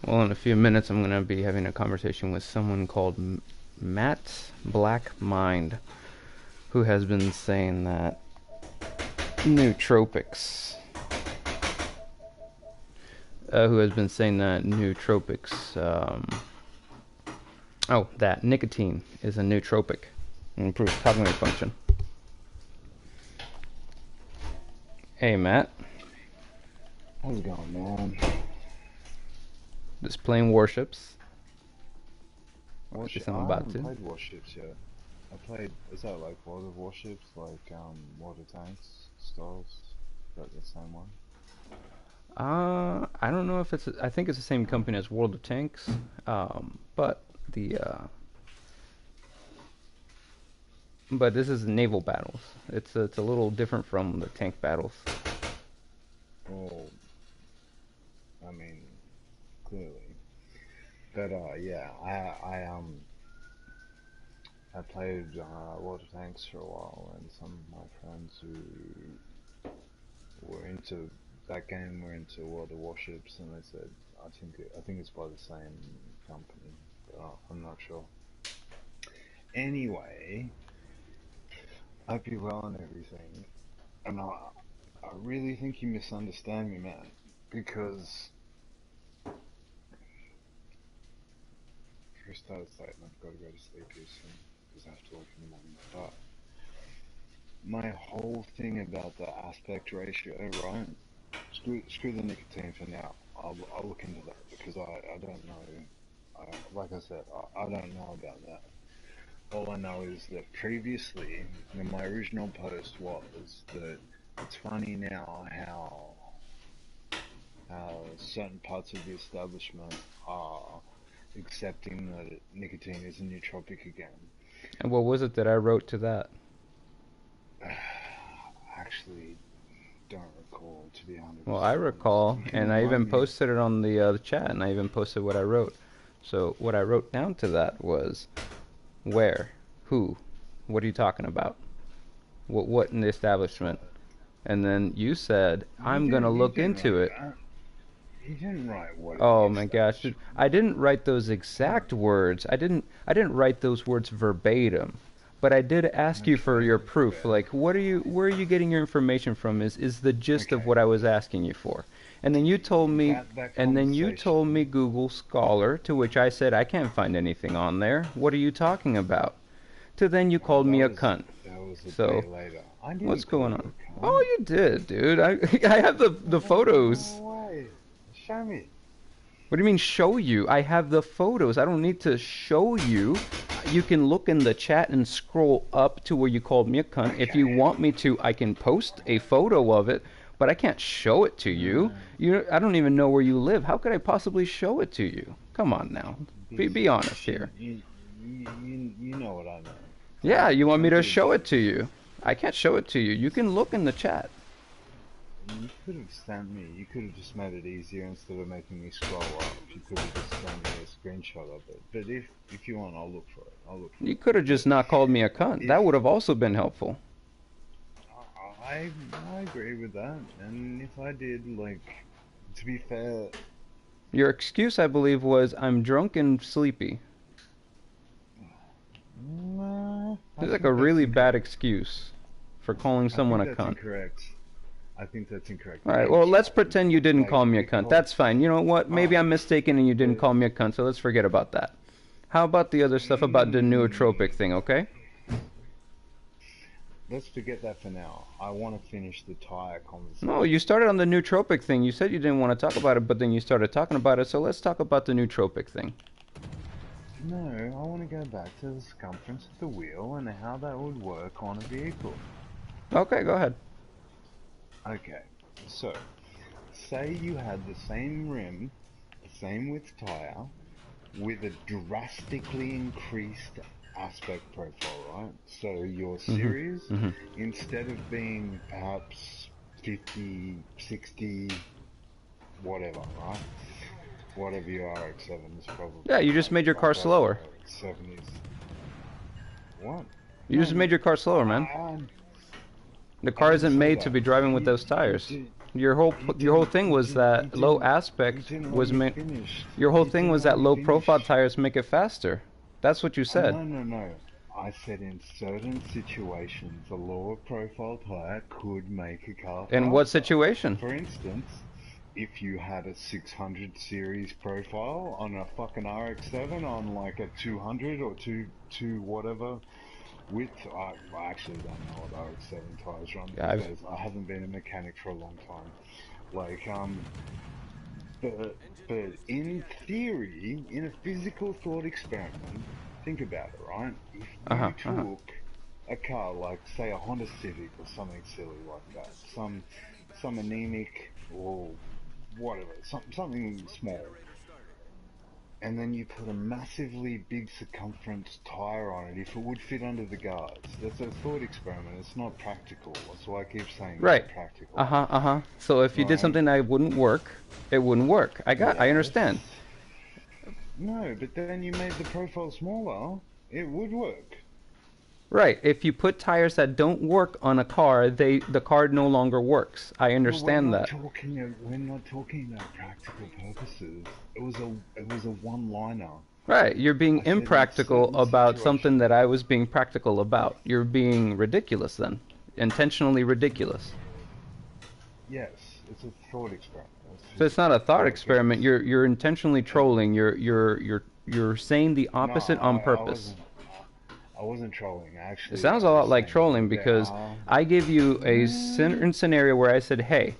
Well, in a few minutes, I'm going to be having a conversation with someone called MattBlackMind, who has been saying that nootropics, that nicotine is a nootropic and improves cognitive function. Hey, Matt. How's it going, man? Just playing warships. Warship. I'm I about haven't to. played warships yet. I played. Is that like World of Warships, like water tanks, stars? Is that the same one? I don't know if it's. I think it's the same company as World of Tanks, but but this is naval battles. It's a little different from the tank battles. Well, I mean, clearly. But yeah, I played water tanks for a while, and some of my friends who were into that game were into World of Warships, and they said I think it's by the same company, but I'm not sure. Anyway, I hope you're well and everything, and I really think you misunderstand me, man, because for a start statement, I've got to go to sleep here soon because I have to work in the morning. But my whole thing about the aspect ratio, right? Screw the nicotine for now. I'll look into that because I don't know. Like I said, I don't know about that. All I know is that previously, my original post was that it's funny now how certain parts of the establishment are accepting that nicotine is a nootropic again. And what was it that I wrote to that? Actually, don't recall, to be 100% Well, I honest. recall, You can and I even remind me. posted it on the chat, and I even posted what I wrote. So what I wrote down to that was where, who, what are you talking about? What in the establishment? And then you said, I'm gonna You look didn't into write it. that. You didn't write what in the Oh my gosh, establishment. I didn't write those Come on. exact words. I didn't write those words verbatim. But I did ask you for Okay, your proof. fair. Like, where are you getting your information from? Is the gist of Okay, what I was asking you for. And then you told me, that and then you told me conversation. Google Scholar, to which I said I can't find anything on there. What are you talking about? To then you Oh, called me a cunt. that was a So, day later. I what's didn't call going you on? a cunt. Oh, you did, dude. I have the photos. No way. Show me. What do you mean show you? I have the photos. I don't need to show you. You can look in the chat and scroll up to where you called me a cunt. If you Okay. want me to, I can post a photo of it, but I can't show it to you. No. I don't even know where you live. How could I possibly show it to you? Come on now. Be Because honest here. you know what I mean. Yeah, you want me Don't to be a show it to bitch. you. I can't show it to you. You can look in the chat. You could have sent me. You could have just made it easier instead of making me scroll up. You could have just sent me a screenshot of it. But if you want, I'll look for it. I'll look for You it. could have But just not called me a cunt. if That would have also been helpful. I I agree with that, and if I did, like, to be fair, Your excuse, I believe, was I'm drunk and sleepy. nah, I It's like a think that's really bad incorrect. excuse for calling I someone think a that's cunt. incorrect. I think that's incorrect. Alright, In well, let's chat, pretend you didn't call like, me a cunt. because That's fine. You know what? Maybe oh, I'm mistaken and you didn't the call me a cunt, so let's forget about that. How about the other stuff about the nootropic mm, thing, okay? let's forget that for now. I want to finish the tire No, conversation. you started on the nootropic thing. You said you didn't want to talk about it, but then you started talking about it, so let's talk about the nootropic thing. No, I want to go back to the circumference of the wheel and how that would work on a vehicle. Okay, go ahead. Okay, so say you had the same rim, the same width tire, with a drastically increased aspect profile, right? So your hmm series, hmm instead of being perhaps 50, 60, whatever, right? Whatever your RX-7 is Yeah, probably you just like, made your car like our slower. RX-7 is. What? You No, just no. made your car slower, man. I, The I car didn't isn't say made to that. be driving with You, those you tires. did. Your whole thing was that low You aspect didn't let was me meant. finish. Your whole You thing didn't was let that me low profile finish. tires make it faster. That's what you said. No, no, no. I said in certain situations, a lower profile tire could make a car In what faster. situation? For instance, if you had a 600 series profile on a fucking RX-7 on like a 200 or two whatever width, I actually don't know what RX-7 tires run Yeah, these days. I haven't been a mechanic for a long time. Like, but in theory, in a physical thought experiment, think about it, right? If uh huh, you uh huh. took a car like, say, a Honda Civic or something silly like that, some anemic or whatever, something small, and then you put a massively big circumference tire on it, if it would fit under the guards. That's a thought experiment. It's not practical. That's why I keep saying it's Right. not Uh practical, huh, uh huh. So if you did right? something that wouldn't work, it wouldn't work. I Yes. understand. No, but then you made the profile smaller. It would work. Right. If you put tires that don't work on a car, the car no longer works. I But understand that. we're not talking about practical purposes. It was a one-liner. Right. You're being I said in impractical certain about something situations. that I was being practical about. You're being ridiculous then. Intentionally ridiculous. Yes, it's a thought experiment. It's So it's not a physical. thought Like experiment. it's You're intentionally it, trolling. You're saying the no, opposite on I purpose. wasn't. I wasn't trolling. It Actually, sounds a I was lot like saying trolling there because are. I gave you a Mm, certain scenario where I said, hey,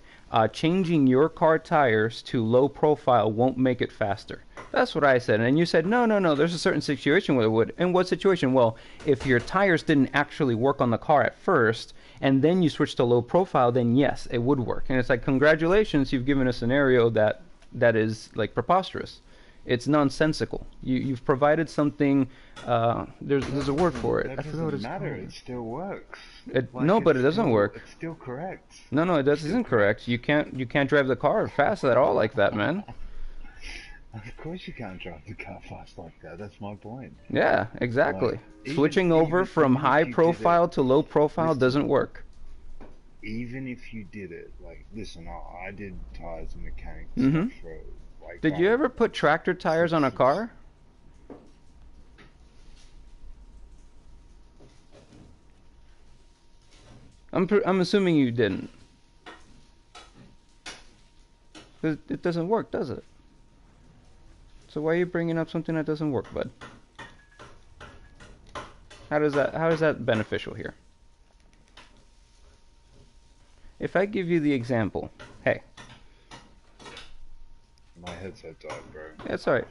changing your car tires to low profile won't make it faster. That's what I said. And you said, no, no, no, there's a certain situation where it would. In what situation? Well, if your tires didn't actually work on the car at first, and then you switched to low profile, then yes, it would work. And it's like, congratulations, you've given a scenario that is like preposterous. It's nonsensical. You've provided something. There's a word for it. that I forgot what doesn't it's matter. called. It still works. No, Like but it doesn't work. it's still correct. No, no, that It's still isn't correct. correct. You can't drive the car fast at all like that, man. Of course you can't drive the car fast like that. That's my point. Yeah, exactly. Like Switching over from even high if you did it, profile to low profile listen. doesn't work. Even if you did it, like listen, I did tires and mechanic stuff Mhm. for like Did you ever put tractor tires on a since car? I'm assuming you didn't. 'Cause it doesn't work, does it? So why are you bringing up something that doesn't work, bud? How is that beneficial here? If I give you the example, hey, my headset died, bro. that's all right.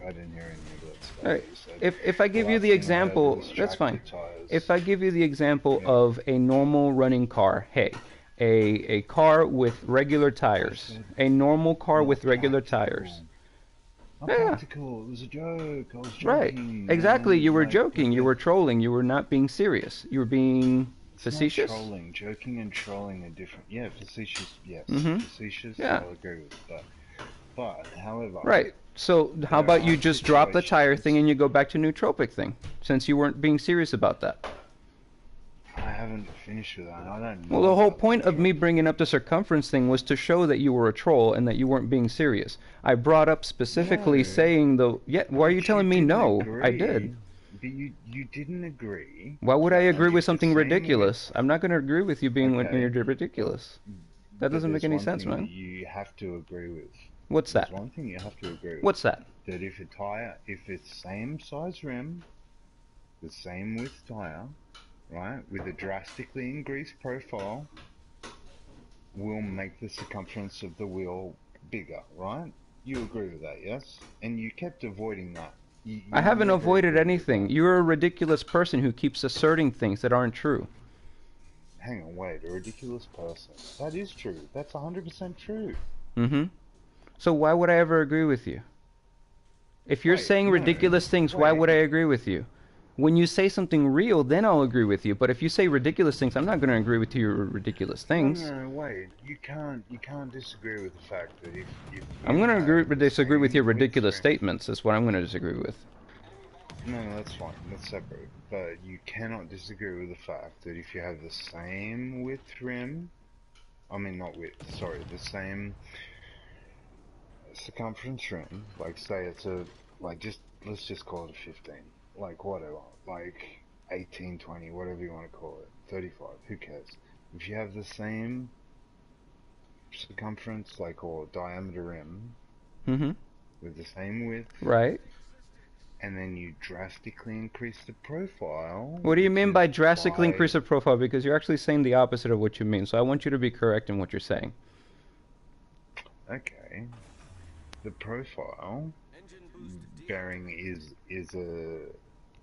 I didn't hear any of that stuff All right. that you said. If I The give you last the thing I heard example, was that's tractor fine. tires. If I give you the example Yeah, of a normal running car, hey, a car with regular I tires, said a normal car not with regular tires. practical. Not Yeah, practical. It was a joke. I was right. joking, Exactly. man. You were Like joking. You were trolling. You were not being serious. You were being it's not facetious. trolling. Joking and trolling are different. Yeah, facetious. Yes, Mm-hmm. facetious. Yeah. I'll agree with that. But however, Right. So how there about are you just drop the tire thing situations. and you go back to nootropic thing, since you weren't being serious about that? I haven't finished with that. I don't Well, know the whole about the point of me nootropic bringing up thing. the circumference thing was to show that you were a troll and that you weren't being serious. I brought up specifically No, saying the yeah. Why are you but you telling me didn't no? I did. agree. But you didn't agree Why would I that agree like with if something it's same width. ridiculous? I'm not going to agree with you being when you're Okay, ridiculous. That but doesn't make there's any one sense, thing that man. you have to agree with. What's There's that? one thing you have to agree with. What's that? That if it's same size rim, the same width tire, right, with a drastically increased profile, will make the circumference of the wheel bigger, right? You agree with that, yes? And you kept avoiding that. I You haven't never avoided agreed with anything. that. You're a ridiculous person who keeps asserting things that aren't true. Hang on, wait, a ridiculous person. That is true. That's 100% true. Mm-hmm. So why would I ever agree with you? If you're Wait, saying no, ridiculous things, why would I wait. agree with you? When you say something real, then I'll agree with you. But if you say ridiculous things, I'm not going to agree with your ridiculous No, things. no, no, wait. You can't disagree with the fact that if I'm you going to have the disagree with your same width ridiculous rim. statements. That's what I'm going to disagree with. No, no, that's fine. That's separate. But you cannot disagree with the fact that if you have the same width rim I mean not width, sorry, the same circumference rim, like say it's a, like just, let's just call it a 15, like whatever, like 18, 20, whatever you want to call it, 35, who cares? If you have the same circumference, like, or diameter rim, Mm-hmm. with the same width, Right. and then you drastically increase the profile, What do you which mean is by drastically increase by, the profile? Because you're actually saying the opposite of what you mean. So I want you to be correct in what you're saying. okay, the profile bearing is a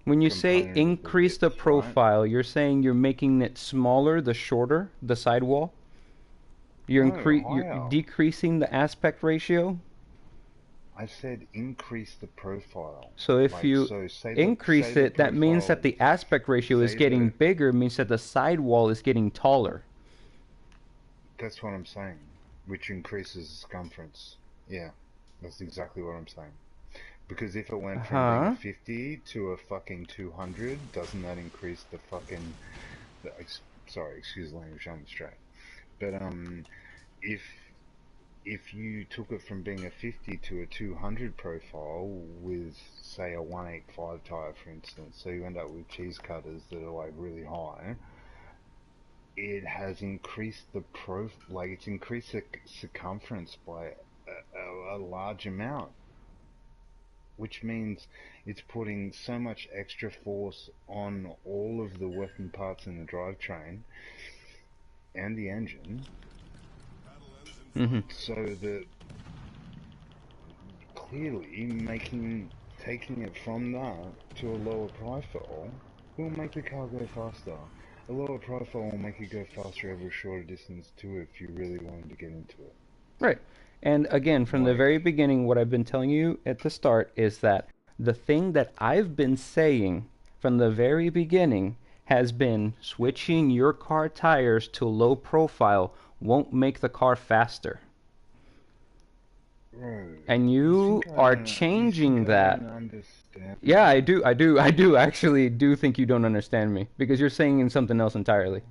When you say component of the increase the width, right? profile, you're saying you're making it smaller, the shorter, the sidewall? No, You're higher. decreasing the aspect ratio? I said increase the profile. So if Like, you so say increase the it, that means that profile, the aspect ratio is say getting the, bigger, means that the sidewall is getting taller. that's what I'm saying, which increases the circumference. Yeah, that's exactly what I'm saying. Because if it went from being a Huh? 50 to a fucking 200, doesn't that increase the fucking, the, sorry, excuse the language, I'm straight. But if you took it from being a 50 to a 200 profile with, say, a 185 tire, for instance, so you end up with cheese cutters that are like really high, it has increased the like it's increased the circumference by a large amount, which means it's putting so much extra force on all of the working parts in the drivetrain and the engine, Mm-hmm. so that clearly taking it from that to a lower profile will make the car go faster. A lower profile will make it go faster over a shorter distance too if you really wanted to get into it. Right. And again, from the Like, very beginning, what I've been telling you at the start is that the thing that I've been saying from the very beginning has been switching your car tires to low profile won't make the car faster. bro, And you are you think changing I don't that. understand Yeah, you? I do actually do think you don't understand me because you're saying something else entirely.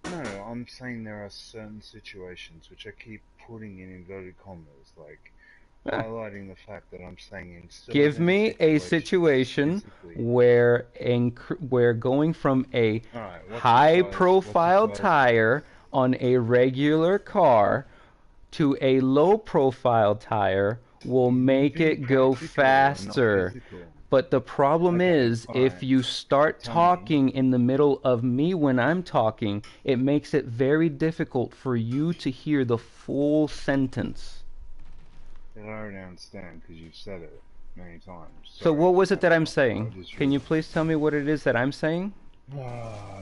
No, I'm saying there are certain situations which I keep putting in inverted commas, like Ah, highlighting the fact that I'm saying in give certain me a situations situation physically. where where going from a Alright, high what's the profile size, tire on a regular car to a low profile tire will you make being it go practical and not faster. physical. But the problem Okay, is, if alright, you start tell me. talking in the middle of me when I'm talking, it makes it very difficult for you to hear the full sentence. That I already understand because you've said it many times. So Sorry what for was it that cutting I'm you off, but I saying? just Can you realized. please tell me what it is that I'm saying?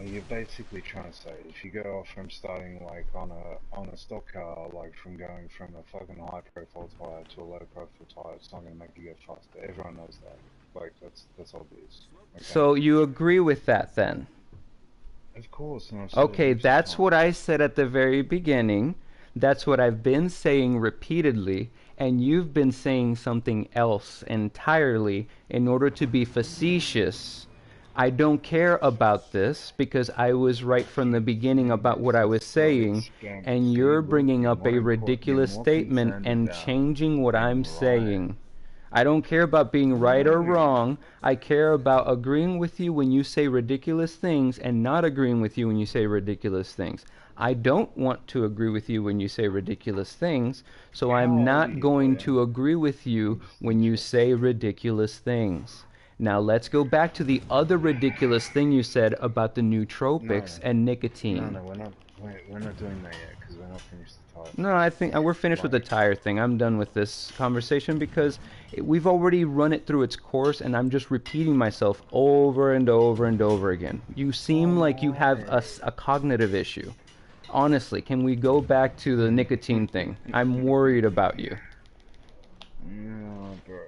You're basically trying to say if you go off from starting like on a stock car, like from going from a fucking high profile tire to a low profile tire, it's not gonna make you go faster. Everyone knows that. Like that's obvious. Okay. So you agree with that then? Of course, and I've said it Okay, heaps of that's what I times. said at the very beginning. That's what I've been saying repeatedly, and you've been saying something else entirely in order to be facetious. I don't care about this because I was right from the beginning Thing about what is, I was saying, and see, you're look, bringing up a you're ridiculous more statement concerned and about changing what I'm being right. saying. I don't care about being right or No, wrong. I care about agreeing with you when you say ridiculous things and not agreeing with you when you say ridiculous things. I don't want to agree with you when you say ridiculous things, so how I'm old are not you, going lawyer? to agree with you I'm just when you say interested. ridiculous things. Now let's go back to the other ridiculous thing you said about the No, nootropics and nicotine. we're not doing that yet because we're not finished the tire No, thing. I think we're finished with the Like, tire thing. I'm done with this conversation because we've already run it through its course and I'm just repeating myself over and over and over again. You seem come like you have on. a cognitive issue. Honestly, can we go back to the nicotine thing? I'm worried about you. No, bro.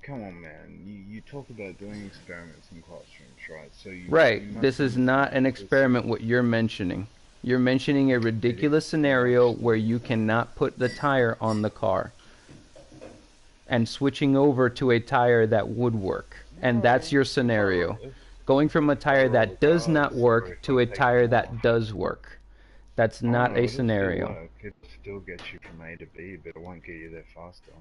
Come on, man. You talk about doing experiments in classrooms, right? So Right, you this must is not understand an that this experiment what you're mentioning. You're mentioning a it ridiculous is scenario where actually. you cannot put the tire on the car and switching over to a tire that would work. And that's No, your scenario. regardless. Going from a tire Well, that does not regardless, or work if to I a take tire them off. that does work. That's Oh not no, a it'll still scenario. work. It'll still get you from A to B, but it won't get you there faster.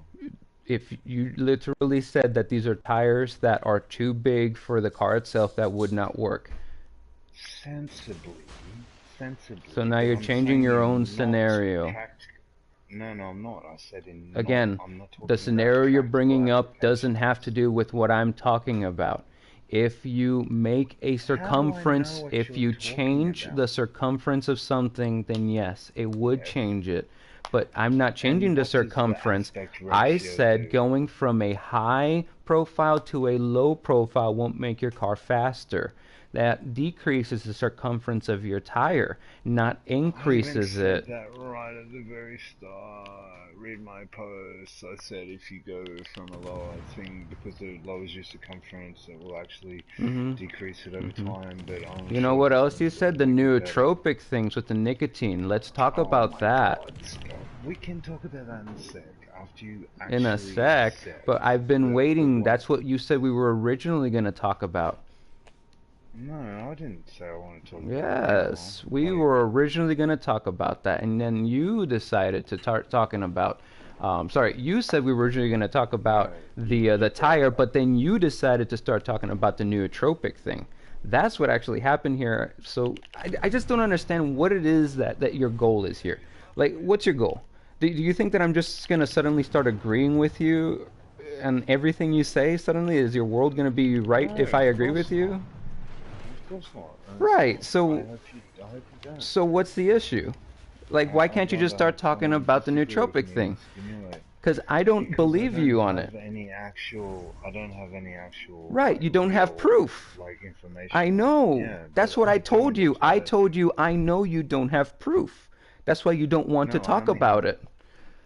If you literally said that these are tires that are too big for the car itself, that would not work. Sensibly, So sensibly, now but you're I'm changing saying your in own not scenario. practical. No, no, I'm not. I said in not. Again, I'm not the talking about scenario you're practical bringing up doesn't have to applications. do with what I'm talking about. If you make a How do I know circumference, what if you're you talking change the about? circumference of something, then yes, it would Yes. change it. But I'm not changing And the what does the circumference. aspect I ratio said do? going from a high profile to a low profile won't make your car faster. That decreases the circumference of your tire, not I even increases said it. that right at the very start. Read my post. I said if you go from a lower thing because it lowers your circumference, it will actually hmm decrease it over hmm time, but only You know short what else you distance said? it'll The make it better. nootropic things with the nicotine. Let's talk Oh about my that god, stop. We can talk about that in a sec after you in a actually sec, but accept I've been the waiting. what. That's what you said we were originally going to talk about. No, I didn't say I want to talk about it now. Yes, we Like, were originally going to talk about that, and then you decided to start talking about. Sorry, you said we were originally going to talk no, about you the brought tire, it up. but then you decided to start talking about the nootropic thing. That's what actually happened here. So I just don't understand what it is that your goal is here. Like, what's your goal? Do you think that I'm just going to suddenly start agreeing with you and everything you say suddenly? Is your world going to be right No, if I of agree course with not. you? Of course not. And it's Right. not. So I hope you don't. so what's the issue? Like, why I'd can't you just rather have start talking someone about the disagree with nootropic me thing? and stimulate. Because I don't Because believe you on it. I don't have any actual, Right, like, you don't have real, proof. like, I information. know. Yeah, That's but what I I'm told telling you you. I that, told you I know you don't have proof. That's why you don't want to no, talk about it.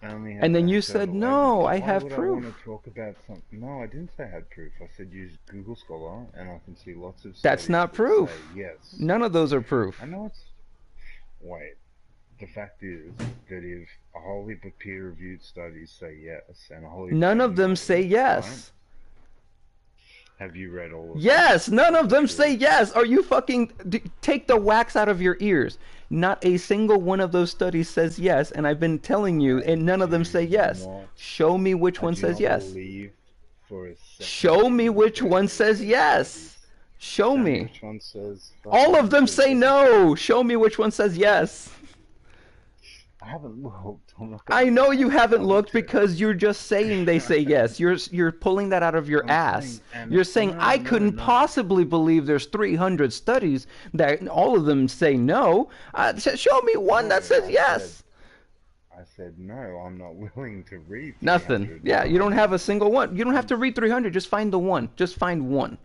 I only And have then you said, anecdotal no, evidence. I Why have would I want to proof. talk about something? No, I didn't say I had proof. I said use Google Scholar, and I can see lots of That's studies not that say proof. yes. None of those are proof. I know it's. Wait. The fact is that if a whole heap of peer-reviewed studies say yes, and a whole heap None say of them no, say right? yes. Have you read all of them? Yes, none Is of it them say true? yes. Are you fucking take the wax out of your ears? Not a single one of those studies says yes, and I've been telling you, I and none of them do say yes. not. Show me which I one do says not yes. believe for a second Show that me you would which get one any of says those yes. studies. Show Tell me me. which one says All fucking of them says say yes. no. Show me which one says yes. I haven't looked. I'm not gonna I know you lie. haven't I looked looked at. because you're just saying they say yes. You're pulling that out of your I'm ass. saying, and You're saying no, I no, couldn't no. possibly believe there's 300 studies that all of them say no. Show me one No, that says I said yes. I said no, I'm not willing to read Nothing. 300 Yeah, for you don't have 100. a single one. You don't have Um, to read 300. Just find the one. Just find one.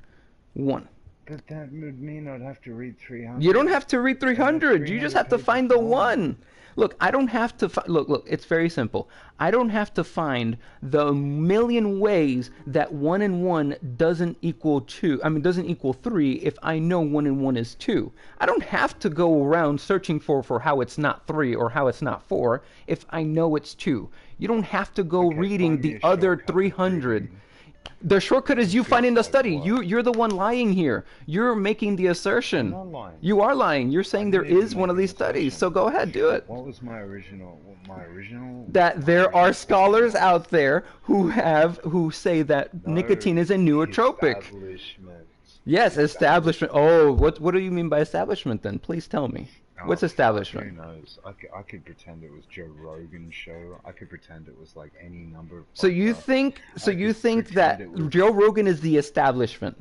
One. but that would mean I'd have to read You don't 300, have to read and that's 300. You just 300 have to pages find the long. one. Look, I don't have to look, it's very simple. I don't have to find the million ways that 1 and 1 doesn't equal 2. I mean doesn't equal 3 if I know 1 and 1 is 2. I don't have to go around searching for how it's not 3 or how it's not 4 if I know it's 2. You don't have to go Okay, reading find me the a other shortcut to 300. proving The shortcut is the you truth. finding the Like study. what? You're the one lying here. You're making the I'm assertion. not lying. You are lying. You're I saying there didn't even is one make of an these studies. So assertion. go ahead, do it. What was my original? My original. That My there are original point scholars was out there who say that no nicotine is a nootropic. establishment. Yes, establishment. Establishment. Oh, what do you mean by establishment then? Please tell me. Oh What's fuck, who establishment? knows? I could pretend it was Joe Rogan's show. I could pretend it was like any number of So you podcasts. think so I you could think pretend that it was Joe Rogan is the establishment?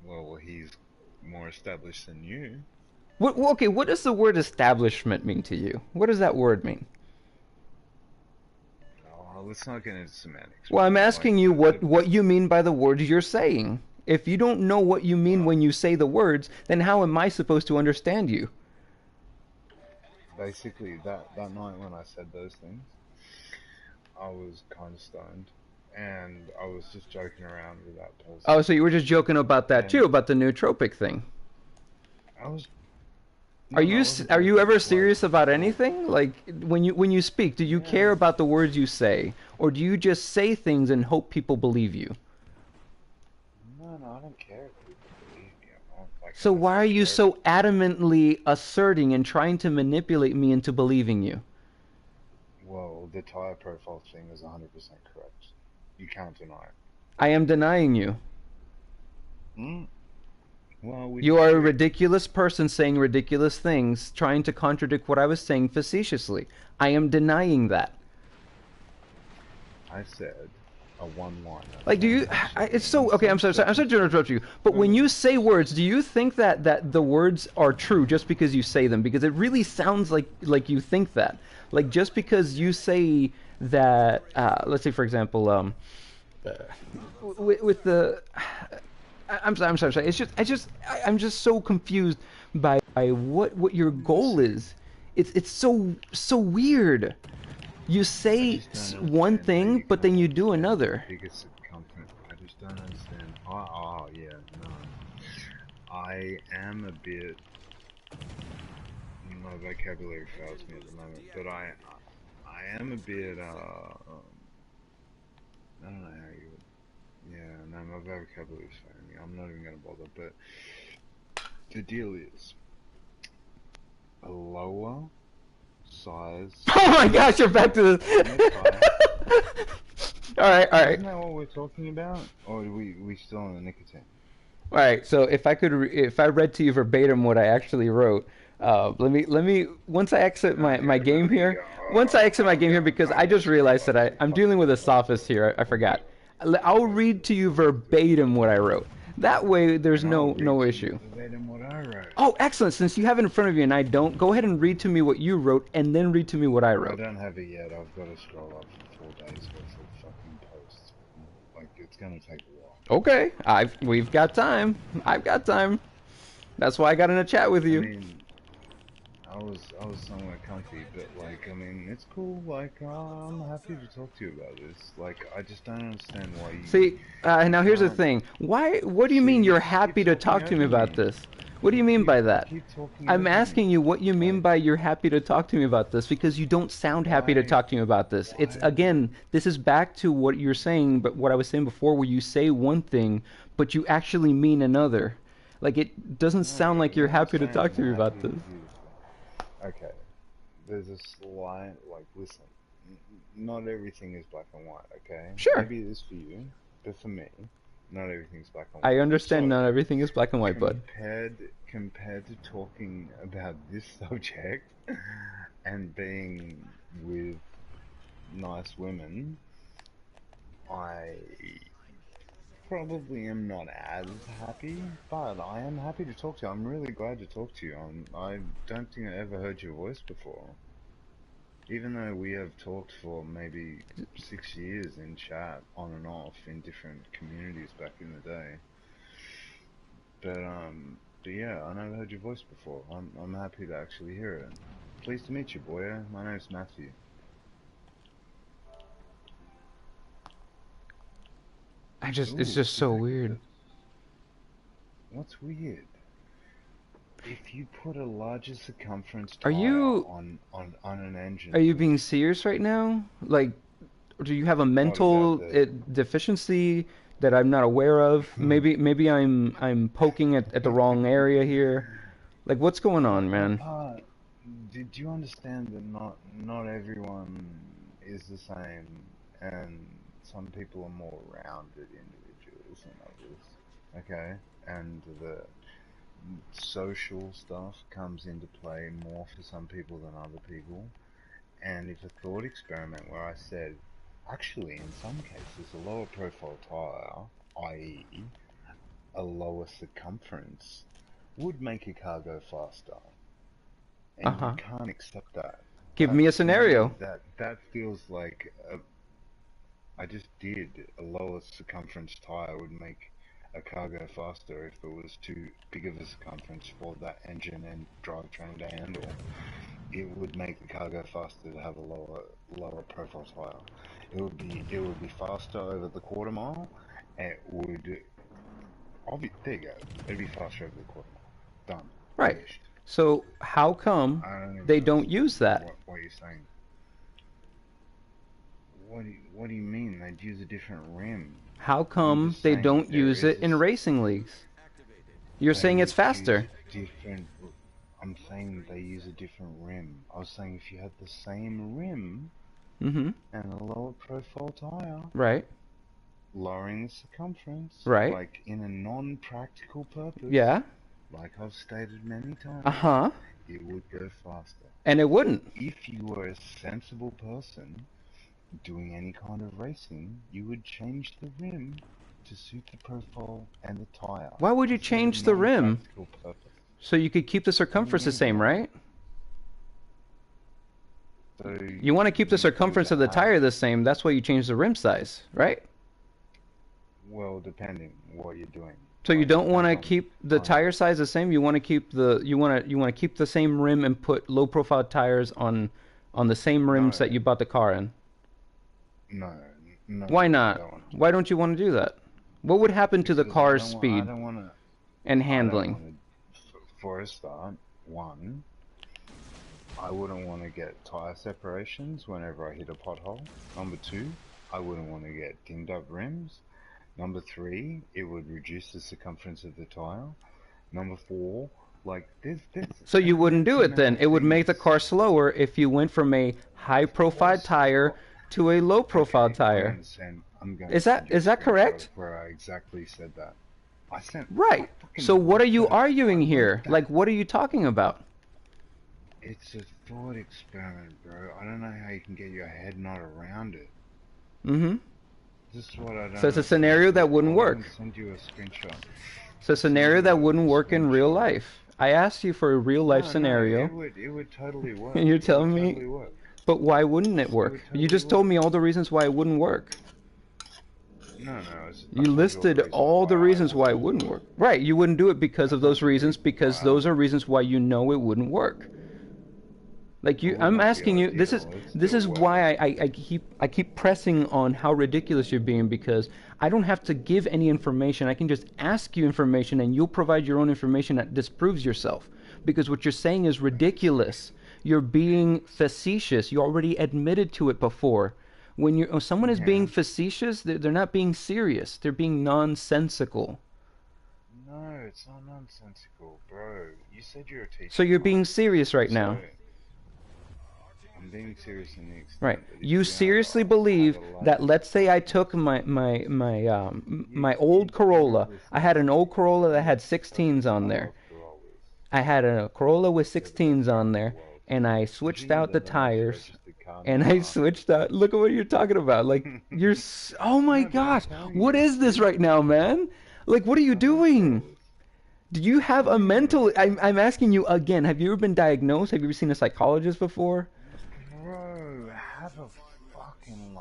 well, he's more established than you. Okay, what does the word establishment mean to you? What does that word mean? Oh, let's not get into semantics Well, right I'm now. Like asking you what you mean by the words you're saying. If you don't know what you mean well, when you say the words, then how am I supposed to understand you? basically that night when I said those things, I was kind of stoned, and I was just joking around with that Oh, person, so you were just joking about that too, and about the nootropic thing. I was Are no, no, you I wasn't are you joking. ever Like, serious about well, anything? Like when you speak, do you care yeah. about the words you say, or do you just say things and hope people believe you? No, no, I don't care if people believe me or not. like So an why are you assertion. so adamantly asserting and trying to manipulate me into believing you? Well, the tire profile thing is 100% correct. You can't deny it. I am denying you. Mm? Well, we You are a disagree. ridiculous person saying ridiculous things, trying to contradict what I was saying facetiously. I am denying that. I said a one-liner Like, do can you? actually, It's in so okay. I'm some sorry. I'm sorry to interrupt circumstances, you. But when you say words, do you think that the words are true just because you say them? Because it really sounds like you think that. Like just because you say that, let's say for example, with the, I'm sorry. I'm sorry. I'm sorry. It's just I'm just so confused by what your goal see, is. It's so weird. You I say just don't one understand how thing, you but can't then you do understand the another. biggest circumference. I just don't understand. Oh, yeah, no. I am a bit. My vocabulary fails me at the moment, but I am a bit. I don't know how you would. Yeah, no, my vocabulary is failing me. I'm not even going to bother. But the deal is a lower size Oh my gosh, you're back tire to on the tire. this. All right, all right, Isn't that what we're talking about? Or are we still on the nicotine? all right. So if I could, if I read to you verbatim what I actually wrote, let me. Once I exit my Okay, game buddy. here, once I exit my game here, because I I'm just just gonna realized that bust your I'm dealing fucking with a balls sophist off. here. I We'll forgot. do it. I'll Let's read do to you this. Let's do it. verbatim what I wrote. That way, there's And I'll read no to you issue. verbatim what I wrote. Oh, excellent. Since you have it in front of you and I don't, go ahead and read to me what you wrote, and then read to me what I I wrote. don't have it yet. I've got to scroll up for 4 days worth of fucking posts. Like, it's gonna take a while. Okay, we've got time. I've got time. That's why I got in a chat with I you. mean, I was somewhat comfy, but like, I mean, it's cool. Like, I'm happy to talk to you about this. Like, I just don't understand why See, you now here's the can't. thing. Why? What do you See, mean you you're just keep happy to talking talk to me over about me. this? What do you mean by You that? keep talking I'm over me. asking you what you mean Like, by you're happy to talk to me about this because you don't sound happy to why, talk to me about this. It's why? again, this is back to what you're saying, but what I was saying before, where you say one thing but you actually mean another. Like it doesn't No, sound like you're when I happy to say talk I'm to me about happy this. with you, okay, there's a slight, like, listen, not everything is black and white, okay? Sure, Maybe it is for you, but for me, not everything's black and I white. understand. So, Not everything is black and white, bud. compared to talking about this subject and being with nice women, I probably am not as happy, but I am happy to talk to you. I'm really glad to talk to you. I don't think I ever heard your voice before. Even though we have talked for maybe 6 years in chat, on and off, in different communities back in the day. But yeah, I never heard your voice before. I'm happy to actually hear it. Pleased to meet you, boy. My name's Matthew. It's Ooh, just so exactly. weird. That's what's weird. If you put a larger circumference Are tire you on an are engine you for being me, serious right now? Like, do you have a what about mental the? deficiency that I'm not aware of? Maybe I'm poking at the wrong area here. Like, what's going on, What man? part? Did you understand that not everyone is the same, and some people are more rounded individuals than others? Okay, and the social stuff comes into play more for some people than other people. And if a thought experiment where I said, actually, in some cases, a lower profile tire, i.e., a lower circumference, would make a car go faster, and you Uh-huh. can't accept that. Give me a To me, scenario. that feels like I just did. A lower circumference tire would make a car go faster if it was too big of a circumference for that engine and drivetrain to handle. It would make the car go faster to have a lower profile tire. It would be faster over the quarter mile. And it would there you go. It'd be faster over the quarter mile. Done. Right. Finished. So how come I don't they even don't use understand that? what you're saying. What do you mean? They'd use a different rim. How I'm come just they saying don't there use is it a in racing leagues? You're saying they it's use faster. different. I'm saying they use a different rim. I was saying if you had the same rim Mm-hmm. and a lower profile tire, Right. lowering the circumference, Right. like in a non-practical purpose, Yeah. like I've stated many times, Uh-huh. it would go faster. And it wouldn't. If you were a sensible person doing any kind of racing, you would change the rim to suit the profile and the tire. Why would you I said a change the rim? non-practical purpose. So you could keep the What do you circumference the mean same, why? right? So You want to keep the you could circumference of the have, tire the same. That's why you change the rim size, right? well, depending what you're doing. So you Like don't want depends to keep the on tire size the same. You want to keep the same rim and put low profile tires on the same rims no, that you bought the car in. no, no, Why I not? don't want to do Why that don't you want to do that? What would happen to the because I car's don't want, I speed don't want to, and I don't handling? want to. For a start, one, I wouldn't want to get tire separations whenever I hit a pothole. Number two, I wouldn't want to get dinged up rims. Number three, it would reduce the circumference of the tire. Number four, like there's So you wouldn't immense do it then. amount of It would make the things. car slower if you went from a high profile Course, tire to a low profile okay, I tire. understand. I'm going to Is that send you a is that screenshot correct? where I exactly said that. I Right. So fucking what are wrote you that. I arguing wrote here? that. Like, what are you talking about? It's a thought experiment, bro. I don't know how you can get your head not around it. Mm-hmm. This is what I don't So it's a understand. scenario that wouldn't I'll even work. send you a screenshot. It's a I'll send scenario you that wouldn't a work in real screenshot. life. I asked you for a real life No, no, scenario, it would totally and work. you're It would telling me, totally work. but why wouldn't it It work? would You totally just told work. me all the reasons why it wouldn't work. No, no, You I told you all the listed reasons all why the I reasons why it wouldn't wouldn't do work. it. Right, you wouldn't do it because I of those told you reasons, because why I those are wouldn't do reasons it. why you know it wouldn't work. Like It you, would I'm not be asking you. This is ideal. It this still is works. why I keep pressing on how ridiculous you're being, because I don't have to give any information. I can just ask you information, and you'll provide your own information that disproves yourself. Because what you're saying is ridiculous. You're being facetious. You already admitted to it before. When someone is being Yeah. facetious, they're not being serious. They're being nonsensical. No, it's not nonsensical, bro. You said you're a So teacher, you're right? being serious right So now. I'm being serious in the Right. extent that if You you have seriously have believe a that, let's license, say I took my old you're Corolla. not I had listening. an old Corolla that You had 16s on I there. love Corollas. I had a Corolla with They're the best 16s car on in the there, world. and I Did you switched know out the they're the most tires, registered car in the and I world? switched out. Look at what you're talking about. Like oh my No, but I'm gosh, telling what you, is this right now, man? Like, what are you I love doing? Corollas. Do you have What a do you mean? mental? I'm asking you again. Have you ever been diagnosed? Have you ever seen a psychologist before? Bro, have a fucking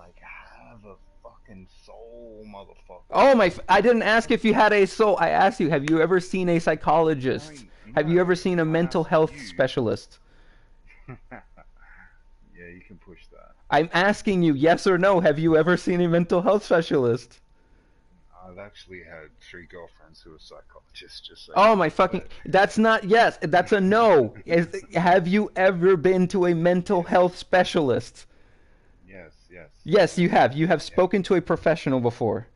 soul, motherfucker. Oh my! I didn't ask if you had a soul. I asked you, have you ever seen a No, psychologist? Have you no, ever seen a I mental asked health you. specialist? Yeah, you can push that. I'm asking you, yes or no, have you ever seen a mental health specialist? I've actually had 3 girlfriends who are psychologists, just so you Oh my know. fucking! That's not yes. That's a no. Have you ever been to a mental Yes, health specialist? yes, yes, Yes, you yes, have. You have yes, spoken to a professional before.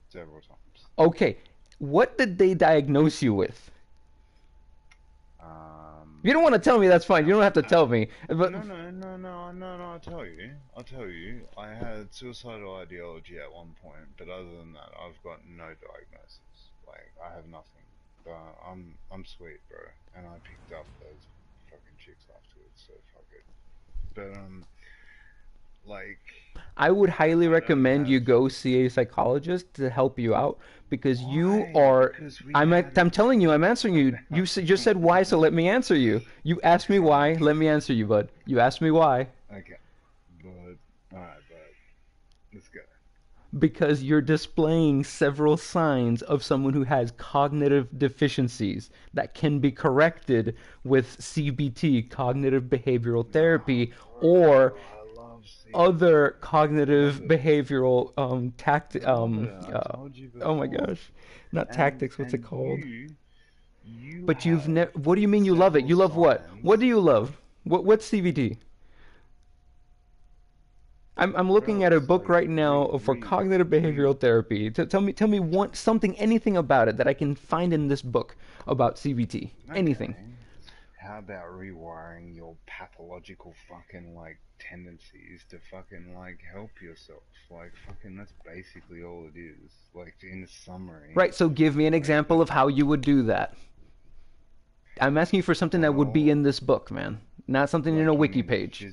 several times. Okay, what did they diagnose you with? You don't want to tell me, that's fine. You don't have to tell me. But No. I'll tell you. I had suicidal ideology at one point, but other than that, I've got no diagnosis. Like, I have nothing. But I'm sweet, bro. And I picked up those fucking chicks afterwards, so fuck it. But like, I would highly I don't recommend you have. go see a psychologist to help you out, because you Why? are. Because we I'm. had I'm a. telling you. I'm answering you. You just said why, so let me answer you. You asked me why. Let me answer you, bud. You asked me why. Okay, but alright, but let's go. Because you're displaying several signs of someone who has cognitive deficiencies that can be corrected with CBT, cognitive behavioral therapy, or I love CBT. other cognitive Love it. behavioral Love it. I told you oh my before. gosh, not tactics, what's it And called? you But you've have never, what do you mean you love it? several You love what? What signs. do you love? What's CBT? I'm looking Bro, at a it's book like right now for cognitive behavioral therapy. Tell me one something, anything about it that I can find in this book about CBT. Anything. okay. How about rewiring your pathological fucking like tendencies to fucking like help yourself? Like fucking that's basically all it is. Like in summary, Right, so give me an like example of how you would do that. I'm asking you for something that would be well, in this book, man. Not something in a like you wiki mean page.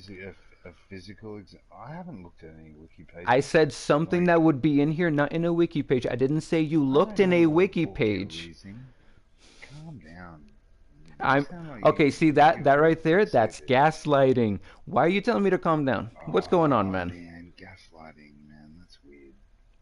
a physical exam? I haven't looked at any wiki I pages. said something Like that would be in here, not in a wiki page. I didn't say you I looked don't in know a what wiki book you're page. using. Calm down. You I'm sound like okay. See that you're very right there? That's fixated. gaslighting. Why are you telling me to calm down? What's going on, Oh man? man, gaslighting, man, that's weird.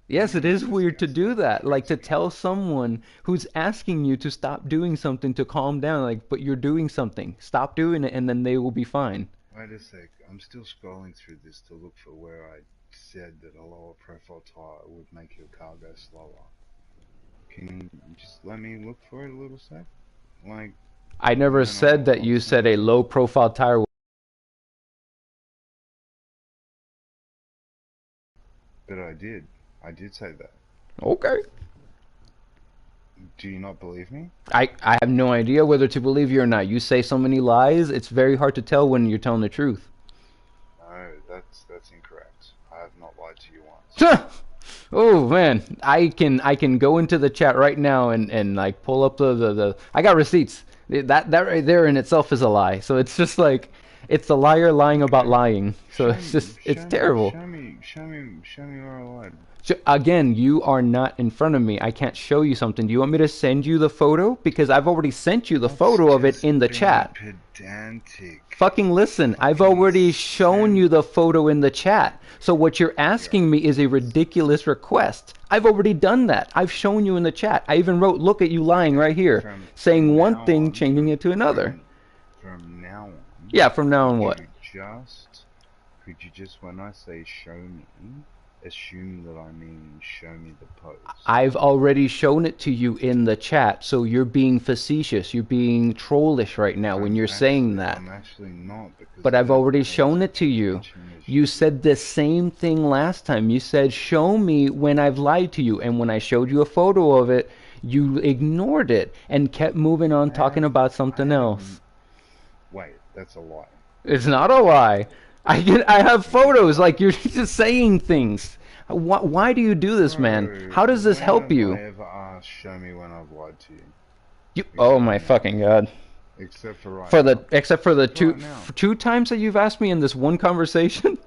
Yes, it Anyone is who does weird to do gaslighting that. Like freaks to me tell out. someone who's asking you to stop doing something to calm down, like, but you're doing something. Stop doing it, and then they will be fine. Wait a sec, I'm still scrolling through this to look for where I said that a lower profile tire would make your car go slower. Can you just let me look for it a little sec? Like, I and never then said that I'll you send said it a to you. low profile tire. But I did. I did say that. Okay. Do you not believe me? I have no idea whether to believe you or not. You say so many lies, it's very hard to tell when you're telling the truth. No, that's incorrect. I have not lied to you once. Oh man, I can go into the chat right now and like pull up the I got receipts. That right there in itself is a lie. So it's just like it's a liar lying about Okay. lying. So it's just it's terrible. Show me where I lied. Again, you are not in front of me. I can't show you something. Do you want me to send you the photo? Because I've already sent you the That's photo of it just in the being chat. pedantic. Fucking listen, I've Fucking already shown you the photo in the chat. So what you're you're asking me is a ridiculous request. I've already done that. I've shown you in the chat. I even wrote, look at you lying okay. right here, saying From one now thing, on, changing it to another. from now on, Yeah, from now could on what? you just could you just when I say show me, assume that I mean show me the post? I've already shown it to you in the chat, so you're being facetious. You're being trollish right now when you're saying that. I'm actually not because But I I've didn't already pay as shown it to much you. attention as you You did. said the same thing last time. You said, show me when I've lied to you. And when I showed you a photo of it, you ignored it and kept moving on talking about I something have. else. Wait, that's a lie. It's not a lie. I have It is a photos. lie. Like, you're just saying things. Why do you do this, man? Bro, How does this when help have I you? ever asked show me when I've lied to you? Oh Except my now. fucking god. Except for right For the now. except for the Except right now. two times that you've asked me in this one conversation.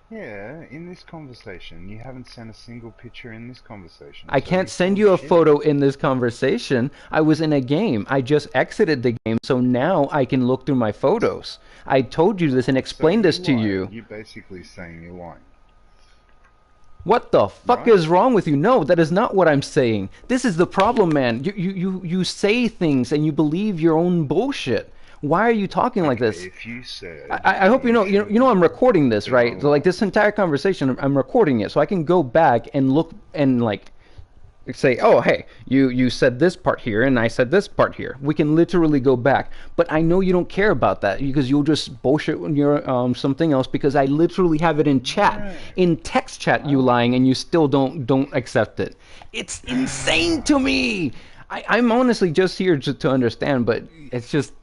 Yeah, in this conversation, you haven't sent a single picture in this conversation, I so can't you're send full of you a shit. photo in this conversation. I was in a game. I just exited the game, so now I can look through my photos. I told you this and So explained you this to lied. you. You're basically saying you're lying, What the fuck right? is wrong with you? No, that is not what I'm saying. This is the problem, man. You say things and you believe your own bullshit. Why are you talking like Okay, this? if you said I hope that you you know showed I'm me recording this, that I right? So, like this lied, entire conversation, I'm recording it, so I can go back and look and like say, oh hey, you said this part here, and I said this part here. We can literally go back, but I know you don't care about that because you'll just bullshit when you're something else. Because I literally have it in chat, no, in text chat, I you would. lying, and you still don't accept it. It's insane to me. I'm honestly just here to understand, but it's just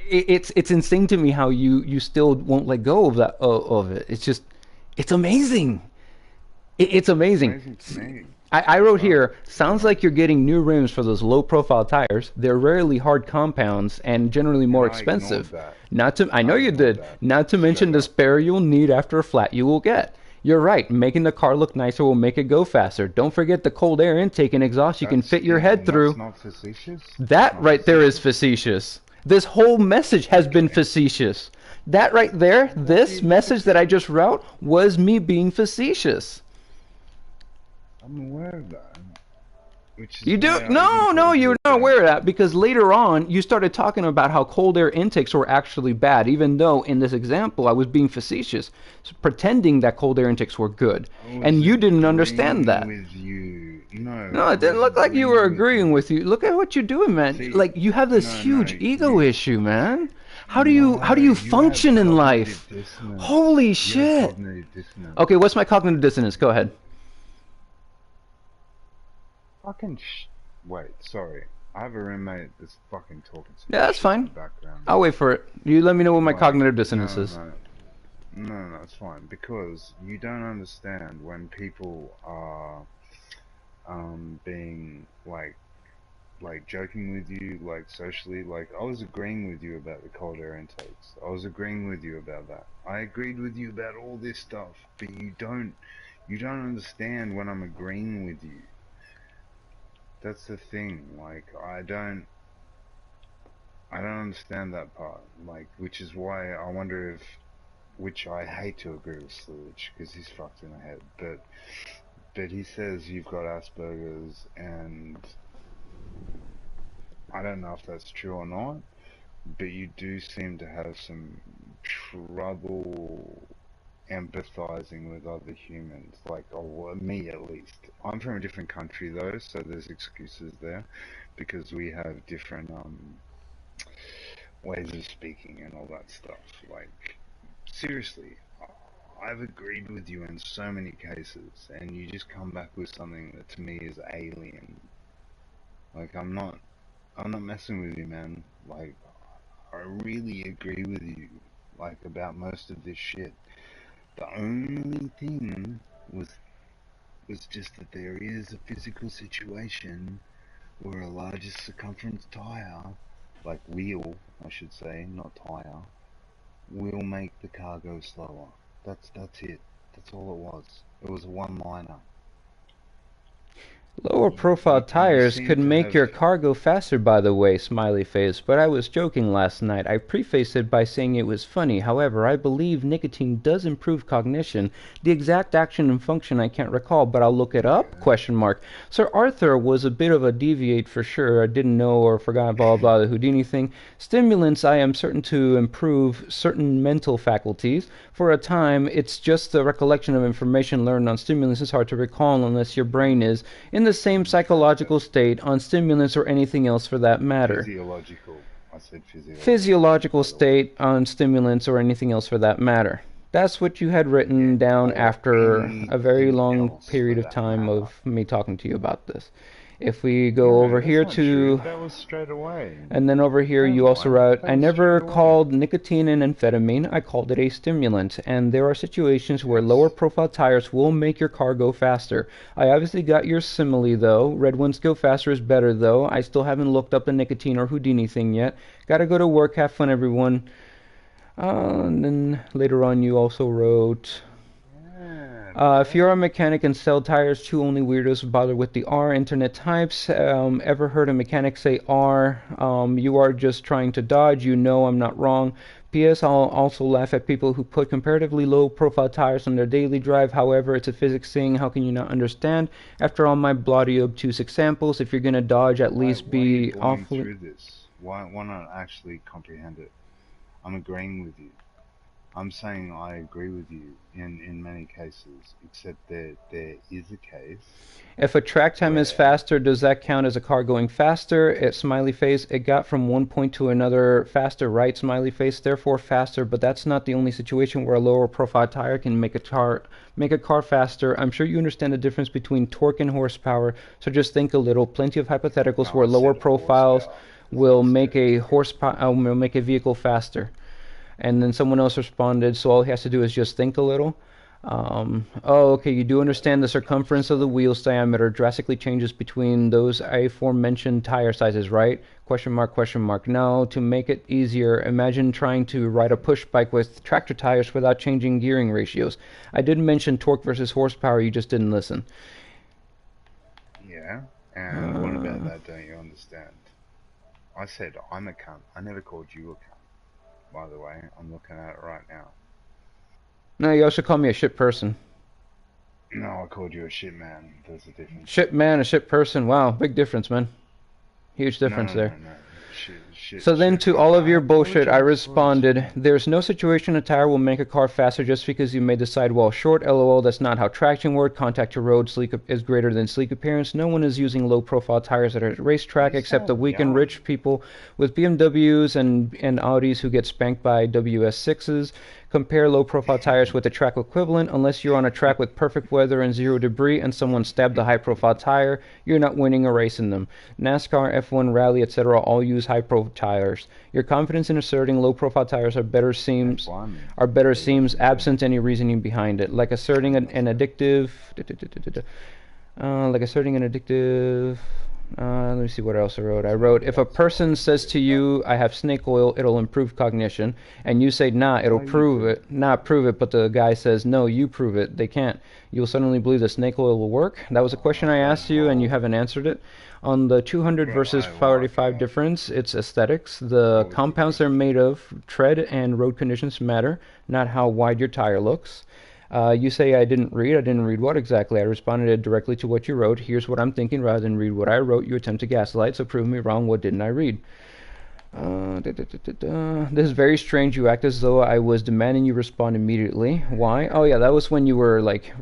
it's insane to me how you still won't let go of that of it. It's just it's amazing. It's It's amazing. amazing to me, I wrote but here, sounds like you're getting new rims for those low profile tires. They're rarely hard compounds and generally and more I ignored expensive. that. Not to I know I you ignored did. that Not to mention straight the up. spare you'll need after a flat you will get. You're right, making the car look nicer will make it go faster. Don't forget the cold air intake and exhaust you can That's fit your yeah, head and that's through. not facetious. That's That not right there is facetious. facetious. This whole message has been Okay, facetious. That right there, what this is message that I just facetious? wrote was me being facetious. I'm aware of that, which is You do? why I even No, told you you're not about. aware of that because later on you started talking about how cold air intakes were actually bad, even though in this example I was being facetious, pretending that cold air intakes were good. I was And you didn't understand agreeing that. with you. No, No, I it didn't was look like you were agreeing with agreeing you. with you. Look at what you're doing, man. See, Like, you have this no, huge ego you. issue, man. How do you No, you have function in cognitive life? dissonance. Holy You have shit. cognitive dissonance. Okay, what's my cognitive dissonance? Go ahead. Fucking wait, sorry. I have a roommate that's fucking talking some Yeah, that's shit in fine. the background. I'll wait for it. You let me know what my Like, cognitive dissonance no, is. no, no, no, it's fine because you don't understand when people are being like joking with you, like socially. Like I was agreeing with you about the cold air intakes. I was agreeing with you about that. I agreed with you about all this stuff, but you don't understand when I'm agreeing with you. That's the thing. Like I don't understand that part. Like, which is why I wonder if, which I hate to agree with Sluich because he's fucked in the head. But he says you've got Asperger's, and I don't know if that's true or not. But you do seem to have some trouble empathizing with other humans, like, or me at least. I'm from a different country though, so there's excuses there because we have different ways of speaking and all that stuff. Like, seriously, I've agreed with you in so many cases, and you just come back with something that to me is alien. Like, I'm not messing with you, man. Like, I really agree with you, like, about most of this shit. The only thing was was just that there is a physical situation where a larger circumference tire, like wheel, I should say, not tire, will make the car go slower. That's it. That's all it was. It was a one-liner. Lower profile You tires seem could to make have. your car go faster, by the way, smiley face, but I was joking last night. I prefaced it by saying it was funny. However, I believe nicotine does improve cognition. The exact action and function I can't recall, but I'll look it up? Yeah. Question mark. Sir Arthur was a bit of a deviate for sure. I didn't know or forgot blah blah the Houdini thing. Stimulants I am certain to improve certain mental faculties. For a time, it's just the recollection of information learned on stimulants is hard to recall unless your brain is in the same psychological state on stimulants or anything else for that matter. Physiological. I said physiological, Physiological by the way. state on stimulants or anything else for that matter. That's what you had Yeah. written down Or after a very anything long else for period of that time matter. of me talking to you about this. If we go No, over that's here not true. to That was straight away. and then over here Don't you also lie. wrote, That I was straight never away. called nicotine an amphetamine, I called it a stimulant. And there are situations where lower Yes. profile tires will make your car go faster. I obviously got your simile though. Red ones go faster is better though. I still haven't looked up the nicotine or Houdini thing yet. Gotta go to work, have fun everyone. And then later on you also wrote, Yeah, if you're bro. a mechanic and sell tires to only weirdos bother with the R internet types, ever heard a mechanic say R? You are just trying to dodge. You know I'm not wrong. P.S. I'll also laugh at people who put comparatively low profile tires on their daily drive. However, it's a physics thing. How can you not understand? After all my bloody obtuse examples, if you're gonna dodge, at least Why are you be blowing awfully. through this? Why not actually comprehend it? I'm agreeing with you. I'm saying I agree with you in many cases, except there is a case If a track time is where faster, does that count as a car going faster? It smiley face. It got from one point to another faster, right? Smiley face. Therefore faster, but that's not the only situation where a lower profile tire can make a car faster. I'm sure you understand the difference between torque and horsepower. So just think a little. Plenty of hypotheticals no, where I lower said profiles horsepower. That's a will make mistake. a horsepower will make a vehicle faster. And then someone else responded, so all he has to do is just think a little. Oh, okay, you do understand the circumference of the wheel's diameter drastically changes between those aforementioned tire sizes, right? Question mark, question mark. No, to make it easier, imagine trying to ride a push bike with tractor tires without changing gearing ratios. I did mention torque versus horsepower, you just didn't listen. Yeah, and what about Uh, that? Don't you understand? I said I'm a cunt. I never called you a cunt. By the way, I'm looking at it right now. no, you also call me a shit person. No, I called you a shit man. There's a difference. Shit man, a shit person. Wow, big difference, man. Huge No, difference no, there. no, no. Shit, shit So then shook. to all of I your bullshit, I apologize for it. responded, there's no situation a tire will make a car faster just because you made the sidewall short. LOL, that's not how traction works. Contact to road sleek is greater than sleek appearance. No one is using low profile tires at a racetrack You except the sound weak and young. rich people with BMWs and Audis who get spanked by WS6s. Compare low profile tires with the track equivalent. Unless you're on a track with perfect weather and zero debris and someone stabbed a high profile tire, you're not winning a race in them. NASCAR, F1, Rally, etc. all use high profile tires. Your confidence in asserting low profile tires F1, are better they seems definitely do. absent any reasoning behind it. Like asserting That's an good. addictive like asserting an addictive. Let me see what else I wrote. I That's wrote, not if a that's all person I can says do. to you, I have snake oil, it'll improve cognition, and you say, nah, it'll Oh, you prove do. it, not prove it, but the guy says, no, you prove it, they can't. You'll suddenly believe that snake oil will work? That was a question I That asked you, and you whole haven't answered it. On the 200 bro. versus I what? 45 difference, it's aesthetics. The What was the compounds they're question? made of, tread and road conditions matter, not how wide your tire looks. You say I didn't read. I didn't read what exactly? I responded directly to what you wrote. Here's what I'm thinking. Rather than read what I wrote, you attempt to gaslight. So prove me wrong. What didn't I read? This is very strange. You act as though I was demanding you respond immediately. Why? Oh yeah, that was when you were like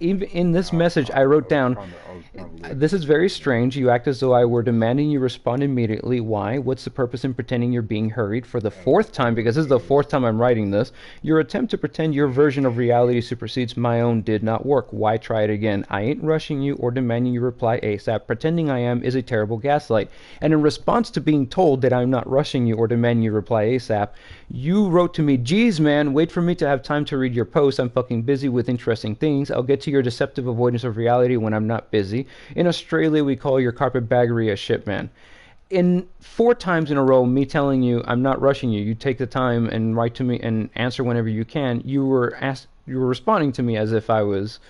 even in this message I wrote down. I was kind of This leaving is it very there, man. strange. You act as though I were demanding you respond immediately. Why? What's the purpose in pretending you're being hurried for the fourth time? Because this is the fourth time I'm writing this. Your attempt to pretend your version of reality supersedes my own did not work. Why try it again? I ain't rushing you or demanding you reply ASAP. Pretending I am is a terrible gaslight. And in response to being told that I'm not rushing you or demanding you reply ASAP, you wrote to me, geez, man, wait for me to have time to read your post. I'm fucking busy with interesting things. I'll get to your deceptive avoidance of reality when I'm not busy. In Australia, we call your carpetbaggery a shit, man. In four times in a row, me telling you I'm not rushing you, you take the time and write to me and answer whenever you can. You were responding to me as if I was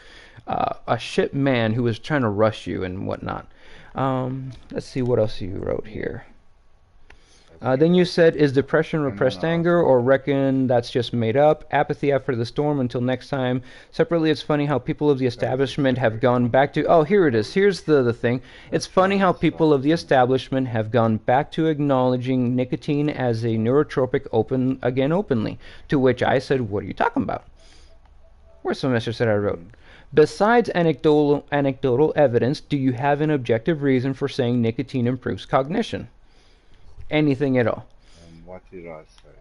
a shit man who was trying to rush you and whatnot. Let's see what else you wrote Yeah, here. that's good. Then you said, is depression And then repressed I asked anger, or what. reckon that's just made up? Apathy after the storm until next time. Separately, it's funny how people of the That was establishment have very gone funny. back to. Oh, here it That is. was Here's the thing. It's that's funny how funny people stuff, of the isn't it? establishment have gone back to acknowledging nicotine as a neurotropic openly. To which I said, what are you talking about? Where's the message that I wrote? Mm. Besides anecdotal evidence, do you have an objective reason for saying nicotine improves cognition? Anything at all? And what did I say?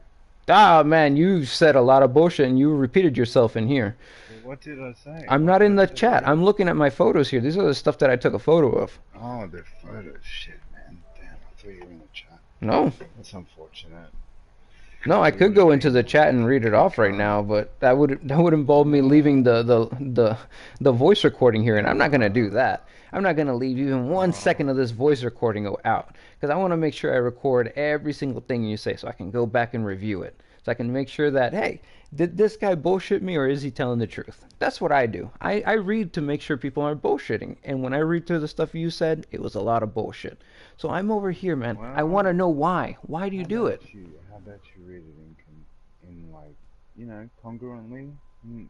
Ah, man, you said a lot of bullshit and you repeated yourself in here. Well, what did I say? I'm What not did in I the say? chat. Read I'm it. looking at my photos here. These are the stuff that I took a photo of. Oh, the photo. Shit, man. Damn, I thought you were in the chat. No. That's unfortunate. No, I Because it could would have go into been the chat and a read it good off right time. now, but that would involve me leaving the voice recording here, and I'm not gonna do that. I'm not gonna leave even 1 second of Oh, this voice recording out because I want to make sure I record every single thing you say so I can go back and review it. So I can make sure that, hey, did this guy bullshit me or is he telling the truth? That's what I do. I read to make sure people aren't bullshitting, and when I read through the stuff you said, it was a lot of bullshit. So I'm over here, man. I want to well, know why. Why do you do it? how about you read it in like, congruently,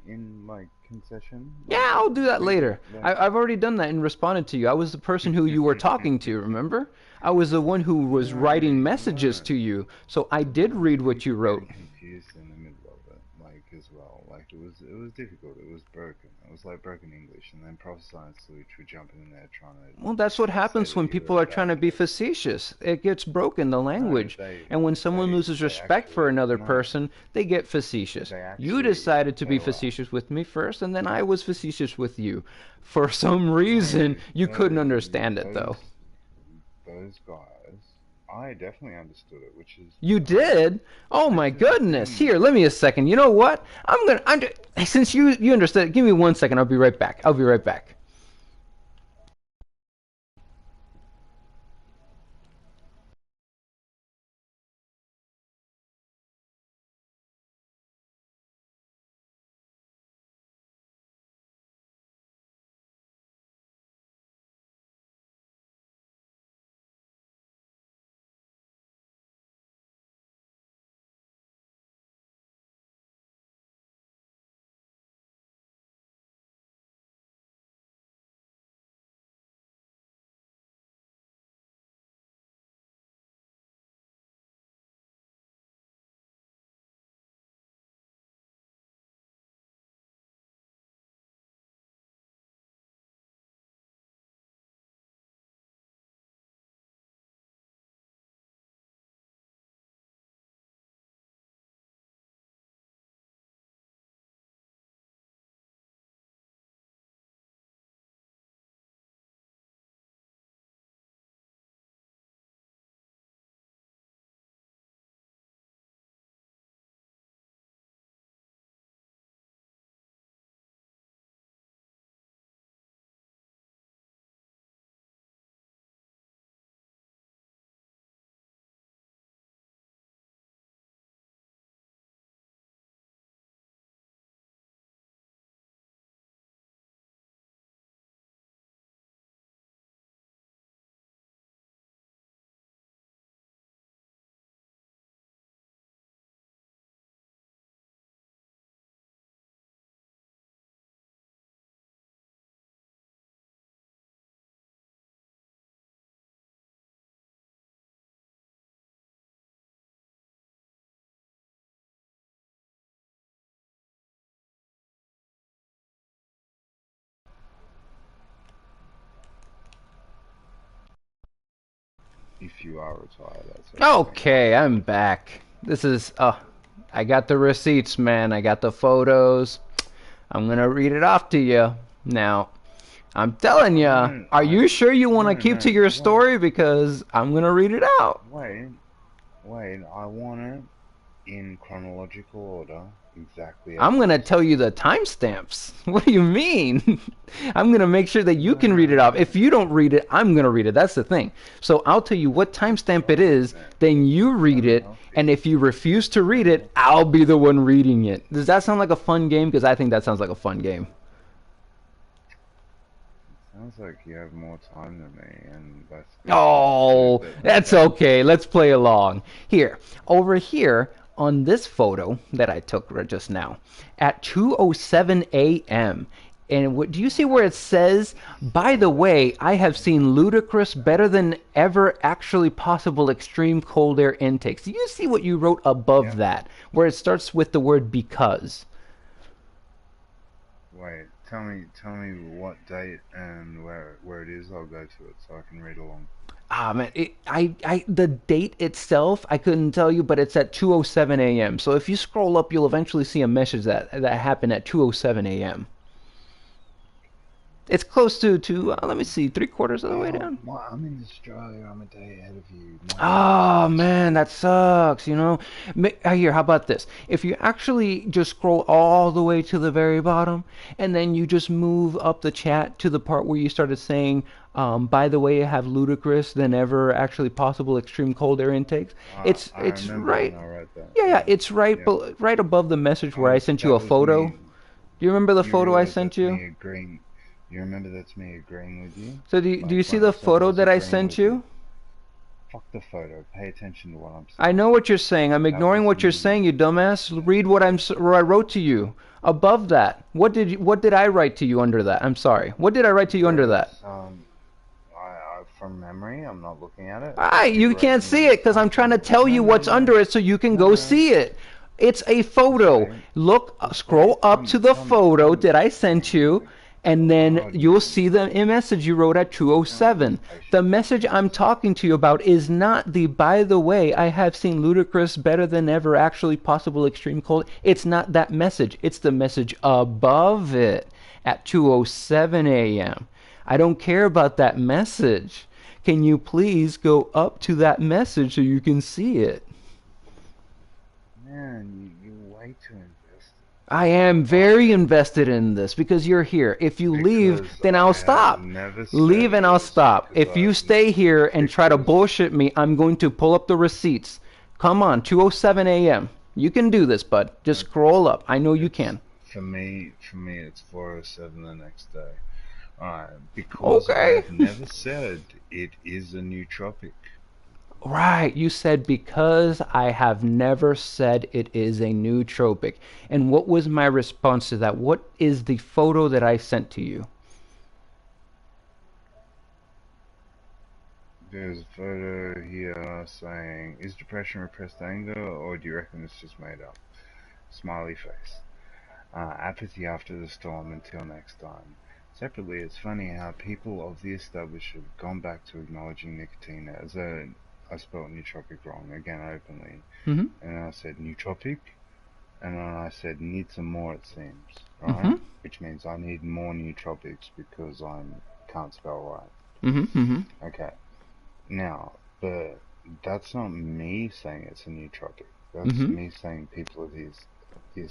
in like concession, like Yeah, I'll do that read it later. like. I've already done that and responded to you. I was the person who you were talking to, remember? I was the one who was writing Right, messages right. to you. So I did I read think what you you're wrote. getting confused in the middle of it, like as well. Like it was difficult. It was broken. It was like broken English, and then Prof Science Luch would jump in there trying to Well, that's what say happens that when you were people a are trying bad to be kid. facetious. It gets broken, the No, language. And when someone loses respect for another no, person, they get facetious. they You actually decided to be they were facetious with me first, and then I was facetious with you. For some no reason, you couldn't those understand it, though. those those guys. I definitely understood it, which is You did? Oh my this is the goodness. thing. Here, let me a second. You know what? Since you understood, give me 1 second. I'll be right back. I'll be right back. If you are retired, that's okay. Okay, I'm back. This is, I got the receipts, man. I got the photos. I'm gonna read it off to you. Now, I'm telling you, No, are you sure you want to no, keep to no, your wait, story? Because I'm gonna read it out. wait, wait. I want it in chronological order, exactly as I'm you gonna tell said you it. the timestamps. What do you mean? I'm gonna make sure that you No, can read no, it off. no. If you don't read it, I'm gonna read it. That's the thing. So I'll tell you what timestamp it Right, is, man. then you It's read it, and unhealthy. if you refuse to It's read it, unhealthy. I'll be the one reading it. Does that sound like a fun game? Because I think that sounds like a fun game. Sounds like you have more time than me and less patience too, Oh, but that's okay. okay. Let's play along. Here, over here on this photo that I took just now at 2:07 a.m. And do you see where it says, by the way, I have seen ludicrous better than ever actually possible extreme cold air intakes. Do you see what you wrote above Yep. that, where it starts with the word because? Wait, tell me what date and where it is. I'll go to it so I can read along. Ah man, the date itself I couldn't tell you, but it's at 2:07 a.m. So if you scroll up, you'll eventually see a message that happened at 2:07 a.m. It's close to let me Um, see, three-quarters of the way oh, down. I'm in Australia. I'm a day ahead of you. My time Oh is man, that sucks. Here, how about this? If you actually just scroll all the way to the very bottom, and then you just move up the chat to the part where you started saying, by the way, I have ludicrous than ever actually possible extreme cold air intakes. I It's remember when right. I wrote that. Yeah, Yeah, it's right, yeah. right above the message where I sent you That a was photo. me. Do you remember the You photo I realize sent that's you? me agreeing. You remember that's me agreeing with you? So do Like you see when I the said I photo was that I agreeing sent with you. you? Fuck the photo. Pay attention to what I'm I saying. know what you're saying. I'm That ignoring was what you're me. saying, you dumbass. Read what I wrote to you. Above that, what did I write to you under that? I'm sorry. What did I write to you You under wrote, that? from memory, I'm not looking at it, but you You wrote can't see me it because I'm trying to something. tell No, you no, what's under no, it so you can go no. see it. It's a Just photo. wait. Look, Just scroll wait. up to the photo that I Oh sent you, my and then God, you'll man. see the message you wrote at I don't 2:07. lose The patience with message you. I'm talking to you about is not the, by the way, I have seen ludicrous better than ever actually possible extreme cold. It's not that message. It's the message above it at 2:07 a.m. I don't care about that message. Can you please go up to that message so you can see it? Man, you're way too invested. I am very Alright. invested in this because you're here. If you leave, Because then I'll I have stop. never Leave said and I'll this. stop. If you stay here and try to Because bullshit me, I'm going to pull up the receipts. Come on, 2:07 a.m. You can do this, bud. Just uh, scroll up. I know you it's can. for me, it's 4:07 the next day. Alright, because I Okay. have never said it is a nootropic. Right, you said because I have never said it is a nootropic. And what was my response to that? What is the photo that I sent to you? There's a photo here saying, "Is depression repressed anger, or do you reckon it's just made up?" Smiley face. Apathy after the storm until next time. Separately, it's funny how people of the established have gone back to acknowledging nicotine as a. I spelled nootropic wrong again openly, Mm-hmm. and I said nootropic, and then I said need some more. It seems Mm-hmm. right, which means I need more nootropics because I can't spell Mm-hmm. Mm-hmm. right. Okay, now, but that's not me saying it's a nootropic. That's Mm-hmm. me saying people of the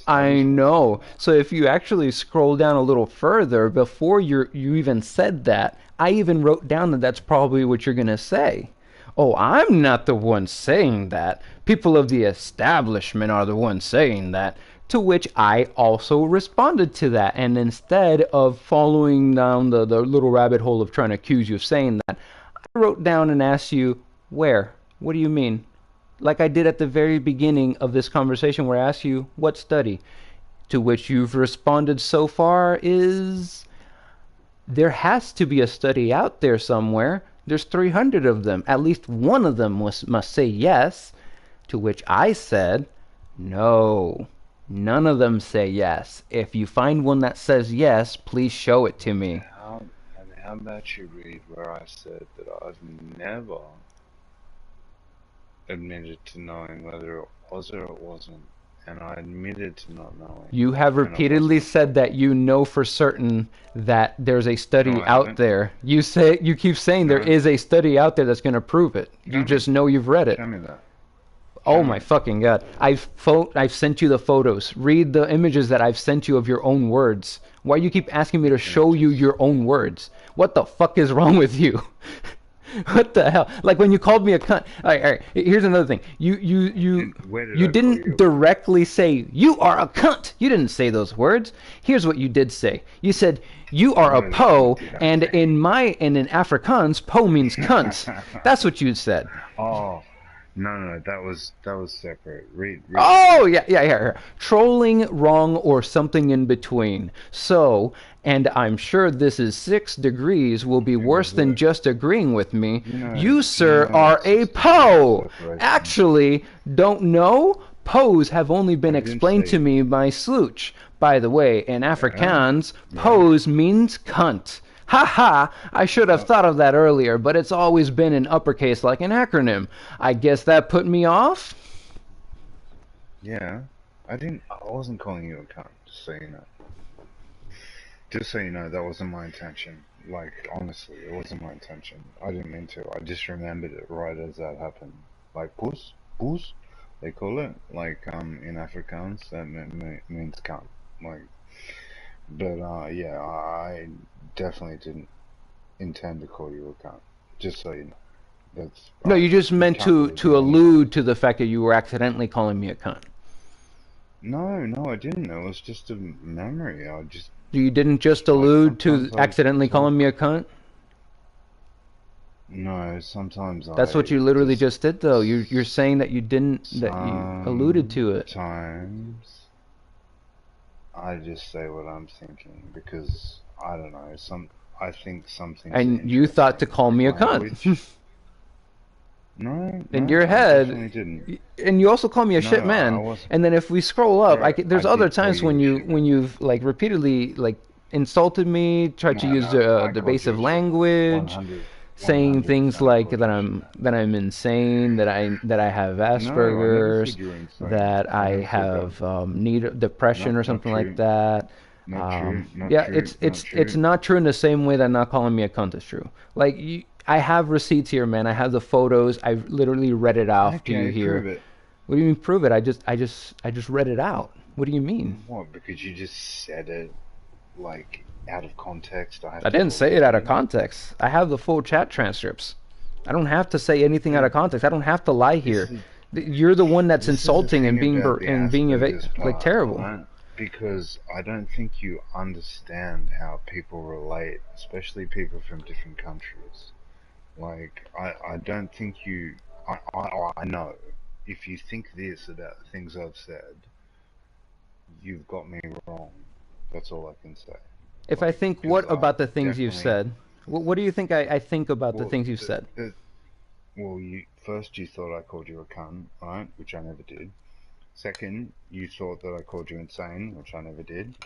I establishment saying know. that. So if you actually scroll down a little further, before you even said that, I even wrote down that that's probably what you're gonna say. Oh, I'm not the one saying that. People of the establishment are the ones saying that. To which I also responded to that. And instead of following down the little rabbit hole of trying to accuse you of saying that, I wrote down and asked you, where? What do you mean? Like I did at the very beginning of this conversation where I asked you, what study? To which you've responded so far is there has to be a study out there somewhere. There's 300 of them. At least one of them must say yes. To which I said, no. None of them say yes. If you find one that says yes, please show it to And me. how and how about you read where I said that I've never admitted to knowing whether it was or it wasn't, and I admitted to not knowing, You have and it wasn't repeatedly a said that problem. you know for certain that there's a No, study I out haven't. there. You keep saying there No, is a study out there that's going to prove it. You show me. just know you've read it. Show me that. Oh Show my me. fucking god. I've sent you the photos. Read the images that I've sent you of your own words. Why you keep asking me to Which show you images? your own words? What the fuck is wrong with you? What the hell? Like when you called me a cunt. All right. Here's another thing. Where did You I call didn't you a cunt? directly say you are a cunt. You didn't say those words. Here's what you did say. You said you are a What po, did I and say? in Afrikaans, po means cunt. That's what you said. Oh, no, that was separate. Read it Oh, again. yeah. Trolling, wrong, or something in between. So, and I'm sure this is 6 degrees will be It was worse than a, just agreeing with me. you know, You, do you sir, know are what a 6 degrees of Poe. separation is? Actually, don't know? Poes have only been I didn't explained to say, me by Slooch. By the way, in yeah, Afrikaans, yeah. pose means cunt. Ha ha! I should have Uh, thought of that earlier, but it's always been in uppercase like an acronym. I guess that put me off? yeah. I wasn't calling you a cunt, just so you know. Just so you know, that wasn't my intention. Like, honestly, it wasn't my intention. I didn't mean to. I just remembered it right as that happened. Like, poes, they call it. Like, in Afrikaans, that means cunt. Like, but, yeah, I definitely didn't intend to call you a cunt. Just so you know. No, you just You meant can't believe to me anyway. allude to the fact that you were accidentally calling me a cunt. No, I didn't. It was just a memory. You didn't just Like, allude to sometimes I accidentally calling me a talk. cunt? No, sometimes That's what I you literally just. just did, though. You're saying that you alluded to it, Sometimes I just say what I'm thinking because I don't know. I think some things are and you thought to interesting, call like me a language. cunt in No, your I definitely head, didn't. and you also call me a No, shit I man. wasn't. And then if we scroll up, Bro, I there's other did call times you a shit when man. you've like repeatedly like insulted me, tried to use No, I the called you basive a shit man. language, 100, saying things 100% I like called you a shit man. that I'm insane, that I have No, I never said Asperger's, you were insane. that I I never said that. have need depression or Not something like true. that. Not true. Not Yeah, true. Not it's true. not true in the same way that not calling me a cunt is true. Like I have receipts here, man. I have the photos. I've literally read it off to you Okay, here. prove it. What do you mean prove it? I just read it out. What do you mean? What? Because you just said it like out of context. I have I to didn't say believe it out of you. context. I have the full chat transcripts. I don't have to say anything out of Dude, context. I don't have to lie this here. is You're the one that's this is the insulting thing about the and being Asperger's like part, terrible. right? Because I don't think you understand how people relate, especially people from different countries. Like, I don't think you. I know. If you think this about the things I've said, you've got me wrong. That's all I can say. If I Like, think because what I about the things you've definitely. said? What do you think I think about the Well, things you've said? you first you thought I called you a cunt, right? Which I never did. Second, you thought that I called you insane, which I never did.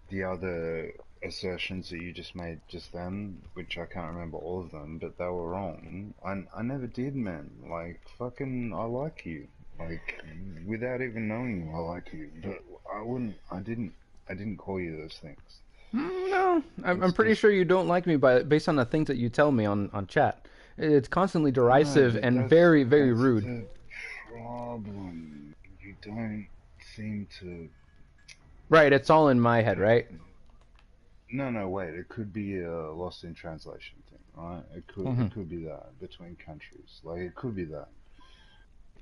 The other assertions that you just made just then, which I can't remember all of them, but they were wrong. I never did, man. Like, fucking, I like you. Like, without even knowing you, I like you. But I didn't call you those things. No, I'm It's pretty just, sure you don't like me based on the things that you tell me on chat. It's constantly no, derisive but and very that's rude. the problem. You don't seem to. Right, it's all in my head, right? No, wait. It could be a lost in translation thing, right? Hmm. It could be that between countries. Like it could be that.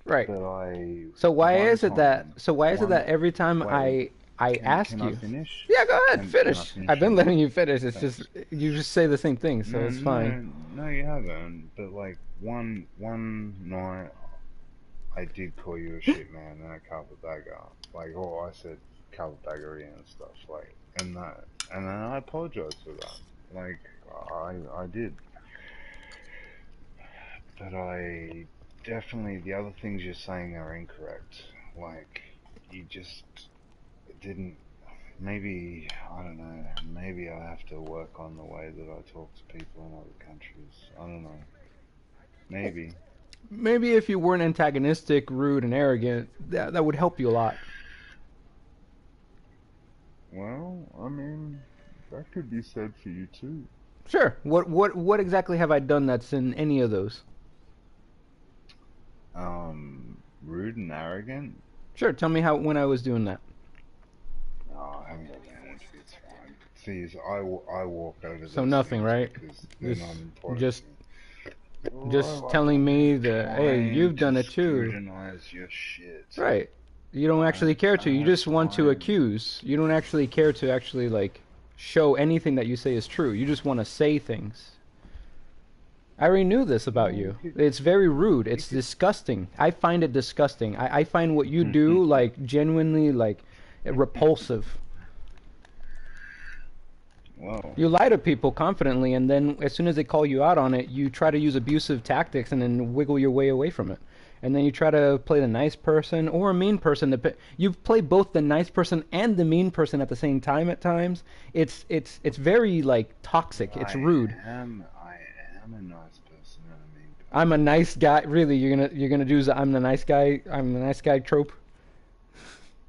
Right. But I So why is it one that every time wait. I ask Can I you, finish? yeah, go ahead, Can I finish. I've finish or been not? letting you finish. It's just Thanks. you just say the same thing, so No, it's fine. you haven't. But like one night, I did call you a shit man and a carpetbagger. Like, oh, I said carpetbaggery and stuff. Like, and then I apologized for that. Like, I did. But I definitely the other things you're saying are incorrect. Like, you just didn't. Maybe I don't know. Maybe I have to work on the way that I talk to people in other countries. I don't know. Maybe. Maybe if you weren't antagonistic, rude, and arrogant, that would help you a lot. Well, I mean, that could be said for you too. Sure. What exactly have I done that's in any of those? Rude and arrogant? Sure. Tell me how when I was doing that. No, I haven't got the energy, it's fine. See, I walk over So those nothing, things right? because they're Just not important to just me. Well, just telling me that hey, trying you've to done it too. scrutinize your shit. Right. You don't actually care to. You I have just want to time. accuse. You don't actually care to actually like show anything that you say is true. You just want to say things. I already knew this about Well, you. It's very rude. It's disgusting. I find it disgusting. I find what you do like genuinely like repulsive. well, You lie to people confidently, and then as soon as they call you out on it, you try to use abusive tactics and then wiggle your way away from it. And then you try to play the nice person or a mean person. You play both the nice person and the mean person at the same time at times. It's very like toxic. It's rude. I am a nice person and a mean I'm a person. nice guy. Really, you're gonna do the I'm the nice guy trope.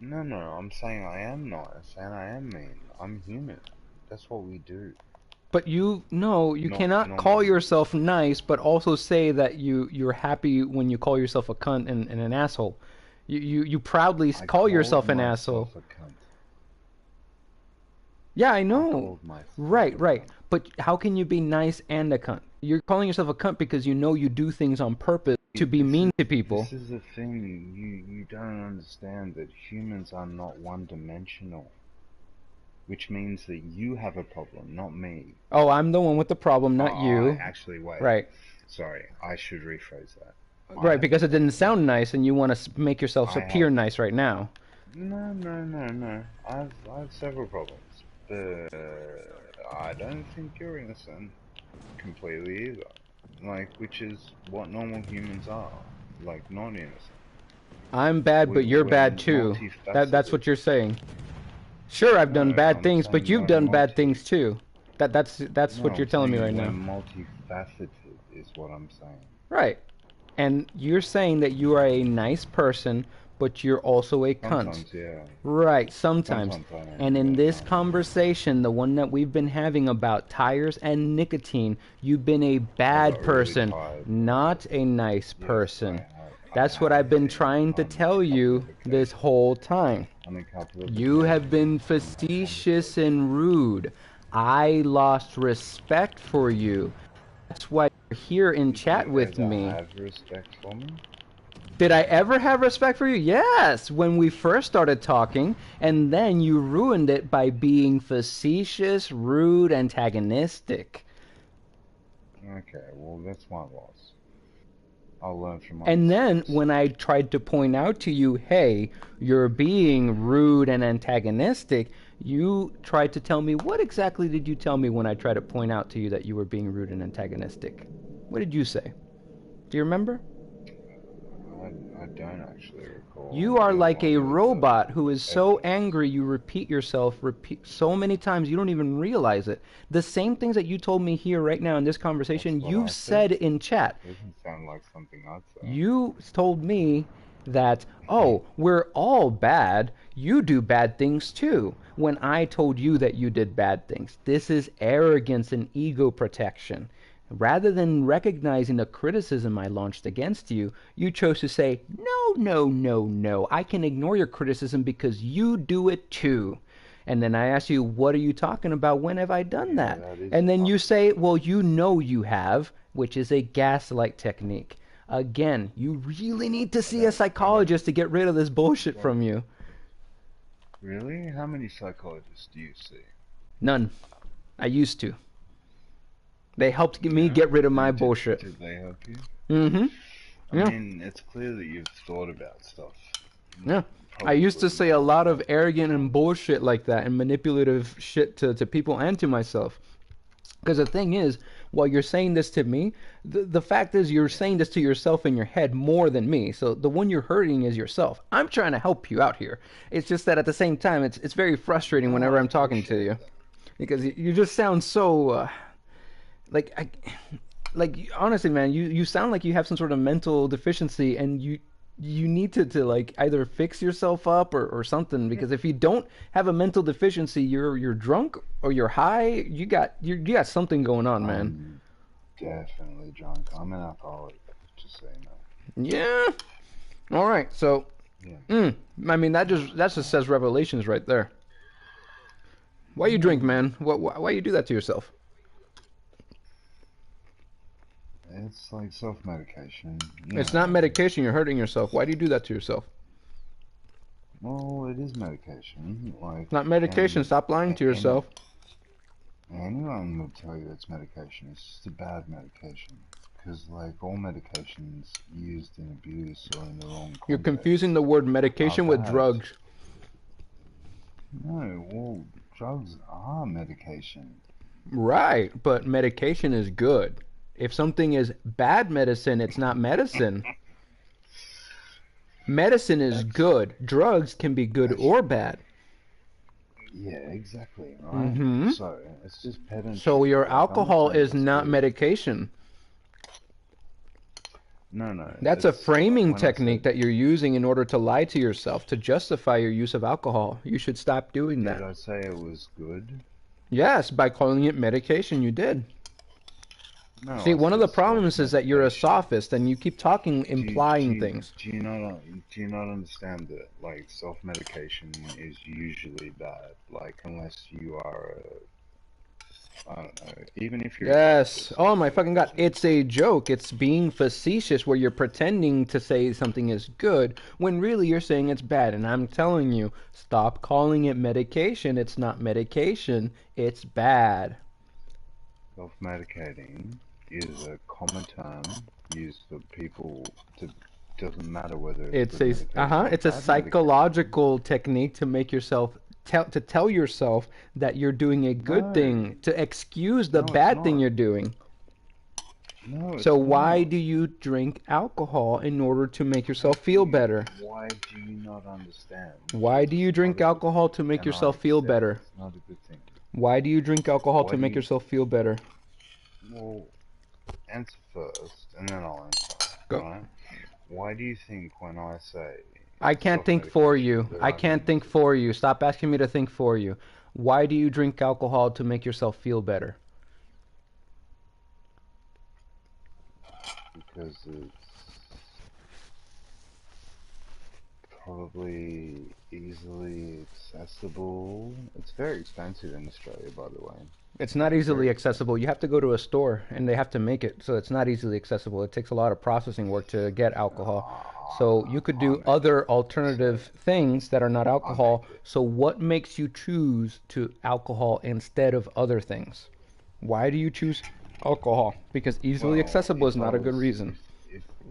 No, no, I'm saying I am nice and I am mean. I'm human. That's what we do. But you no, you Not cannot call normal. yourself nice, but also say that you're happy when you call yourself a cunt and an asshole. You proudly I call called yourself an asshole. myself a cunt. Yeah, I I know. called myself Right, a right. cunt. But how can you be nice and a cunt? You're calling yourself a cunt because you know you do things on purpose to be This mean is to people. this is the thing. You don't understand that humans are not one-dimensional, which means that you have a problem, not me. Oh, I'm the one with the problem, not I you. actually wait. Right. Sorry, I should rephrase that. I Right, have a because it didn't problem. sound nice and you want to make yourself I appear have nice right now. no, no, no, no. I have several problems, but I don't think you're innocent completely either. Like, which is what normal humans are. Like, not innocent. I'm bad, but you're We're bad too. That's multifaceted. what you're saying. Sure, I've No, done bad I'm things, but saying you've we're done bad multi. things too. That's No, what you're I'm telling me saying right we're now. multifaceted, is what I'm saying. Right. And you're saying that you are a nice person, but you're also a cunt. Sometimes, yeah. Right, sometimes. Sometimes I am, And in yeah, this no. conversation, the one that we've been having about tires and nicotine, you've been a I bad got really person, tired. not a nice Yes, person. I That's what have I've been been trying to on tell a couple you of this occasions. whole time. On a couple of You have occasions been in that facetious conversation. and rude. I lost respect for you. That's why you're here in Did you chat with ever me. have respect for me? Did I ever have respect for you? Yes, when we first started talking, and then you ruined it by being facetious, rude, antagonistic. Okay, well, that's my loss. I'll learn from my And then mistakes. when I tried to point out to you, hey, you're being rude and antagonistic, you tried to tell me, what exactly did you tell me when I tried to point out to you that you were being rude and antagonistic? What did you say? Do you remember? I don't actually recall. You are You're the like a one with the robot who is so evidence. angry you repeat yourself so many times you don't even realize it. The same things that you told me here right now in this That's conversation, what you've I said. said in chat. Doesn't sound like something I'd say. You told me that, oh, we're all bad. You do bad things too. When I told you that you did bad things. This is arrogance and ego protection. Rather than recognizing the criticism I launched against you, you chose to say, no, no, no, no. I can ignore your criticism because you do it too. And then I ask you, what are you talking about? When have I done Yeah, that? that is And then you toxic. say, well, you know you have, which is a gaslight technique. Again, you really need to see a I don't. psychologist to get rid of this bullshit What? from you. Really? How many psychologists do you see? None. I used to. They helped me Yeah? get rid of my And bullshit. did they help you? Mm-hmm. I Yeah. mean, it's clear that you've thought about stuff. Yeah. I used to Probably say a more lot than of average arrogant and intelligence. bullshit like that and manipulative shit to people and to myself. Because the thing is, while you're saying this to me, the fact is you're saying this to yourself in your head more than me. So the one you're hurting is yourself. I'm trying to help you out here. It's just that at the same time, it's very frustrating No, whenever I I'm talking to appreciate you. that. Because you just sound so, like, like honestly, man, you sound like you have some sort of mental deficiency, and you need to like either fix yourself up or something, because if you don't have a mental deficiency, you're drunk or you're high. You got something going on, man. I'm definitely drunk. I'm an alcoholic, just so you know. Yeah. All right. So, Yeah. I mean that just says revelations right there. Why you drink, Mm. man? Why you do that to yourself? It's like self-medication, you It's not know. medication. You're hurting yourself. Why do you do that to yourself? Well, it is medication. Like, It's not medication. and Stop lying to yourself. anyone would tell you it's medication. It's just a bad medication. Because, like, all medications used in abuse or in the wrong You're confusing context the word are medication with bad. drugs. No, well, drugs are medication. Right, but medication is good. If something is bad medicine, it's not medicine. Medicine is That's, good. Drugs can be good that's, or bad. yeah, exactly, right? Hmm. So, it's just So pedantry. your Like, I'm not alcohol saying is it's not good. medication. No, no, That's a it's framing when I technique said, that you're using in order to lie to yourself to justify your use of alcohol. You should stop doing did that. I say it was good? Yes, by calling it medication, you did. No, See, I one of said the problems is that you're a self-medication. sophist and you keep talking, Do you, do implying you, things. do you not understand that like self-medication is usually bad? Like unless you are I don't know, even if you're a doctor, Yes. Oh my fucking god. self-medication. It's a joke. It's being facetious where you're pretending to say something is good when really you're saying it's bad. And I'm telling you, stop calling it medication. It's not medication. It's bad. Self-medicating is a common term used for people to doesn't matter whether it's It's good a medication or it's a bad medication. psychological technique to make yourself tell yourself that you're doing a good No, thing, to excuse the no, it's bad thing not. you're doing. No, So it's why not. do you drink alcohol in order to make Why yourself do feel you better? why do you not understand Why do it's you not drink a good alcohol thing? to make And I yourself feel accept better? it's not a good thing. Why do you drink alcohol Why to do make you yourself feel better? well answer first and then I'll answer, Go. right? Why do you think when I say I can't think for self-medication you. that I I can't mean think for you. Stop asking me to think for you. Why do you drink alcohol to make yourself feel better? because it's probably easily accessible. It's very expensive in Australia, by the way. It's not Very easily accessible. expensive. You have to go to a store and they have to make it, so it's not easily accessible. It takes a lot of processing work to get alcohol. So you could I do make it. other So alternative things that are not I make alcohol. it. So what makes you choose to alcohol instead of other things? Why do you choose alcohol? Because easily Well, accessible is not a good reason.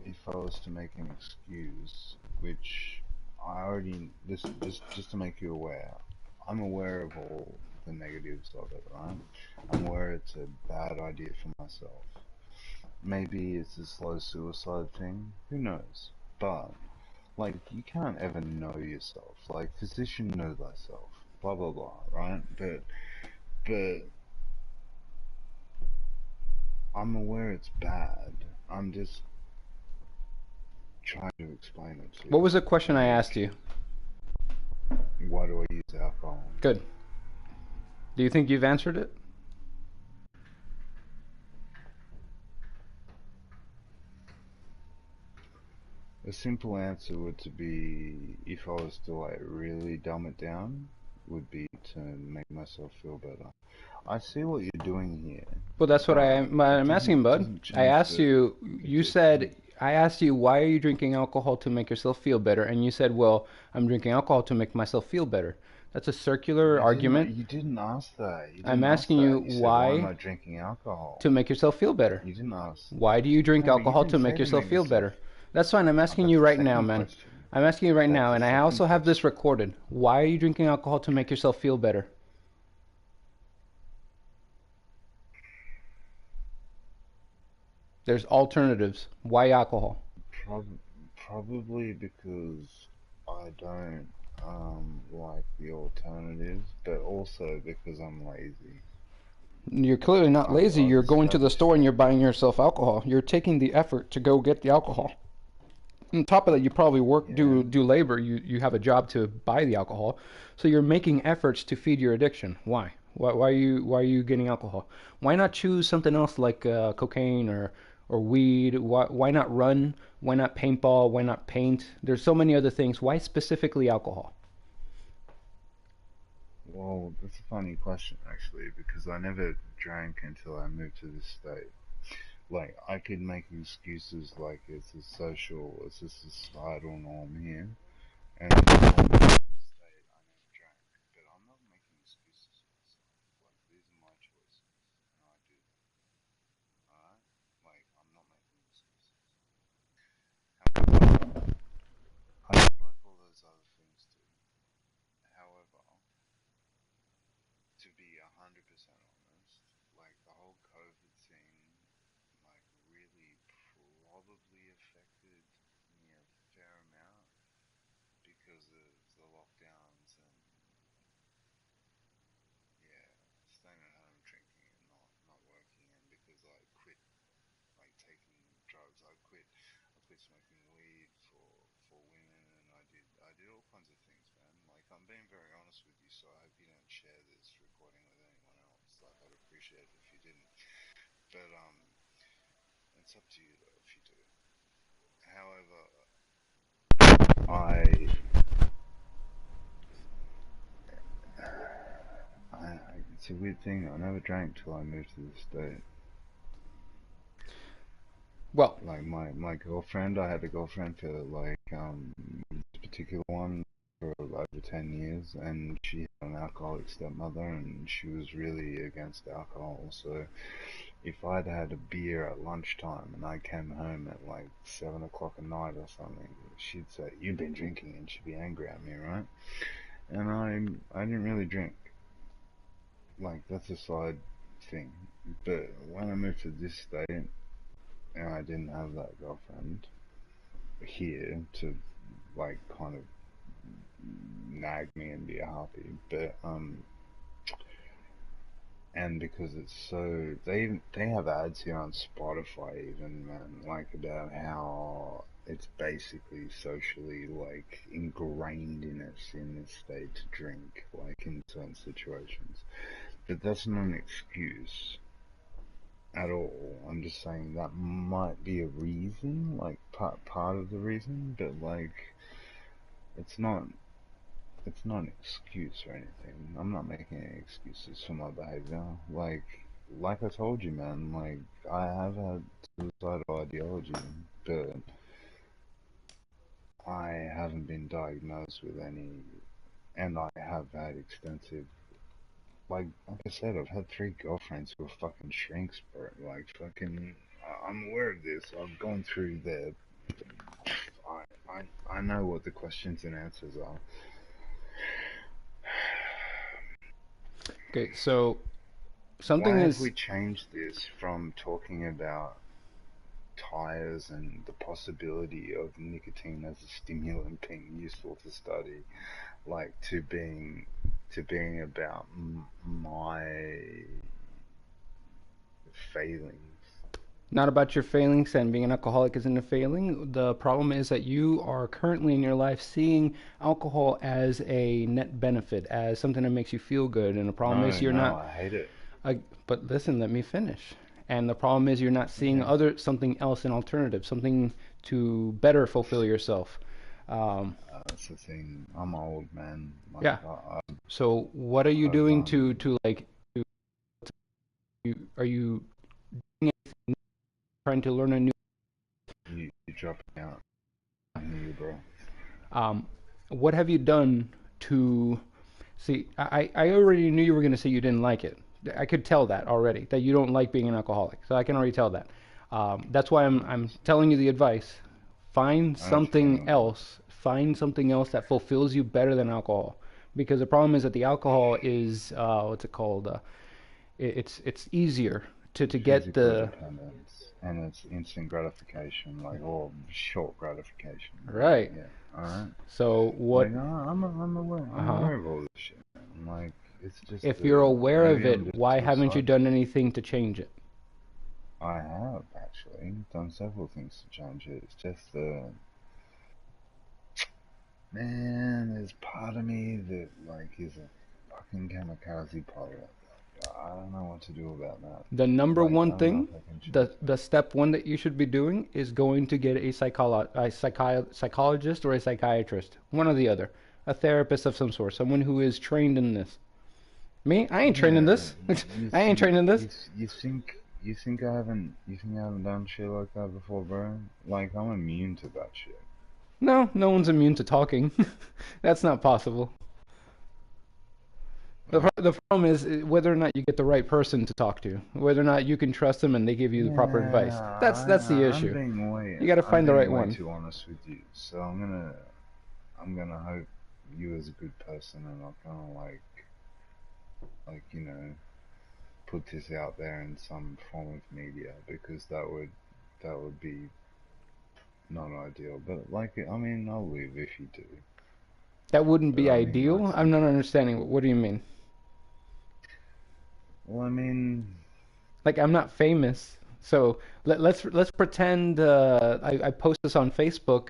if I was to make an excuse, which I already just to make you aware, I'm aware of all the negatives of it, right? I'm aware it's a bad idea for myself. Maybe it's a slow suicide thing. Who knows? But like you can't ever know yourself. Like physician know thyself. Blah blah blah. Right? But I'm aware it's bad. I'm just trying to explain it to What was you. the question I asked Like, you? why do I use alcohol? Good. Do you think you've answered it? A simple answer would to be, if I was to like really dumb it down, would be to make myself feel better. I see what you're doing here, Well, that's what but I'm asking, it bud. doesn't I change asked the you, you it doesn't. said, I asked you, why are you drinking alcohol to make yourself feel better? And you said, well, I'm drinking alcohol to make myself feel better. That's a circular argument. You didn't ask that. You I'm didn't ask asking you that. You said, why am why I drinking alcohol? to make yourself feel better. You didn't ask. Why do you drink No, but you alcohol to didn't make say to yourself make feel myself. better? That's fine. I'm Oh, asking that's you the right now, second man. question. I'm asking you right That's now, the and I second also have this question. recorded. Why are you drinking alcohol to make yourself feel better? There's alternatives. Why alcohol? Prob- Probably because I don't like the alternatives, but also because I'm lazy. You're clearly not lazy. I've You're going to the established store and that. you're buying yourself alcohol. You're taking the effort to go get the alcohol. On top of that, you probably Yeah. do labor. You have a job to buy the alcohol, so you're making efforts to feed your addiction. Why? Why are you getting alcohol? Why not choose something else like cocaine or weed? Why not run? Why not paintball? Why not paint? There's so many other things. Why specifically alcohol? Well, that's a funny question actually, because I never drank until I moved to this state. Like, I could make excuses like it's a social, it's a societal norm here, and before I moved to this state, I never drank. But I'm not making excuses for myself. Like, these are my choices, and I do them. Alright? Like, I'm not making excuses. However, I just like all those other things too. However, to be 100% honest, like the whole COVID thing, like really probably affected me a fair amount because of the lockdowns and yeah, staying at home drinking and not working, and because I quit like taking drugs, I quit smoking weed for women, and I did all kinds of things, man. Like, I'm being very honest with you, so I hope you don't share this recording with anyone else. Like, I'd appreciate it if you didn't. But it's up to you though if you do. However, I it's a weird thing. I never drank till I moved to the state. Well, Like my girlfriend, I had a girlfriend for like this particular one for over 10 years, and she had an alcoholic stepmother, and she was really against alcohol. So if I'd had a beer at lunchtime and I came home at like 7 o'clock at night or something, she'd say, "You've been drinking," and she'd be angry at me, right? And I didn't really drink. Like, that's a side thing. But when I moved to this state and I didn't have that girlfriend here to like kind of nag me and be a harpy, but and because it's so they have ads here on Spotify even, man, like about how it's basically socially like ingrained in us in this state to drink like in certain situations. But that's not an excuse at all. I'm just saying that might be a reason, like part of the reason, but like it's not it's not an excuse or anything. I'm not making any excuses for my behavior. Like I told you, man, like I have had suicidal ideology, but I haven't been diagnosed with any, and I have had extensive like I said, I've had three girlfriends who are fucking shrinks, bro. Like fucking, I'm aware of this. I've gone through the. I know what the questions and answers are. okay, so something Why have is we changed this from talking about tires and the possibility of nicotine as a stimulant being useful to study, like to being about my failings? not about your failings, and being an alcoholic isn't a failing. The problem is that you are currently in your life seeing alcohol as a net benefit, as something that makes you feel good. And the problem is No, you're no, not. I hate it. But listen, let me finish. And the problem is you're not seeing Okay. other something else, an alternative, something to better fulfill yourself. Um, That's the thing. I'm old, man. Like yeah. So what are you I've doing to like? To, are you doing anything, trying to learn a new? you dropping out. I hear you, bro. Um, what have you done to see? I already knew you were going to say you didn't like it. I could tell that already, that you don't like being an alcoholic. So I can already tell that. That's why I'm telling you the advice. Find That's funny, something man. else. Find something else that fulfills you better than alcohol. Because the problem is that the alcohol is what's it called? It's easier to get Physical the dependence, and it's instant gratification, like or short gratification. Like, right. yeah, all right. So what? Like I'm Uh I'm huh. aware of all this shit, man. Like It's just If you're aware of maybe I'm it, just why too haven't you psychic. done anything to change it? I have actually done several things to change it. It's just man, there's part of me that like is a fucking kamikaze pilot. I don't know what to do about that. The number Like, I one don't know thing, if I can the change that. the step one that you should be doing is going to get a psychologist or a psychiatrist, one or the other, a therapist of some sort, someone who is trained in this. Me, I ain't trained in Yeah, this. you I ain't think trained in this. you think I haven't done shit like that before, bro? Like, I'm immune to that shit. No, no one's immune to talking. That's not possible. Like, The problem is whether or not you get the right person to talk to, whether or not you can trust them and they give you the proper advice. That's the issue. You got to I'm find the right being way one. too honest with you. So I'm gonna hope you as a good person are not gonna like put this out there in some form of media because that would be not ideal. But like, I mean, I'll leave if you do. That wouldn't But be I mean, I ideal. I'm think, not understanding. What do you mean? well, I mean, Like I'm not famous, so let's pretend I post this on Facebook.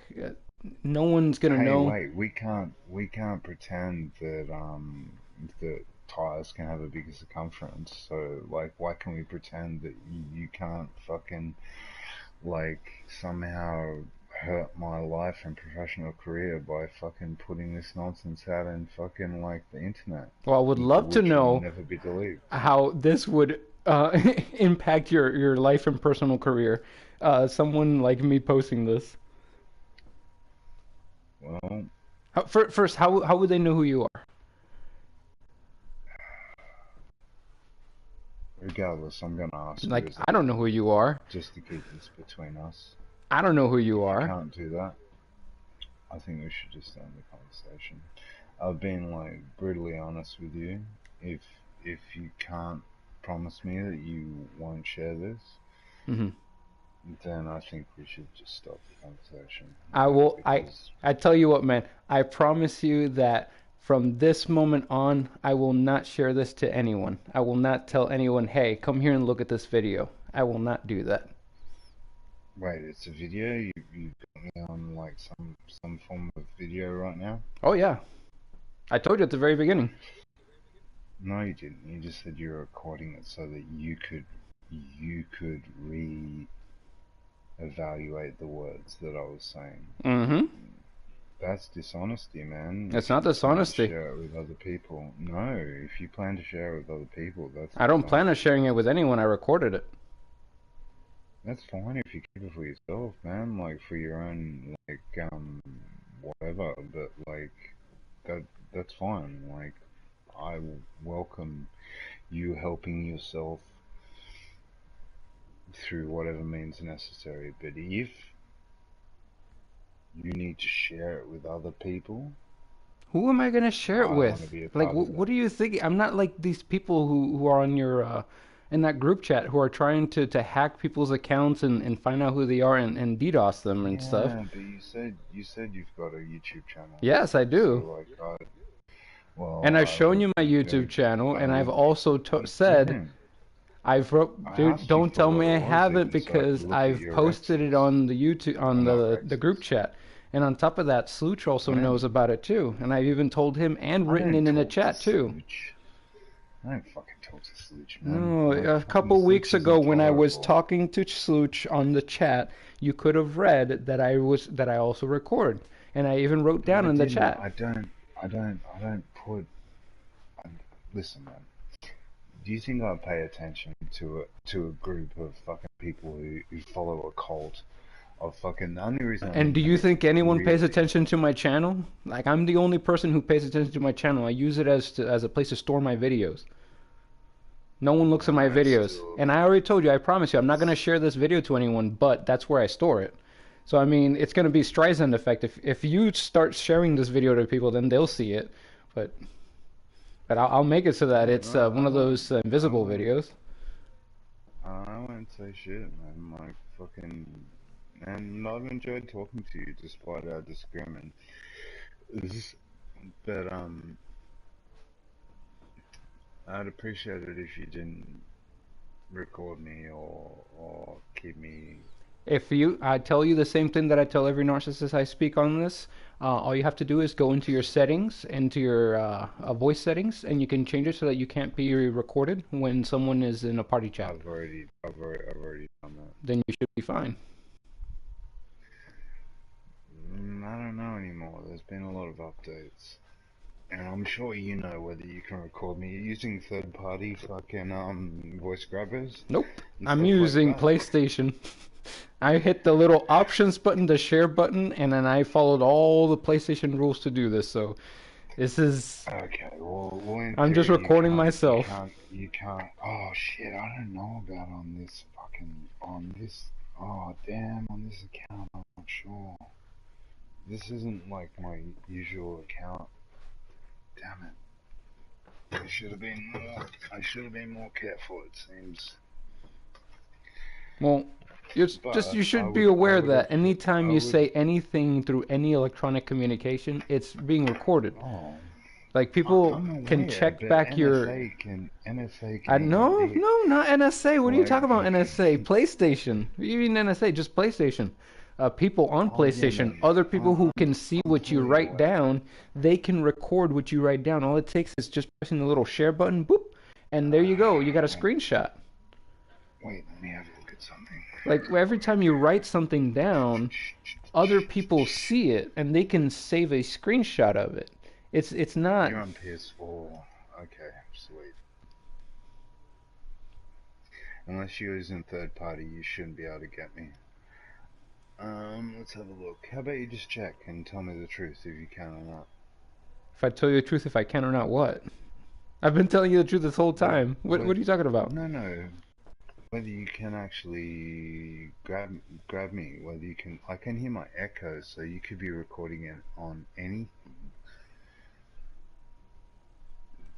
No one's gonna hey, know. wait, we can't pretend that tires can have a bigger circumference. So like, why can we pretend that you can't fucking like somehow hurt my life and professional career by fucking putting this nonsense out in fucking like the internet, Well, I would love to which will know never be deleted. how this would impact your life and personal career. Someone like me posting this. Well, First, how would they know who you are? regardless, I'm gonna ask you Like as I a don't know who friend, you are. just to keep this between us. I don't know who you If you are. can't do that, I think we should just end the conversation. I've been like brutally honest with you. If you can't promise me that you won't share this, Hmm. then I think we should just stop the conversation. I Like, will. because I tell you what, man. I promise you that from this moment on, I will not share this to anyone. I will not tell anyone, "Hey, come here and look at this video." I will not do that. wait, it's a video. You got me on like some form of video right now. Oh yeah, I told you at the very beginning. No, you didn't. You just said you were recording it so that you could re-evaluate the words that I was saying. Mm-hmm. That's dishonesty, man. It's If not you plan to dishonesty. share it with other people, no. If you plan to share it with other people, that's I don't plan on dishonesty. sharing it with anyone. I recorded it. That's fine if you keep it for yourself, man. Like for your own, like whatever. But like that, that's fine. Like I will welcome you helping yourself through whatever means necessary. But if you need to share it with other people, Who am I gonna share it I don't want to with? be a Like, part of what that. do you think? I'm not like these people who are on your in that group chat who are trying to hack people's accounts and find out who they are and DDoS them and stuff. Yeah, but you said you've got a YouTube channel. Yes, I So do. like well, And I've I shown would you my be YouTube very, channel, I and I've would. also You said didn't. I've wrote, I dude, asked you don't for tell what me it I was haven't even so I could because look at I've your posted it Rexes. on the YouTube Well, on not the group Rexes. chat. And on top of that, Slooch also knows When? about it too. And I've even told him and I written don't it in a talk to chat too. Slooch. I don't fucking talk to Slooch, man. No, Like, a fucking couple weeks Slooch is ago when I was intolerable. talking to Slooch on the chat, you could have read that I also record. And I even wrote But down I in the didn't. chat. I don't put. Listen, man. Do you think I pay attention to a group of fucking people who follow a cult of fucking? The only reason I'm And do in you here, think anyone pays really, attention to my channel? Like I'm the only person who pays attention to my channel. I use it as a place to store my videos. No one looks at my it's videos. still. And I already told you, I promise you, I'm not going to share this video to anyone, but that's where I store it. So I mean, it's going to be Streisand effect. If you start sharing this video to people, then they'll see it. But I'll make it so that it's one of those I invisible won't. videos. I won't say shit, man. Like fucking. And I've enjoyed talking to you despite our disagreement. This, but I'd appreciate it if you didn't record me or keep me. If I tell you the same thing that I tell every narcissist I speak on this, all you have to do is go into your settings, into your voice settings, and you can change it so that you can't be recorded when someone is in a party chat. I've already done that. Then you should be fine. I don't know anymore. There's been a lot of updates. And I'm sure you know whether you can record me using third-party fucking voice grabbers Nope. and I'm stuff like using that. PlayStation. I hit the little options button, the share button, and then I followed all the PlayStation rules to do this. So this is. Okay, well, in I'm just theory, recording myself. you can't. Oh shit, I don't know about on this. Oh damn, on this account, I'm not sure. This isn't like my usual account. Damn it. I should have been more careful. It seems. Well, you But should be aware I that anytime you would. say anything through any electronic communication, it's being recorded. Oh, Like people I'm can aware, check but back your. NSA I can eat my no, dick. no, not NSA. What are you Like, talking about? NSA, PlayStation. What do you mean NSA? Just PlayStation. People on oh yeah, PlayStation, man. other people who can see I'm what you fully write aware. down, they can record what you write down. All it takes is just pressing the little share button, boop, and there you go. You got a Wait, screenshot. wait, let me have a look at something. Like every time you write something down, other people see it and they can save a screenshot of it. It's not. You're on PS4. Okay, sweet. Unless you're using third party, you shouldn't be able to get me. Let's have a look. How about you just check and tell me the truth if you can or not? If I tell you the truth, if I can or not, what? I've been telling you the truth this whole What, time. What are what, you talking about? no. Whether you can actually grab me, whether you can, I can hear my echo, so you could be recording it on anything.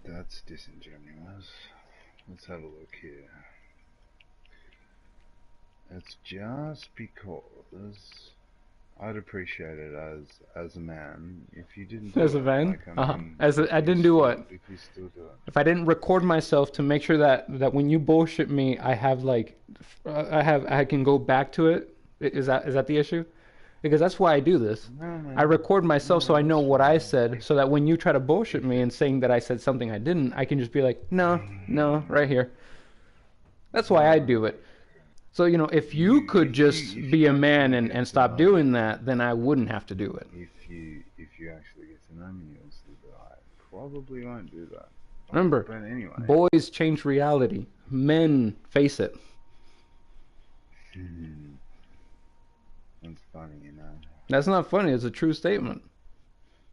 That's disingenuous. Let's have a look here. It's just because I'd appreciate it as a man if you didn't do As a it. man? Like, I Uh huh. mean, I didn't do what? if you still do it. If I didn't record myself to make sure that when you bullshit me, I have like, I can go back to it. Is that the issue? Because that's why I do this. No, I no, record myself so no, I know that's what I fine. said, so that when you try to bullshit If me it, and saying that I said something I didn't, I can just be like, no, no, right here. That's why I no, do it. So, if you you could just if be you a man actually and get to stop know me, doing that, then I wouldn't have to do it. if you actually get to know me, you'll see that I probably won't do that. Remember, But anyway, boys change reality. Men face it. hmm, that's funny. That's not funny. It's a true statement.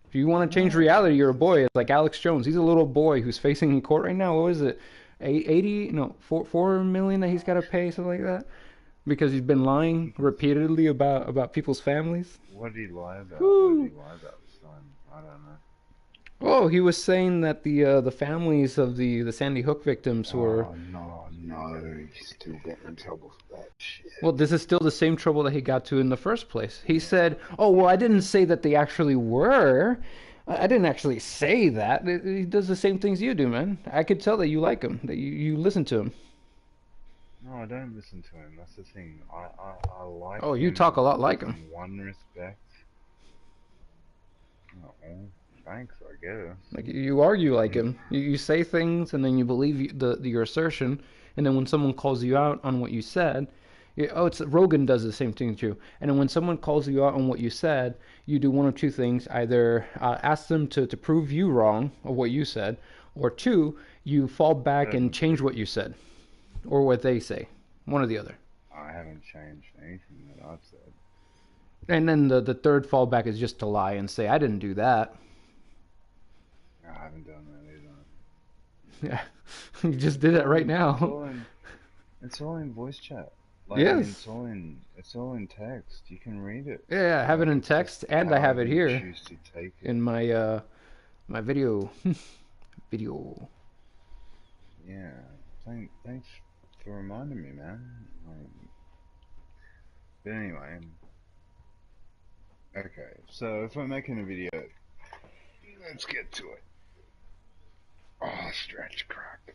If you want to change No, reality, you're a boy. It's like Alex Jones. He's a little boy who's facing in court right now. What is it? 80? No, 4 million that he's got to pay, something like that, because he's been lying repeatedly about people's families. what did he lie about? What did he Woo! lie about this time? I don't know. Oh, he was saying that the families of the Sandy Hook victims were. Oh no, he's still getting in trouble for that shit. Well, this is still the same trouble that he got to in the first place. He said, "Oh, well, I didn't say that they actually were. I didn't actually say that." He does the same things you do, man. I could tell that you like him, that you listen to him. No, I don't listen to him. That's the thing. I like Oh, you talk a him lot like him. in one respect. Oh, thanks, I guess. Like you argue like him. You say things and then you believe your assertion, and then when someone calls you out on what you said, it's Rogan does the same thing too. And then when someone calls you out on what you said, you do one of two things: either ask them to prove you wrong of what you said, or two, you fall I back and haven't change what proved. you said or what they say, one or the other. I haven't changed anything that I've said. And then the third fallback is just to lie and say I didn't do that. I haven't done that either. Yeah, you just did it right It's now. all in. It's all in voice chat. Like I mean, Yes. it's all in text. You can read it. Yeah, I have it Like in it's just text, and I have however it you here choose to take it. in my video video. Yeah. Thanks for reminding me, man. But anyway, okay. So if we're making a video, let's get to it. Oh, stretch crack.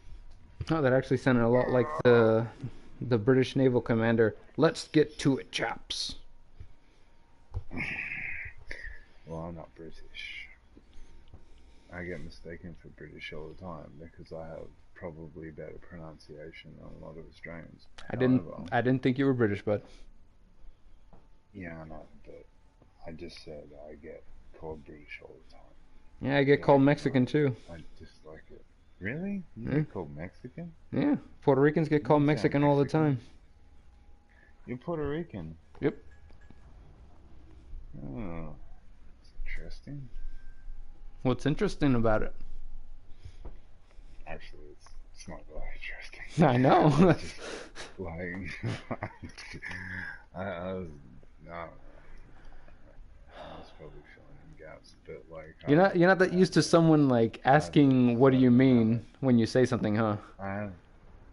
Oh, that actually sounded a lot like the British naval commander. Let's get to it, chaps. Well, I'm not British. I get mistaken for British all the time because I have probably better pronunciation than a lot of Australians. I didn't However, I didn't think you were British, bud. yeah, I know, but I just said I get called British all the time. Yeah, I get Like, called Mexican too. I dislike it. Really? You Yeah. get called Mexican? Yeah, Puerto Ricans get You called don't sound Mexican all the Mexican. time. You're Puerto Rican. Yep. Oh, that's interesting. What's interesting about it? Actually, it's not really interesting. I know. It's just like I was no, I was probably filling in gaps, but like You're not that used to someone like asking what do you I have mean when you say something, huh? I have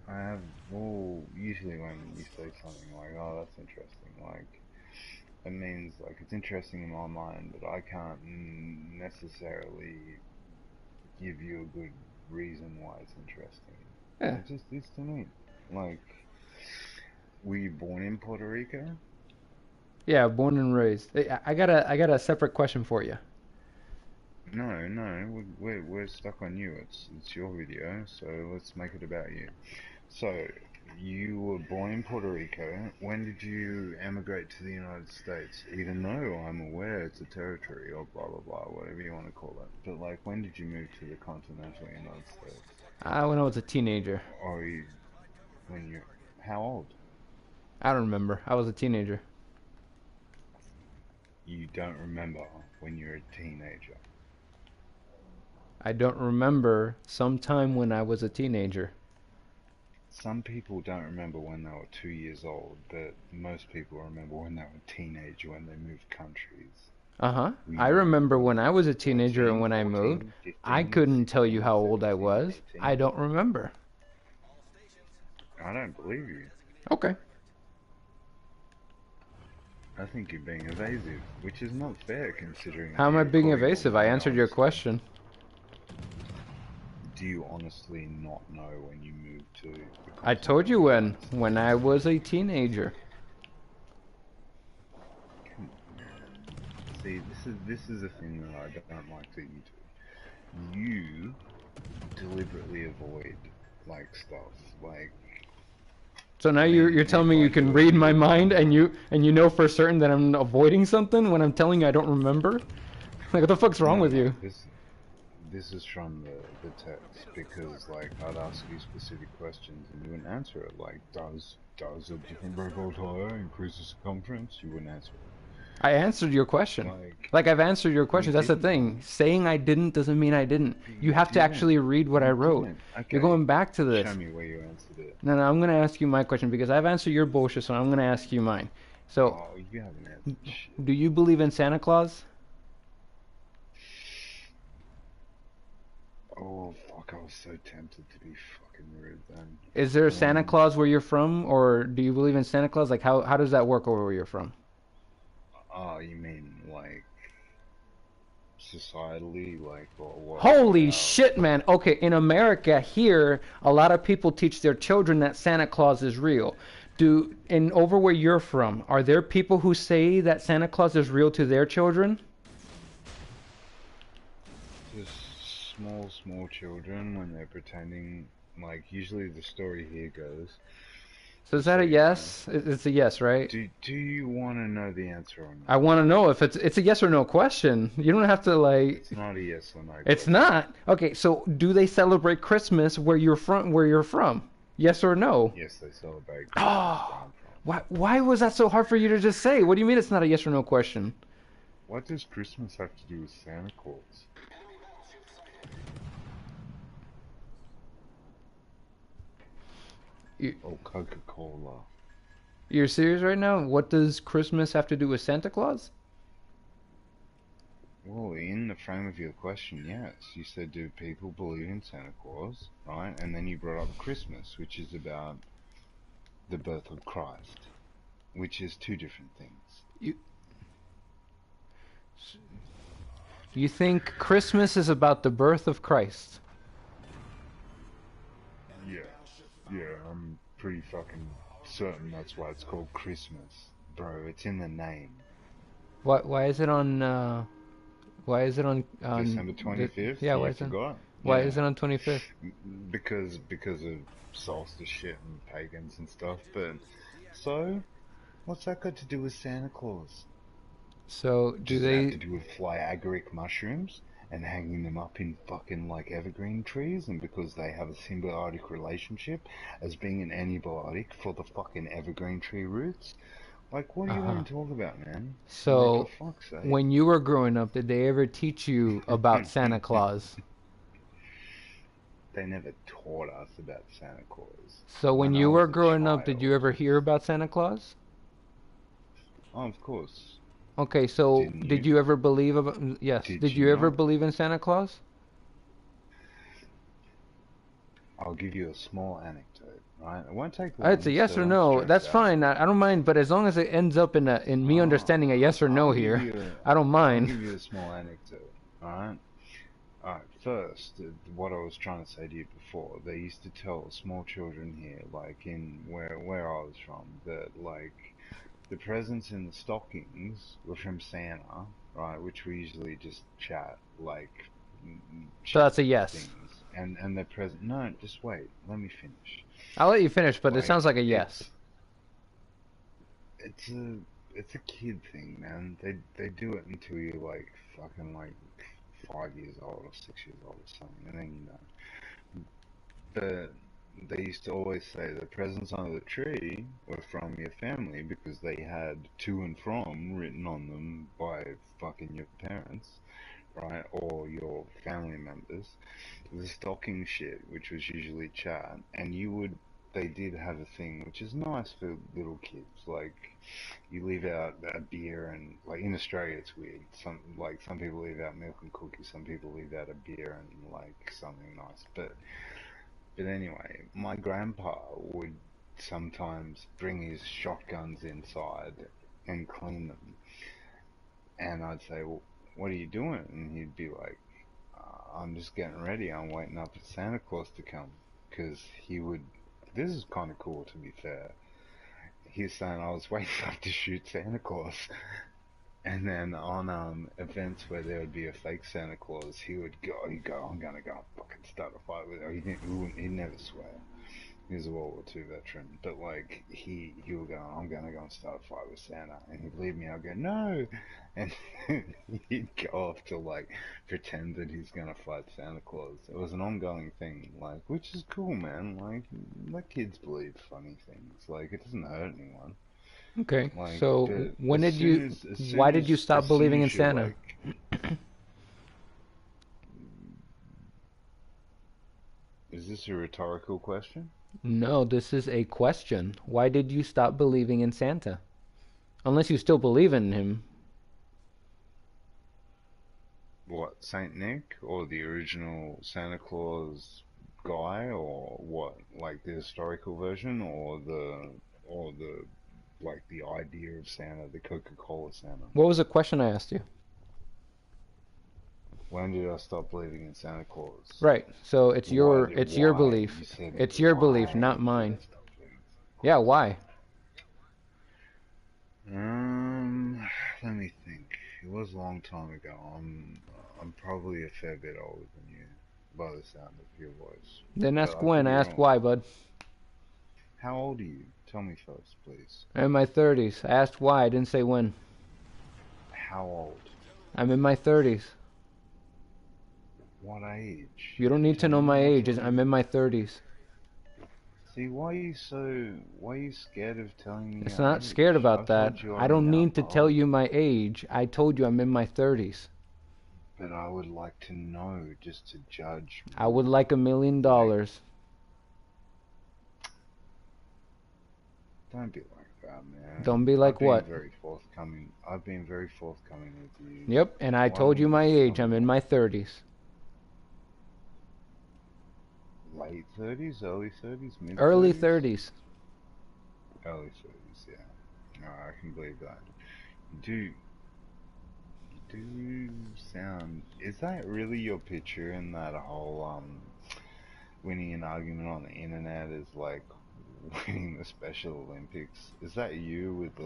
I have well usually when you say something like oh that's interesting like it means like it's interesting in my mind, but I can't necessarily give you a good reason why it's interesting. Yeah. It just is to me. Like, were you born in Puerto Rico? Yeah, born and raised. I got a separate question for you. No, no, we're stuck on you. It's your video, so let's make it about you. So, you were born in Puerto Rico. When did you emigrate to the United States? Even though I'm aware it's a territory or blah blah blah, whatever you want to call it. But like, when did you move to the continental United States? When I was a teenager. Or when you, how old? I don't remember. I was a teenager. You don't remember when you're a teenager. I don't remember sometime when I was a teenager. Some people don't remember when they were 2 years old, but most people remember when they were a teenager when they moved countries. Uh-huh. Were I you remember when I was a teenager and 13, when I moved. 14, I 15, couldn't tell you 16, how old I 17, was. I 18? don't remember. I don't believe you. Okay. I think you're being evasive, which is not fair considering How am I you're being recording all evasive? my I answered your notes. question. Do you honestly not know when you moved to the I told you continental United when I States? was a teenager. Come on, man. See, this is a thing that I don't like that you do. You deliberately avoid like stuff. Like, So now I you're mean, telling if me I you can do a read my video mind on and you know for certain that I'm avoiding something when I'm telling you I don't remember? Like what the fuck's wrong no, with no, you? this is from the text because like I'd ask you specific questions and you wouldn't answer it. Like, does a different record tire increase the circumference? You wouldn't answer it. I answered your question. Like, Like I've answered your you question. That's the didn't thing. though. Saying I didn't doesn't mean I didn't. But You you have to didn't. actually read what I You wrote. didn't. You're Okay, going back to show this. me where you answered it. No, no, I'm going to ask you my question because I've answered your bullshit, so I'm going to ask you mine. So, Oh, you haven't answered shit. do you believe in Santa Claus? Oh fuck! I was so tempted to be fucking rude then. Is there a Santa Um, Claus where you're from, or do you believe in Santa Claus? Like, how does that work over where you're from? oh, you mean like societally, like, or what Holy our shit, man. Okay, in America here, a lot of people teach their children that Santa Claus is real. And over where you're from, are there people who say that Santa Claus is real to their children? just small children when they're pretending? Like, usually the story here goes, So is just that so a you know. yes? It's a yes, right? Do you want to know the answer or I not? want to know if it's a yes or no question. You don't have to like. It's not a yes or no It's question. not. Okay, so do they celebrate Christmas where you're from? Where you're from? Yes or no? Yes, they celebrate Christmas where Oh, I'm from. why was that so hard for you to just say? What do you mean it's not a yes or no question? What does Christmas have to do with Santa Claus? You, Or Coca-Cola? you're serious right now? What does Christmas have to do with Santa Claus? Well, in the frame of your question, yes. You said, do people believe in Santa Claus, right? And then you brought up Christmas, which is about the birth of Christ, which is two different things. You you think Christmas is about the birth of Christ? Yeah, I'm pretty fucking certain that's why it's called Christmas. Bro, it's in the name. Why is it on why is it on December the 25th? yeah, why You is it forgot? why Yeah. is it on 25th? Because of solstice shit and pagans and stuff. But so, what's that got to do with Santa Claus? So do Does it have they to do with fly agaric mushrooms and hanging them up in fucking like evergreen trees, and because they have a symbiotic relationship as being an antibiotic for the fucking evergreen tree roots? Like, what do you uh-huh. want to talk about, man? Like, for So fuck's sake. when you were growing up, did they ever teach you about Santa Claus? They never taught us about Santa Claus. So when When I you were was a growing up, did you child, ever hear about Santa Claus? oh, of course, Okay, so didn't did you? you ever believe about yes, Did did you you ever not? believe in Santa Claus? I'll give you a small anecdote, right? It won't take It's a long, yes so or don't no. stress That's out. fine. I don't mind, but as long as it ends up in me understanding a yes or no I'll give here, you I don't I'll mind. give you a small anecdote, alright? Alright, first, what I was trying to say to you before, they used to tell small children here, like in where I was from, that like the presents in the stockings were from Santa, right? Which we usually just chat, like So chat that's a yes. things, and the present. No, just wait. Let me finish. I'll let you finish, but it sounds Like like a yes. it's a it's a kid thing, man. They do it until you're like fucking like 5 years old or 6 years old or something, and then you know. But they used to always say the presents under the tree were from your family because they had to and from written on them by fucking your parents, right? Or your family members. The stocking shit, which was usually chat, and they did have a thing which is nice for little kids. Like you leave out a beer, and like in Australia it's weird. Some people leave out milk and cookies, some people leave out a beer and like something nice. But anyway, my grandpa would sometimes bring his shotguns inside and clean them, and I'd say, well, "What are you doing?" And he'd be like, "I'm just getting ready. I'm waiting up for Santa Claus to come." Because he would. This is kind of cool, to be fair. He's saying I was waiting up to shoot Santa Claus, and then on events where there would be a fake Santa Claus, he'd go, "I'm gonna go and fucking start a fight with it." He'd never swear. He was a World War II veteran, but like he would go, "I'm gonna go and start a fight with Santa," and he'd leave me. I'd go, "No," and he'd go off to like pretend that he's gonna fight Santa Claus. It was an ongoing thing, like which is cool, man. Like let kids believe funny things. Like it doesn't hurt anyone. Okay. Like, So but when did you why did you stop as soon believing in as you're Santa? like, is this a rhetorical question? No, this is a question. Why did you stop believing in Santa? Unless you still believe in him. What, Saint Nick or the original Santa Claus guy or what? Like the historical version or the like the idea of Santa, the Coca-Cola Santa? What was the question I asked you? When did I stop believing in Santa Claus? Right. So it's your Why? belief. You said It's your belief, not why did mine. I stop believing in Santa Yeah, Claus? why? Let me think. It was a long time ago. I'm probably a fair bit older than you by the sound of your voice, Then but ask I could when. be I asked wrong. why, bud. How old are you? Tell me first, please. I'm in my 30s. I asked why. I didn't say when. How old? I'm in my 30s. What age? You You don't didn't need to tell know me. my I age. thought I'm you. in my 30s. See, why are you scared of telling me It's your not scared age? about I've that. told you I I'm don't now, need to tell bub, you my age. I told you I'm in my 30s. but I would like to know just to judge I would more. like Like, $1 million. don't be like that, Don't man. be like what? I've been very forthcoming with you. Yep, and I Why told you wouldn't my you tell age. me I'm in more? my 30s. Late 30s, early 30s, mid Early 30s? 30s. Early 30s, yeah. No, I can believe that. Do do sound. Is that really your picture in that whole winning an argument on the internet is like winning the Special Olympics. Is that you with the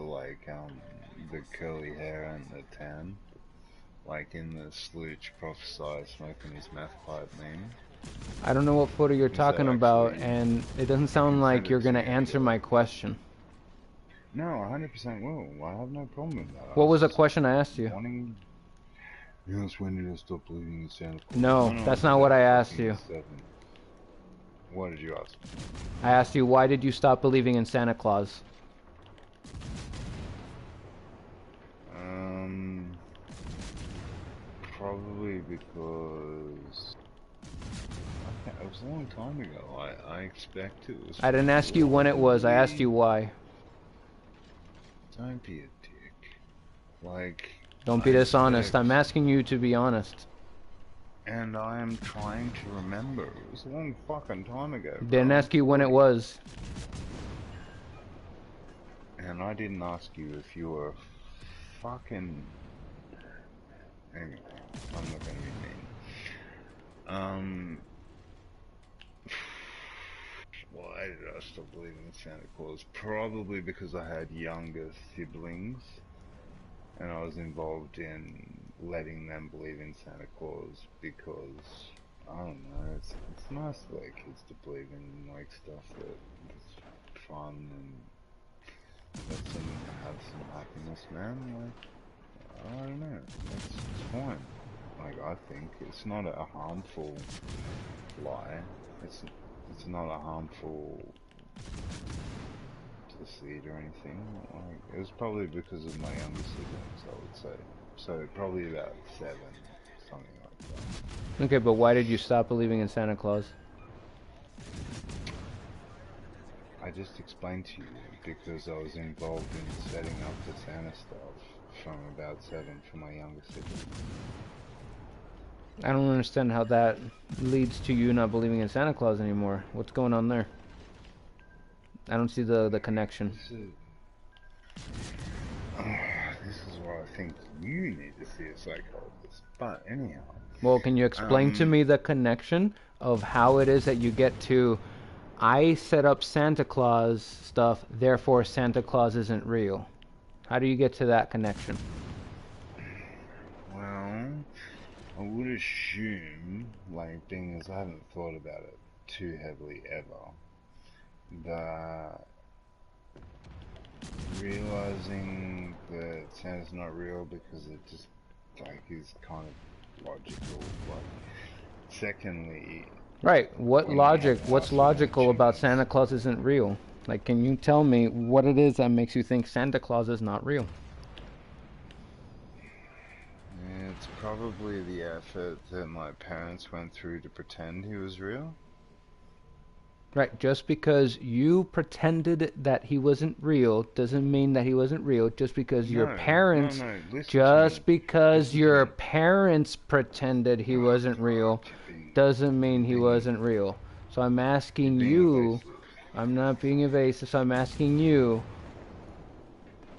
the curly hair and the tan? Like in the Slooch prophesy smoking his meth pipe meme? I don't know what photo you're Is that talking about, actually, and it doesn't I sound can like send you're it to gonna you answer after. my question. No, 100% will. I have no problem with that. I What was was the just question I asked you? wanting. Yes, when did I stop believing in Santa Claus? No, When I that's was not what about I asked fucking you. 7. What did you ask? I asked you, why did you stop believing in Santa Claus? Um, Probably because it was a long time ago. I expect it was I didn't ask you when it was, I asked you probably. why. Don't be a dick. Like, Don't I be dishonest. expect, I'm asking you to be honest. and I am trying to remember. It was a long fucking time ago, bro. Didn't I'm ask you when it 40. was. And I didn't ask you if you were fucking. Anyway, I'm not gonna be mean. Um, why did I stop believing in Santa Claus? Probably because I had younger siblings, and I was involved in letting them believe in Santa Claus because I don't know. It's nice to let kids to believe in like stuff that's fun and lets them have some happiness, man. Like I don't know. It's fine. Like I think it's not a harmful lie. It's not a harmful deceit or anything. Like it was probably because of my younger siblings, I would say. So probably about 7, something like that. Okay, but why did you stop believing in Santa Claus? I just explained to you because I was involved in setting up the Santa stuff from about 7 for my younger siblings. I don't understand how that leads to you not believing in Santa Claus anymore. What's going on there? I don't see the connection. This is where I think you need to see a psychologist. But anyhow, Well, can you explain to me the connection of how it is that you get to, I set up Santa Claus stuff, therefore Santa Claus isn't real? How do you get to that connection? well, I would assume, like, being as I haven't thought about it too heavily ever, that realizing that Santa's not real because it just, like, is kind of logical. Like, secondly, Right, what when I logic, have what's asked logical about questions, Santa Claus isn't real? Like, can you tell me what it is that makes you think Santa Claus is not real? it's probably the effort that my parents went through to pretend he was real. Right, just because you pretended that he wasn't real doesn't mean that he wasn't real. Just because your No, no, parents, no, listen to me. just because Listen to your me. parents pretended he wasn't real doesn't mean he You're being, wasn't real. So I'm you're asking being you, evasive. I'm not being evasive, so I'm asking you,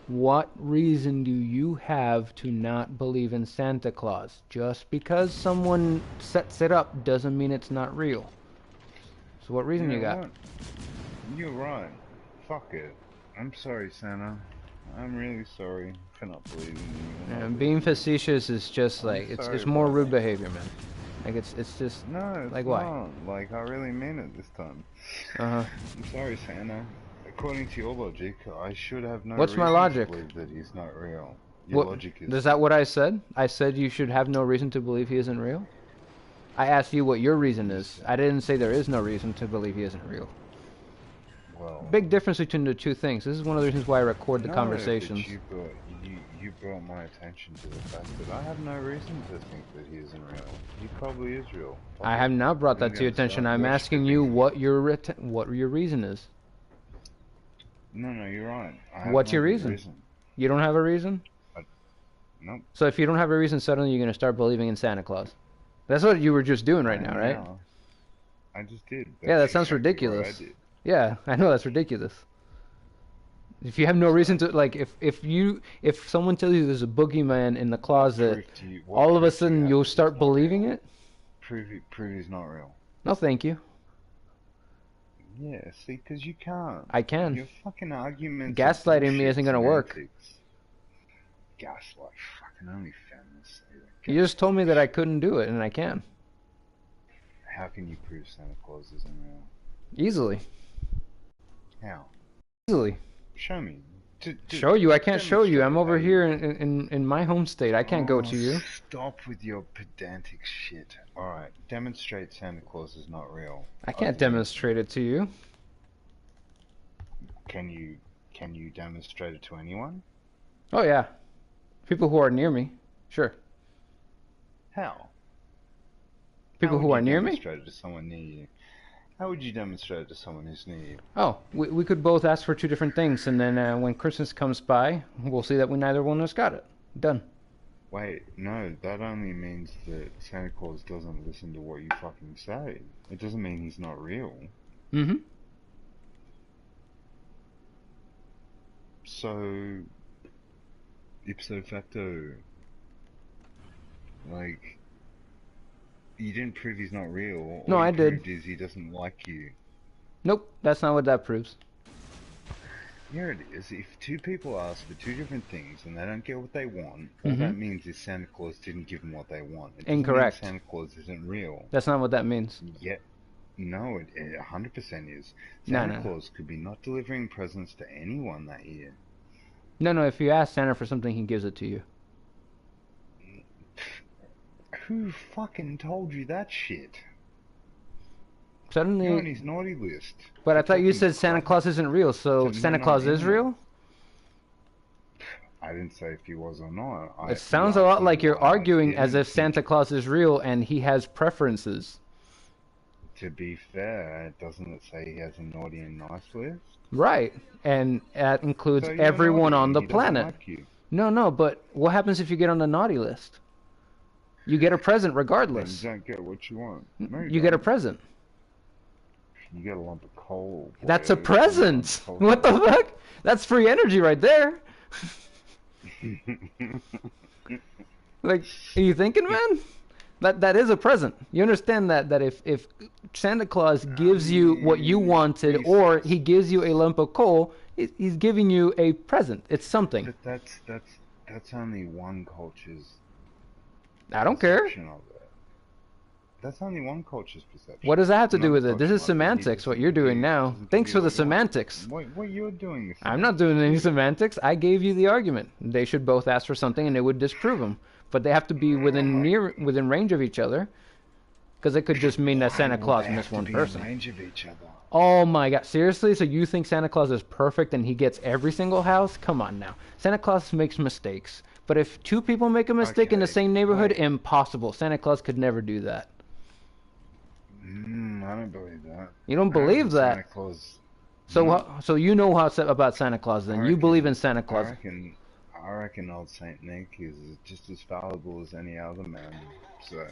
what reason do you have to not believe in Santa Claus? Just because someone sets it up doesn't mean it's not real. So what You reason you know got? what? You're right. Fuck it. I'm sorry, Santa. I'm really sorry for not believing you and not And being believing you. facetious is just I'm like it's sorry, more brother. rude behavior, man. Like it's just No, like it's why? not. Like, I really mean it this time. Uh-huh. I'm sorry, Santa. According to your logic, I should have no What's my reason to logic? believe that he's not real. Your What logic is is that what I said? I said you should have no reason to believe he isn't real? I asked you what your reason you is. said, I didn't say there is no reason to believe he isn't real. well, Big difference between the two things. This is one of the reasons why I record the no, but conversations. you brought my attention to the fact that I have no reason to think that he isn't real. He probably is real. Fuck I it. have not brought I'm that to your gonna attention. start I'm asking you worshipping him. what your reason is. No, no, you're right. I have What's no your good reason? reason. You don't have a reason? I, nope. So if you don't have a reason, suddenly you're going to start believing in Santa Claus. That's what you were just doing right I now, am right? now. I just did. Yeah, That's that sounds exactly what I ridiculous. did. Yeah, I know that's ridiculous. If you have no reason So, to like, if someone tells you there's a boogeyman in the closet, what all of a proof do you sudden have you'll that he's start not believing real? it? Prove he's not real. No, thank you. Yeah, see, because you can't. I can. Your fucking arguments are Gaslighting me bullshit isn't gonna work. semantics. Gaslight, fucking only feminists say that. You just told me that I Gaslight. couldn't do it, and I can. How can you prove Santa Claus isn't real? Easily. How? Easily. Show me. Show you? I can't show you. I'm over How here in my home state. I can't go to you. Stop with your pedantic shit. Alright, demonstrate Santa Claus is not real. I can't demonstrate it to you. Can you demonstrate it to anyone? Oh yeah. People who are near me. Sure. How? People who are near me? Demonstrate it to someone near you. How would you demonstrate it to someone who's near you? Oh, we could both ask for two different things, and then when Christmas comes by, we'll see that we neither one of us got it. Done. Wait, no, that only means that Santa Claus doesn't listen to what you fucking say. It doesn't mean he's not real. Mm-hmm. So, ipso facto, like, you didn't prove he's not real. No, I did. All you proved is he doesn't like you. Nope, that's not what that proves. Here it is. If two people ask for two different things and they don't get what they want, all that means is Santa Claus didn't give them what they want. It doesn't Incorrect. mean Santa Claus isn't real. That's not what that means. Yet, no, it 100% is. No, Santa no. Claus could be not delivering presents to anyone that year. No, if you ask Santa for something, he gives it to you. Who fucking told you that shit? Suddenly... You're on his naughty list. But I thought you said Santa Claus isn't real, so Santa Claus is real? I didn't say if he was or not. It sounds a lot like you're arguing as if Santa Claus is real and he has preferences. To be fair, doesn't it say he has a naughty and nice list? Right, and that includes So you're everyone naughty on the and he doesn't planet. like you. No, but what happens if you get on the naughty list? You get a present regardless. You don't get what you want. No, You get a present. You get a lump of coal. That's a present! What the fuck? That's free energy right there. Like, are you thinking, man? That is a present. You understand that if Santa Claus gives you what you wanted, or he gives you a lump of coal, he's giving you a present. It's something. But that's only one culture's. I don't care. perception of it. That's only one culture's perception. What does that have to do Another with it? This culture is might semantics, believe what you're doing he now. doesn't Thanks give for you the what you want. semantics. What you're doing is I'm not doing any semantics. I gave you the argument. They should both ask for something and it would disprove them. But they have to be within range of each other. Because it could just mean that Santa Claus missed one person. In range of each other. Oh my god, seriously? So you think Santa Claus is perfect and he gets every single house? Come on now. Santa Claus makes mistakes. But if two people make a mistake in the same neighborhood, impossible. Santa Claus could never do that. I don't believe that. You don't believe that? Santa Claus. So you know how about Santa Claus then? You believe in Santa Claus. I reckon old Saint Nick is just as fallible as any other man. So,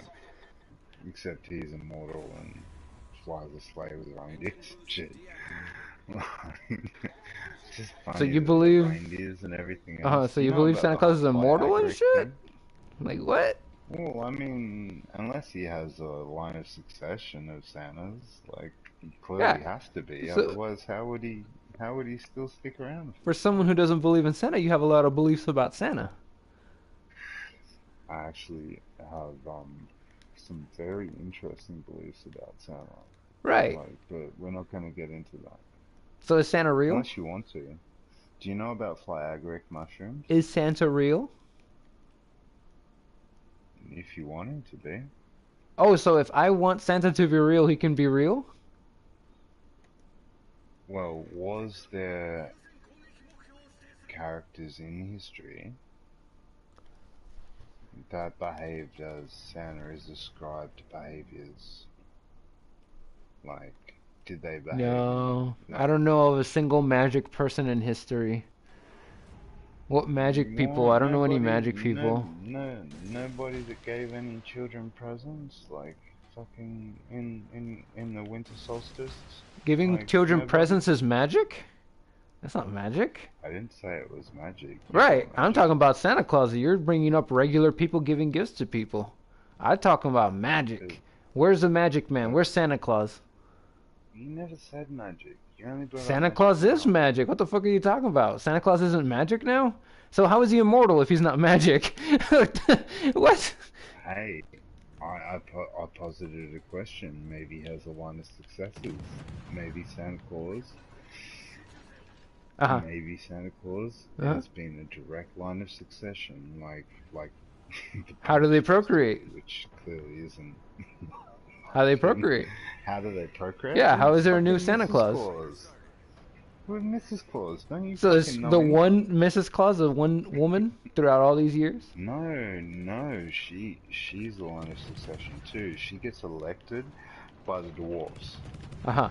except he's immortal and flies a sleigh with reindeers and shit. It's just funny So you that believe- the reindeers and everything else. So you know believe about Santa the Claus is whole immortal and Viagra shit? thing? Like what? Well, I mean, unless he has a line of succession of Santas, like he clearly has to be. So- Otherwise, how would he still stick around? For someone who doesn't believe in Santa, you have a lot of beliefs about Santa. I actually have some very interesting beliefs about Santa. Right. But we're not going to get into that. So is Santa real? Unless you want to. Do you know about flyagric mushrooms? Is Santa real? If you want him to be. Oh, so if I want Santa to be real, he can be real? Well, was there characters in history that behaved as Santa is described behaviors? Like, did they behave? No. I don't know of a single magic person in history. What magic people? I don't know any magic people. Nobody that gave any children presents, like fucking in the winter solstice. Giving Like, children nobody- presents is magic? That's not magic. I didn't say it was magic. Right. I'm talking about Santa Claus. You're bringing up regular people giving gifts to people. I'm talking about magic. Where's the magic man? Where's Santa Claus? You never said magic. You only brought up Santa magic Claus is now. magic. What the fuck are you talking about? Santa Claus isn't magic now? So how is he immortal if he's not magic? What? Hey, I posited a question. Maybe he has a line of successors. Maybe Santa Claus. Uh-huh. Maybe Santa Claus Uh-huh. has been a direct line of succession, like the How do they Patriots do, procreate? which clearly isn't. How do they Fucking, procreate? how do they procreate? Yeah, how With is there a new fucking Santa Mrs. Claus? Claus. With Mrs. Claus. Don't you So is fucking know the anything? one Mrs. Claus the one woman throughout all these years? No, she's the line of succession too. She gets elected by the dwarfs. Uh-huh.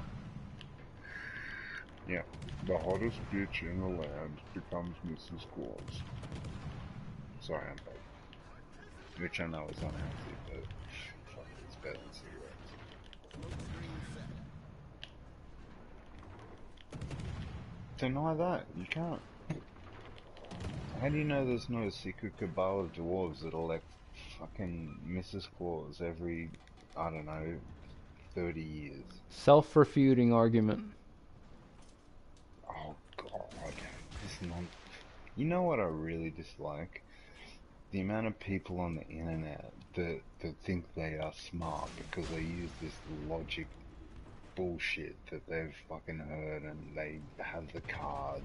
Yeah. The hottest bitch in the land becomes Mrs. Claus. Sorry, I'm back. Which I know is unhealthy, but fuck, it's better than cigarettes. Deny that. You can't. How do you know there's no secret cabal of dwarves that elect fucking Mrs. Claus every, I don't know, 30 years? Self-refuting argument. Oh god. This non. You know what I really dislike? The amount of people on the internet that think they are smart because they use this logic bullshit that they've fucking heard, and they have the cards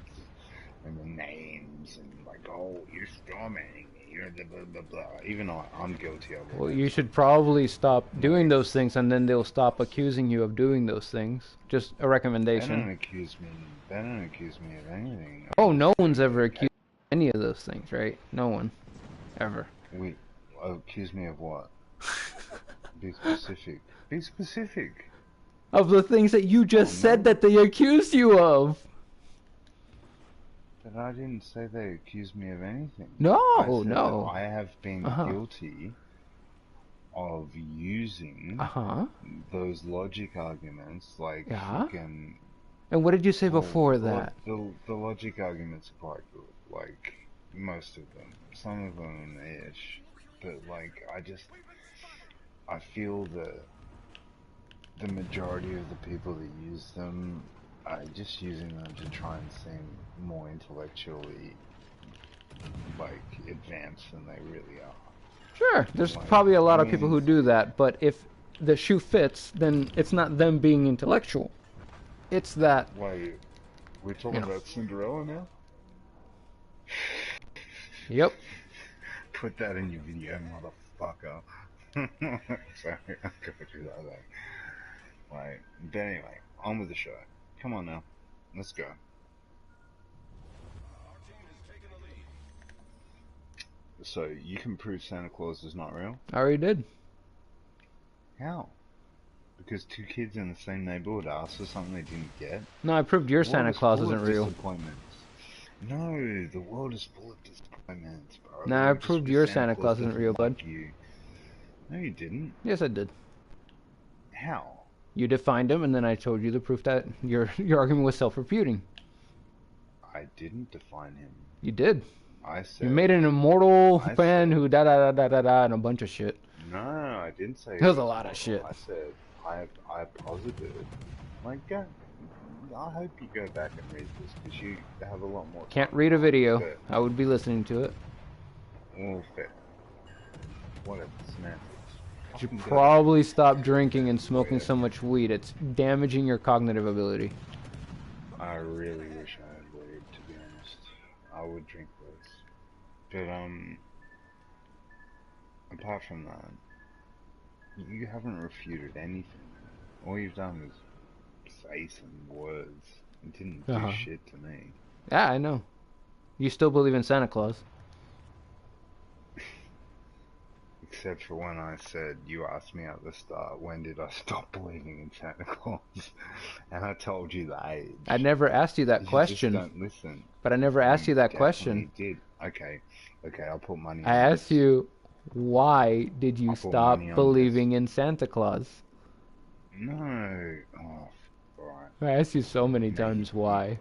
and the names and like, oh, you're strawmanning me, you're the blah blah blah. Even I'm guilty of Well, it. you should probably stop doing Like, those things, and then they'll stop accusing you of doing those things. Just a they recommendation. don't accuse me. They don't accuse me of anything. Oh, I'm no just one's saying, ever like, accused of any of those things, right? No one. Ever. we accuse me of what? Be specific. Be specific. Of the things that you Oh just said no. that they accused you of. But I didn't say they accused me of anything. No, I said that no. I have been Uh-huh. guilty of using Uh-huh. those logic arguments, like Yeah. freaking. And what did you say Well, before that? the logic arguments are quite good. Like most of them, some of them are ish, but like I feel that the majority of the people that use them are just using them to try and seem more intellectually like advanced than they really are. Sure, there's Like, probably a I lot of people mean, who do that, but if the shoe fits, then it's not them being intellectual. It's that, wait, we're you talking know. about Cinderella now? Yep. Put that in your video, motherfucker. Sorry, I'm gonna do that. Like, but anyway, on with the show. Come on now, let's go. So you can prove Santa Claus is not real? I already did. How? Because two kids in the same neighborhood asked for something they didn't get? No, I proved your The world Santa is Claus full isn't of real. disappointments. No, the world is full of disappointments, bro. No, I Just proved because your Santa Santa Claus Claus isn't doesn't real, bud. like you. No, you didn't. Yes, I did. How? You defined him, and then I told you the proof that your argument was self-refuting. I didn't define him. You did. I You said. made an immortal I man said. who da-da-da-da-da and a bunch of shit. No, I didn't say. There was a lot of shit. I said I posited. Like, go. I hope you go back and read this because you have a lot more. Can't time. read a video. But, I would be listening to it. well, fair. Whatever, semantics. You should Fucking go. probably stop drinking and smoking so much weed. It's damaging your cognitive ability. I really wish I had weed, to be honest. I would drink less. But, apart from that, you haven't refuted anything. All you've done was say some words. It didn't do shit to me. Yeah, I know. You still believe in Santa Claus. Except for when I said, you asked me at the start, when did I stop believing in Santa Claus? And I told you the age. I never asked you that question. You just don't listen. But I never asked you that question. Did. Okay, I'll put money on I asked you, why did you stop believing in Santa Claus? No. Oh, alright. I asked you so many times why.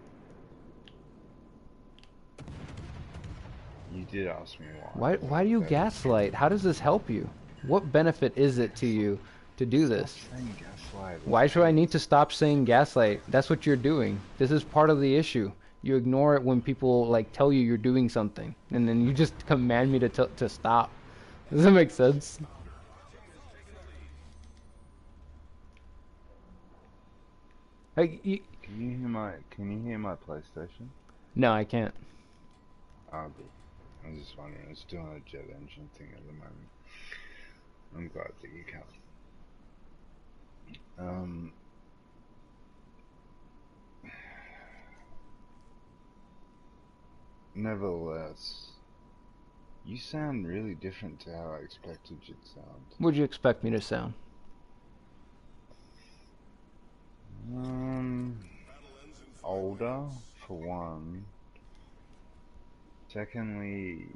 You did ask me why. Why do you gaslight? How does this help you? What benefit is it to you to do Stop this. saying gaslight. Why should I need to stop saying gaslight? That's what you're doing. This is part of the issue. You ignore it when people like tell you you're doing something, and then you just command me to stop. Does that make sense? Like, Can you hear my PlayStation? no, I can't. Oh, good. I was just wondering. It's doing a jet engine thing at the moment. I'm glad that you can. Nevertheless, you sound really different to how I expected you'd sound. What'd you expect me to sound? Older, for one. Secondly,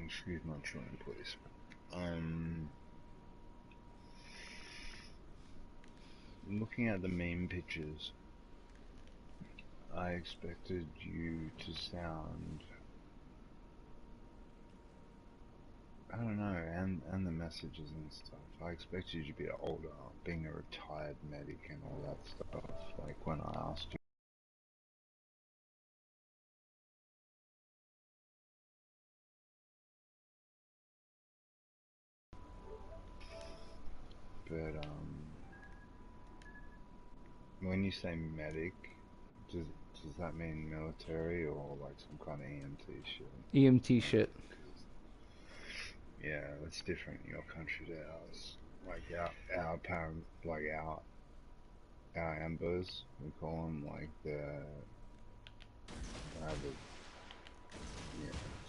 excuse my chewing, please. Looking at the meme pictures, I expected you to sound, I don't know, and the messages and stuff. I expected you to be older, being a retired medic and all that stuff. Like when I asked you. But when you say medic, does that mean military or like some kind of EMT shit? EMT shit. Yeah, that's different in your country to ours. Like our ambos, we call them like yeah,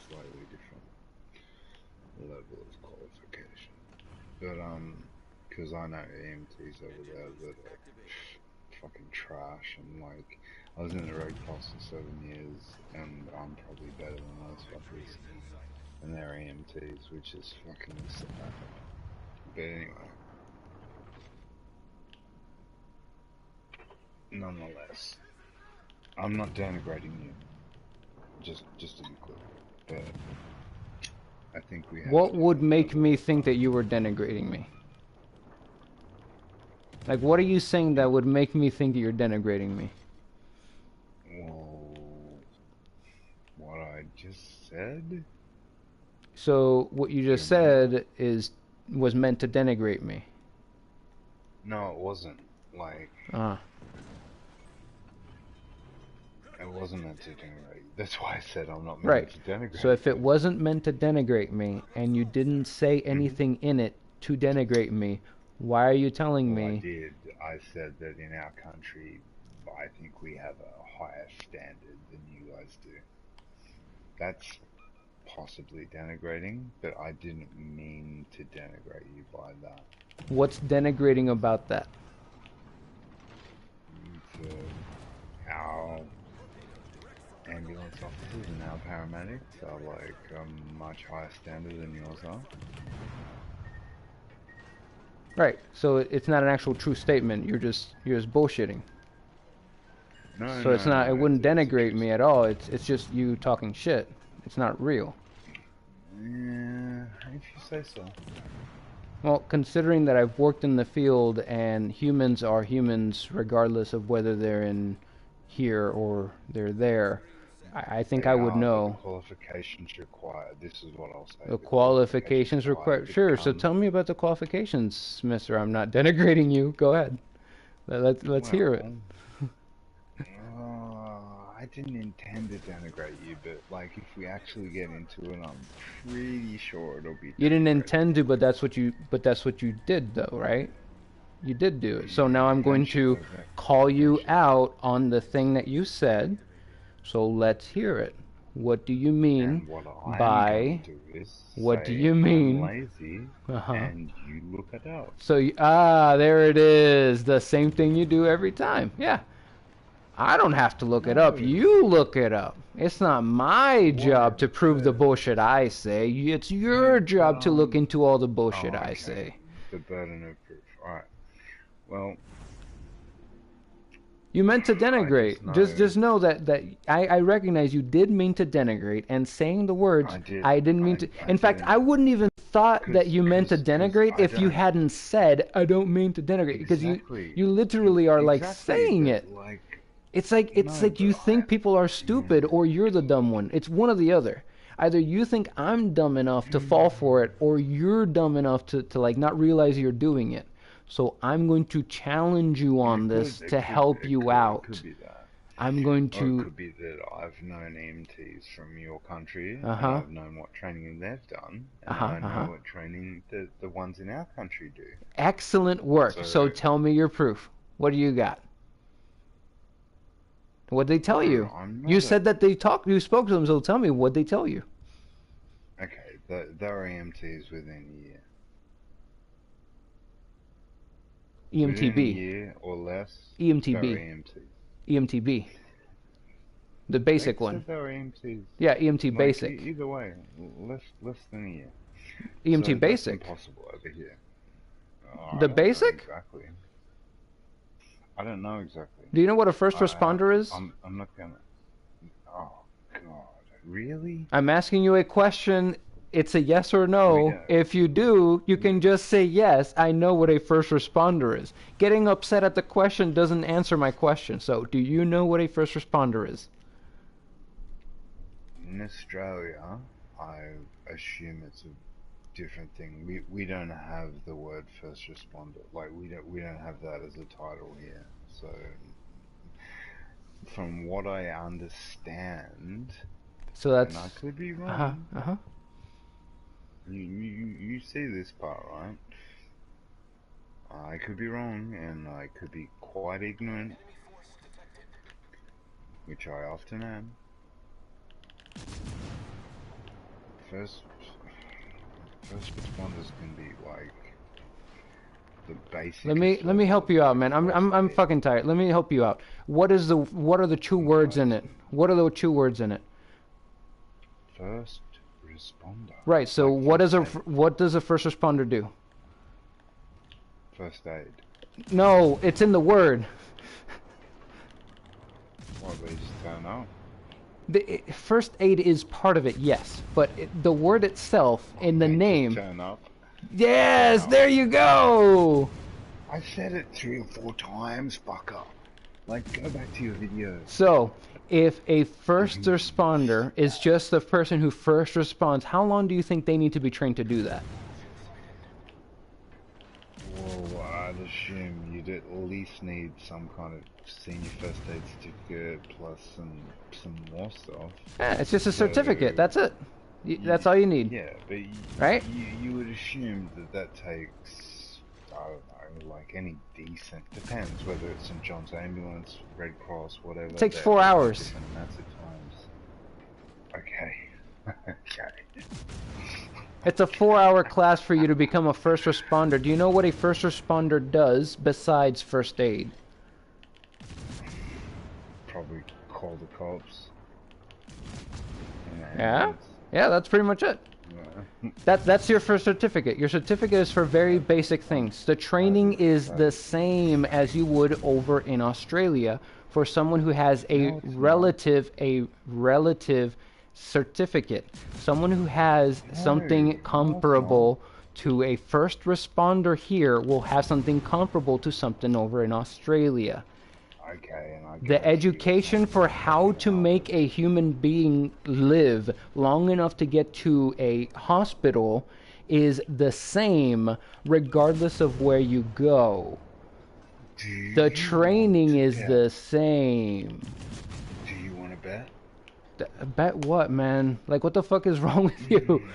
slightly different level of qualification. But because I know EMTs over there that are fucking trash, and like I was in the Red Cross for 7 years, and I'm probably better than those fuckers, and they're EMTs, which is fucking sad. But anyway, nonetheless, I'm not denigrating you. Just to be clear, but I think we have a What would different make level me of, think that you were denigrating me? Like, what are you saying that would make me think that you're denigrating me? well, what I just said. So what you Do you just remember? said was meant to denigrate me. No, it wasn't. Like, Ah, it wasn't meant to denigrate you. That's why I said I'm not meaning right. to So denigrate if it you. wasn't meant to denigrate me and you didn't say Hmm. anything in it to denigrate me, why are you telling Well, I me? did. I said that in our country, I think we have a higher standard than you guys do. That's possibly denigrating, but I didn't mean to denigrate you by that. What's denigrating about that? Our ambulance officers and our paramedics are like much higher standard than yours are. Right. So it's not an actual true statement. You're just bullshitting. No, So it's no, not. It no. wouldn't It's a denigrate true me at statement. all. It's just you talking shit. It's not real. Yeah, if you say so. Well, considering that I've worked in the field and humans are humans regardless of whether they're in here or they're there, I think They I would are, but the know. qualifications required. This is what I'll say. The The qualifications qualifications required required. to Sure. So become. tell me about the qualifications, Mister. I'm not denigrating you. Go ahead. Let's hear it. Well, I didn't intend to denigrate you, but like if we actually get into it, I'm pretty sure it'll be You didn't denigrating. intend to, but that's what you did though, right? You did do it. So now I'm going Eventually, to call you eventually. out on the thing that you said. So let's hear it. What do you mean And what I'm gonna by do is what do say you I'm mean? lazy, Uh-huh. and you look it up. So there it is. The same thing you do every time. Yeah. I don't have to look it up. No. You look it up. It's not my What? job to prove the But bullshit I say. It's no. your But job to look into all the bullshit Oh, I okay. say. The burden of proof. All right. Well, You meant to I just denigrate. know. Just know that I recognize you did mean to denigrate, and saying the words I did. I didn't mean to. I In fact, didn't. I wouldn't even thought that you meant to Cause denigrate I if you don't. hadn't said I don't mean to denigrate, because Exactly. you literally are like Exactly. saying But it. like, It's no, like you but think people are stupid or you're the dumb one. It's one or the other. Either you think I'm dumb enough to fall for it, or you're dumb enough to like not realize you're doing it. So I'm going to challenge you on this to help you it out. could be that. I'm going Or it to could be that I've known EMTs from your country, and uh-huh. I've known what training they've done, and Uh-huh. I know Uh-huh. what training the ones in our country do. Excellent work. So So, tell me your proof. What do you got? What'd they tell bro, you? I'm You not a... said that you spoke to them, so tell me what'd they tell you? Okay, they're EMTs within a year. Within a EMTB. year or less, they're EMTB. EMTs. EMTB. The They basic one. said they're EMTs. Yeah, EMT Like, basic. either way, less than a year. EMT So that's basic. impossible over here. The I don't know basic? exactly. I don't know exactly. Do you know what a first I, responder is? I'm not gonna. Oh God, really? I'm asking you a question. It's a yes or We no. don't. If you do, you can just say yes. I know what a first responder is. Getting upset at the question doesn't answer my question. So, do you know what a first responder is? In Australia, I assume it's a different thing. We don't have the word first responder. Like we don't have that as a title here. So from what I understand, So and I that's could be uh-huh, wrong. uh-huh. You see this part, right? I could be wrong, and I could be quite ignorant, which I often am. First, first responders can be like the basic. Let me help you out, man. I'm fucking tired. Let me help you out. What are the two words in it? What are the two words in it? First responder. Right. So like what does a first responder do? first aid? No, it's in the word. Well, they just don't know. First aid is part of it, yes, but the word itself in the They name. just turn up. Yes, there you go. I said it 3 or 4 times, fucker. Like, go back to your video. So, if a first responder is just the person who first responds, how long do you think they need to be trained to do that? Well, I'd assume you'd at least need some kind of senior first aid certificate plus some more stuff. Yeah, it's just a So, certificate. That's it. That's all you need. Yeah, but right? You would assume that takes, I don't know, like any decent, depends whether it's St. John's Ambulance, Red Cross, whatever. It takes 4 hours. Different amounts of times. Okay. Okay. It's a 4-hour class for you to become a first responder. Do you know what a first responder does besides first aid? Probably call the cops. Yeah? Yeah, that's pretty much it. Yeah. That's your first certificate. Your certificate is for very basic things. The training is the same as you would over in Australia for someone who has a relative certificate. Someone who has something comparable to a first responder here will have something comparable to something over in Australia. Okay, and The education for how to make a human being live long enough to get to a hospital is the same regardless of where you go. The training is the same. Do you want to bet? Bet what, man? Like, what the fuck is wrong with you?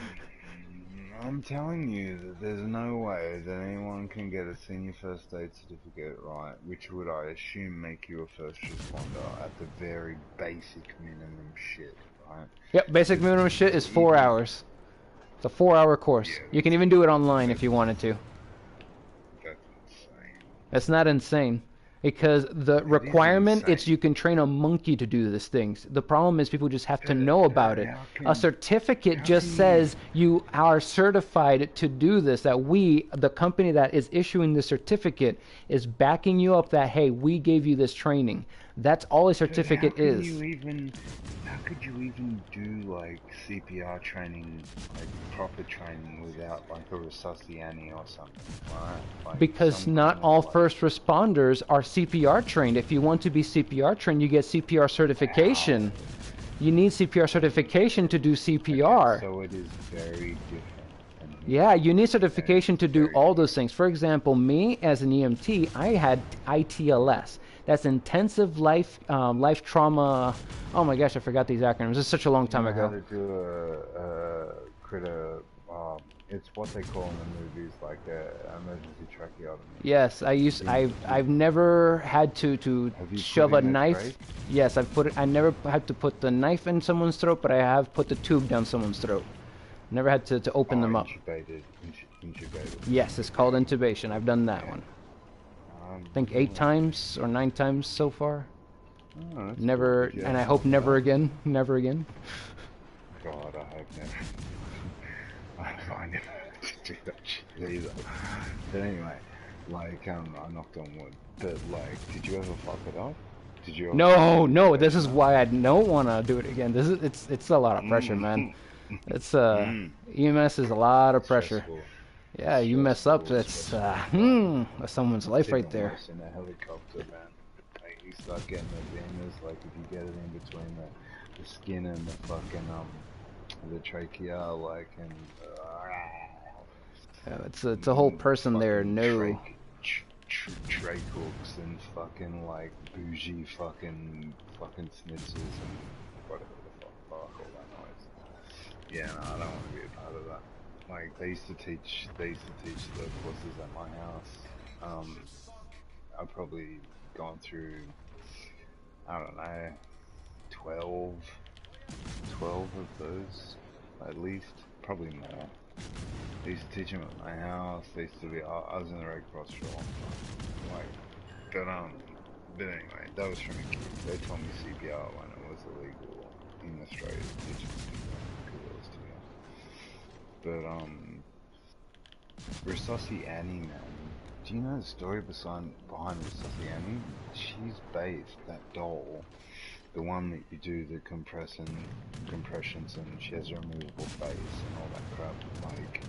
I'm telling you that there's no way that anyone can get a senior first aid certificate, right? Which would, I assume, make you a first responder at the very basic minimum shit, right? Yep, basic minimum shit is 4 hours. It's a 4-hour course. Yeah, You can even do it online if you wanted to. That's insane. That's not insane. Because the That is requirement, it's insane. you can train a monkey to do these things. The problem is people just have to know about it. A certificate How just can you? says you are certified to do this, that we, the company that is issuing the certificate, is backing you up that, hey, we gave you this training. That's all a But how certificate can you is. even? How could you even do like CPR training, like proper training, without like a resusciani or something, right? Like Because some not kind of all like first responders are CPR trained. If you want to be CPR trained, you get CPR how? certification. You need CPR certification to do Okay, CPR. so it is very different than Yeah, you need humans, and it certification is to do very all those different. things. For example, me as an EMT, I had ITLS. That's intensive life trauma. Oh my gosh, I forgot these acronyms. It's such a long Do you time know how ago. to do a critter? It's what they call in the movies like a emergency tracheotomy. Yes, I've never had to Have you put shove a in a knife. trach? Yes, I never had to put the knife in someone's throat, but I have put the tube down someone's throat. Never had to open Oh, them up. intubated. Yes, it's called intubation. I've done that Yeah. one. I think 8 times or 9 times so far. Oh, that's cool. Never, Did you and ever I hope knock it never up? again. Never again. God, I hope never. I find it to do that shit either. But anyway, like, I knocked on wood. But like, did you ever fuck it up? Did you ever fuck No, the no. This intubation is up? why I don't want to do it again. This is it's a lot of pressure, man. Mm. It's Mm. EMS is a lot of pressure. Stressful. Yeah, you mess up, Stressful, it's stressful. But that's someone's it's life right even there. worse in a helicopter, man. Like, you start getting the edemas, like if you get it in between the skin and the fucking the trachea, like, and Yeah, it's a whole person there. fucking No, trach hooks and fucking like bougie fucking schnitzels and whatever the fuck all that noise. Yeah, no, I don't want to be a part of that. Like they used to teach the courses at my house. I've probably gone through, I don't know, 12, 12 of those at least, probably more. They used to teach them at my house. They used to be. I was in the Red Cross for a long time. Like, but but anyway, that was from a kid. They taught me CPR when it was illegal in Australia to teach people because I was too young. But Resusci Annie, man. Do you know the story behind Resusci Annie? She's based that doll, the one that you do the compressions and she has a removable face and all that crap. Like,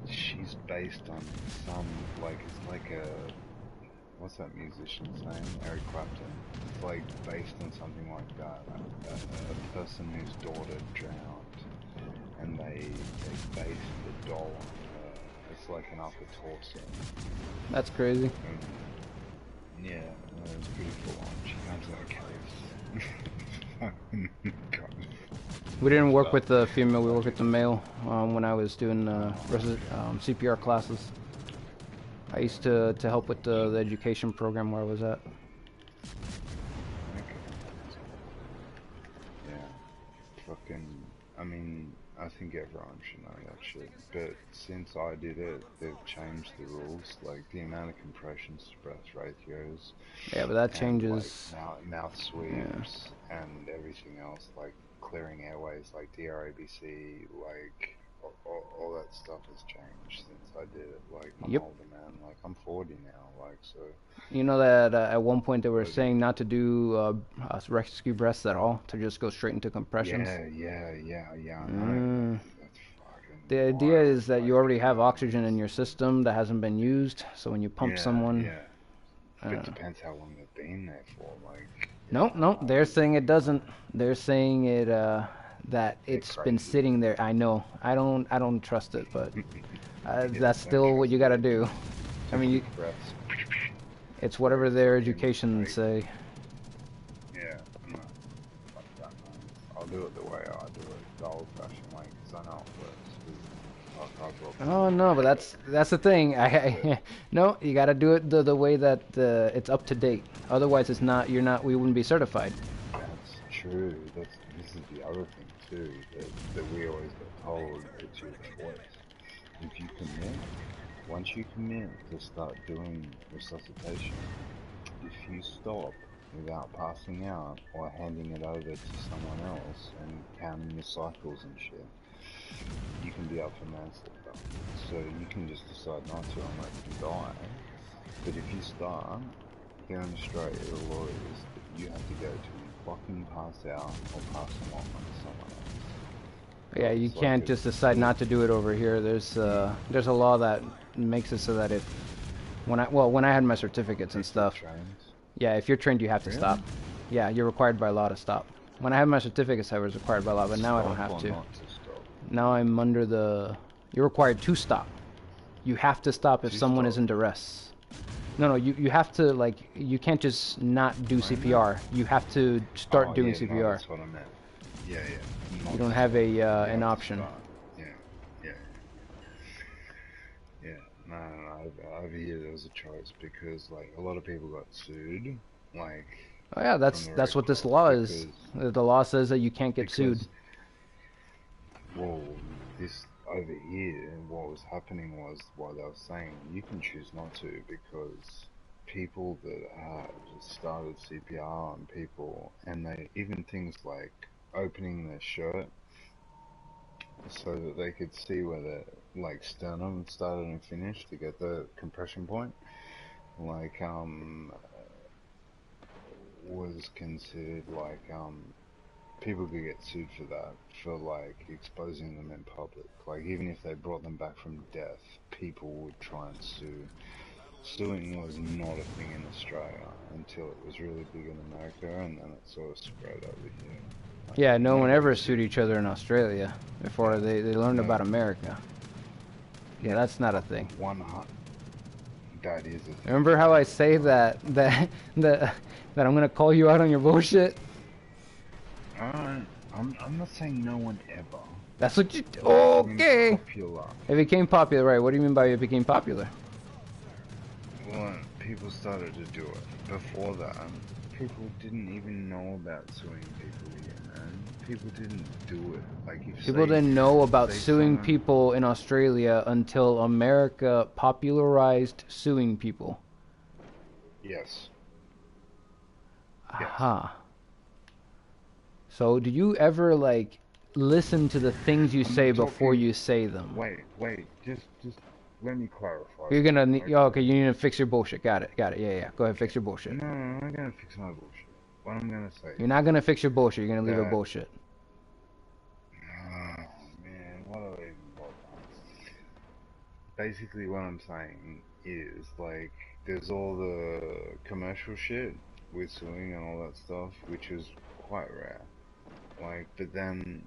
she's based on some, like, it's like a, what's that musician's name? Eric Clapton. It's like based on something like that. A person whose daughter drowned, and they based the doll on her. It's like an upper torso. that's crazy. Yeah, it was pretty full on. She comes out of caves. God, We didn't work stuff. with the female. We worked with Like, the male when I was doing oh, CPR classes. I used to help with the education program where I was at. okay, that's cool. Yeah, fucking. I mean, I think everyone should know that shit. But since I did it, they've changed the rules. Like the amount of compressions to breath ratios, Yeah, but that and like changes. mouth Yeah. sweeps and everything else, like clearing airways, like DRABC, like all that stuff has changed since I did it. Like I'm Yep. older, man. Like I'm 40 now. Like so, You know that at one point they were bloody. saying not to do rescue breaths at all, to just go straight into compressions. Yeah. I know, Mm. man. That's fucking The idea wild. is that you Like, already have oxygen in your system that hasn't been used, so when you pump someone, yeah. But it uh, depends how long they've been there for. Like, no, yeah, no, no, they're saying it doesn't. They're saying it that they're it's been crazy. sitting there. I know. I don't trust it, but Yeah, that's don't still what trust you got to it. do. I Two mean, quick breaths. it's Like whatever their fucking, education like, say. yeah, no, fuck that, man. I'll do it the way I do it, the old-fashioned way, because I know it works. I've got Oh proof no, but that it that's the thing. works. No, you got to do it the way that it's up to date. Otherwise, it's not. You're not. We wouldn't be certified. That's true. This is the other thing too that we always got told. It's your choice. If you commit, once you commit to start doing resuscitation, if you stop without passing out or handing it over to someone else and counting your cycles and shit, you can be up for manslaughter. So you can just decide not to and let them die. But if you start, here in Australia, the law is that you have to go to fucking pass out or pass them on to someone else. Yeah, you It's can't like just decide not to do it over here. There's a law that makes it so that if when I had my certificates and stuff, yeah, if you're trained, you have to stop. Yeah, you're required by law to stop. When I had my certificates, I was required by law, but now I don't have to. Now I'm under the. You're required to stop. You have to stop if someone is in duress. No, you have to, like, you can't just not do CPR. You have to start doing CPR. No, that's what I meant. Yeah. You don't have an option. Yeah. No. Over here there was a choice because like a lot of people got sued. Like. Oh yeah, that's what this law is. The law says that you can't get sued. Well, this over here, what was happening was what they were saying. You can choose not to because people that had started CPR on people, and they even things like opening their shirt so that they could see where the like sternum started and finished to get the compression point, like was considered like people could get sued for that, for like exposing them in public. Like even if they brought them back from death, people would try and sue. Suing was not a thing in Australia until it was really big in America, and then it sort of spread over here. Like, yeah, no one ever sued each other in Australia before they learned about America. Yeah, that's not a thing. That is a thing. Remember how I say that I'm gonna call you out on your bullshit? I'm not saying no one ever. That's what you. Okay. Popular. It became popular, right? What do you mean by it became popular? Well, people started to do it. Before that, people didn't even know about suing people here, man. People didn't do it. Like if people didn't know about suing people in Australia until America popularized suing people. Yes. Aha. So, do you ever, like, listen to the things you say before you say them? Wait, just let me clarify. You're gonna need, okay, you need to fix your bullshit. Got it, yeah. Go ahead, fix your bullshit. No, I'm not gonna fix my bullshit. What I'm gonna say. You're not gonna fix your bullshit, you're gonna leave it bullshit. Oh, man, what do I even bother? Basically, what I'm saying is, like, there's all the commercial shit with suing and all that stuff, which is quite rare. Like, but then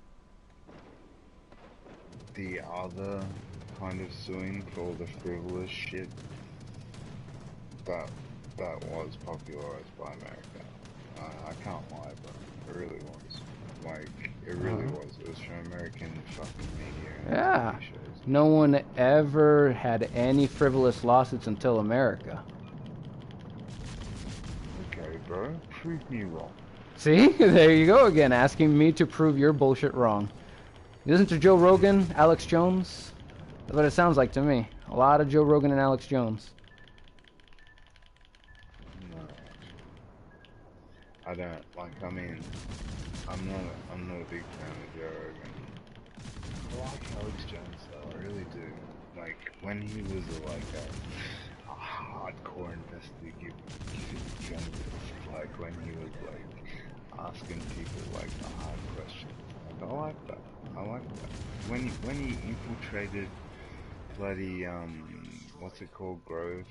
the other kind of suing for all the frivolous shit that was popularized by America. I can't lie, but it really was. Like, it really was. It was from American fucking media. Yeah. No one ever had any frivolous lawsuits until America. Okay, bro. Prove me wrong. See? There you go again, asking me to prove your bullshit wrong. You listen to Joe Rogan, Alex Jones? That's what it sounds like to me. A lot of Joe Rogan and Alex Jones. No. I don't, like, I mean, I'm not a big fan of Joe Rogan. I like Alex Jones though, I really do. Like, when he was a hardcore investigative journalist, like when he was like asking people like the hard questions. Like, I like that. When he infiltrated bloody what's it called, Grove?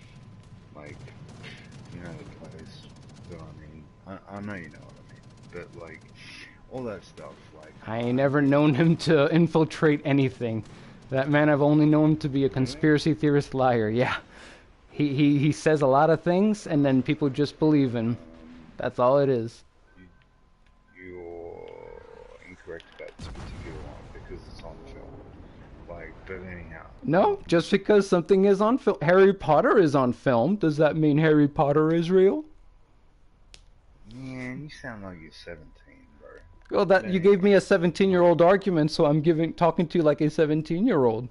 Like, you know the place that I mean. I know you know what I mean. But like all that stuff, like I ain't never known him to infiltrate anything. That man, I've only known him to be a conspiracy theorist liar. Yeah. He says a lot of things and then people just believe him. That's all it is. You're incorrect about this particular one because it's on film. Like, but anyhow. No, just because something is on film. Harry Potter is on film. Does that mean Harry Potter is real? Man, you sound like you're 17, bro. Well, that you gave me a 17-year-old argument, so I'm talking to you like a 17-year-old.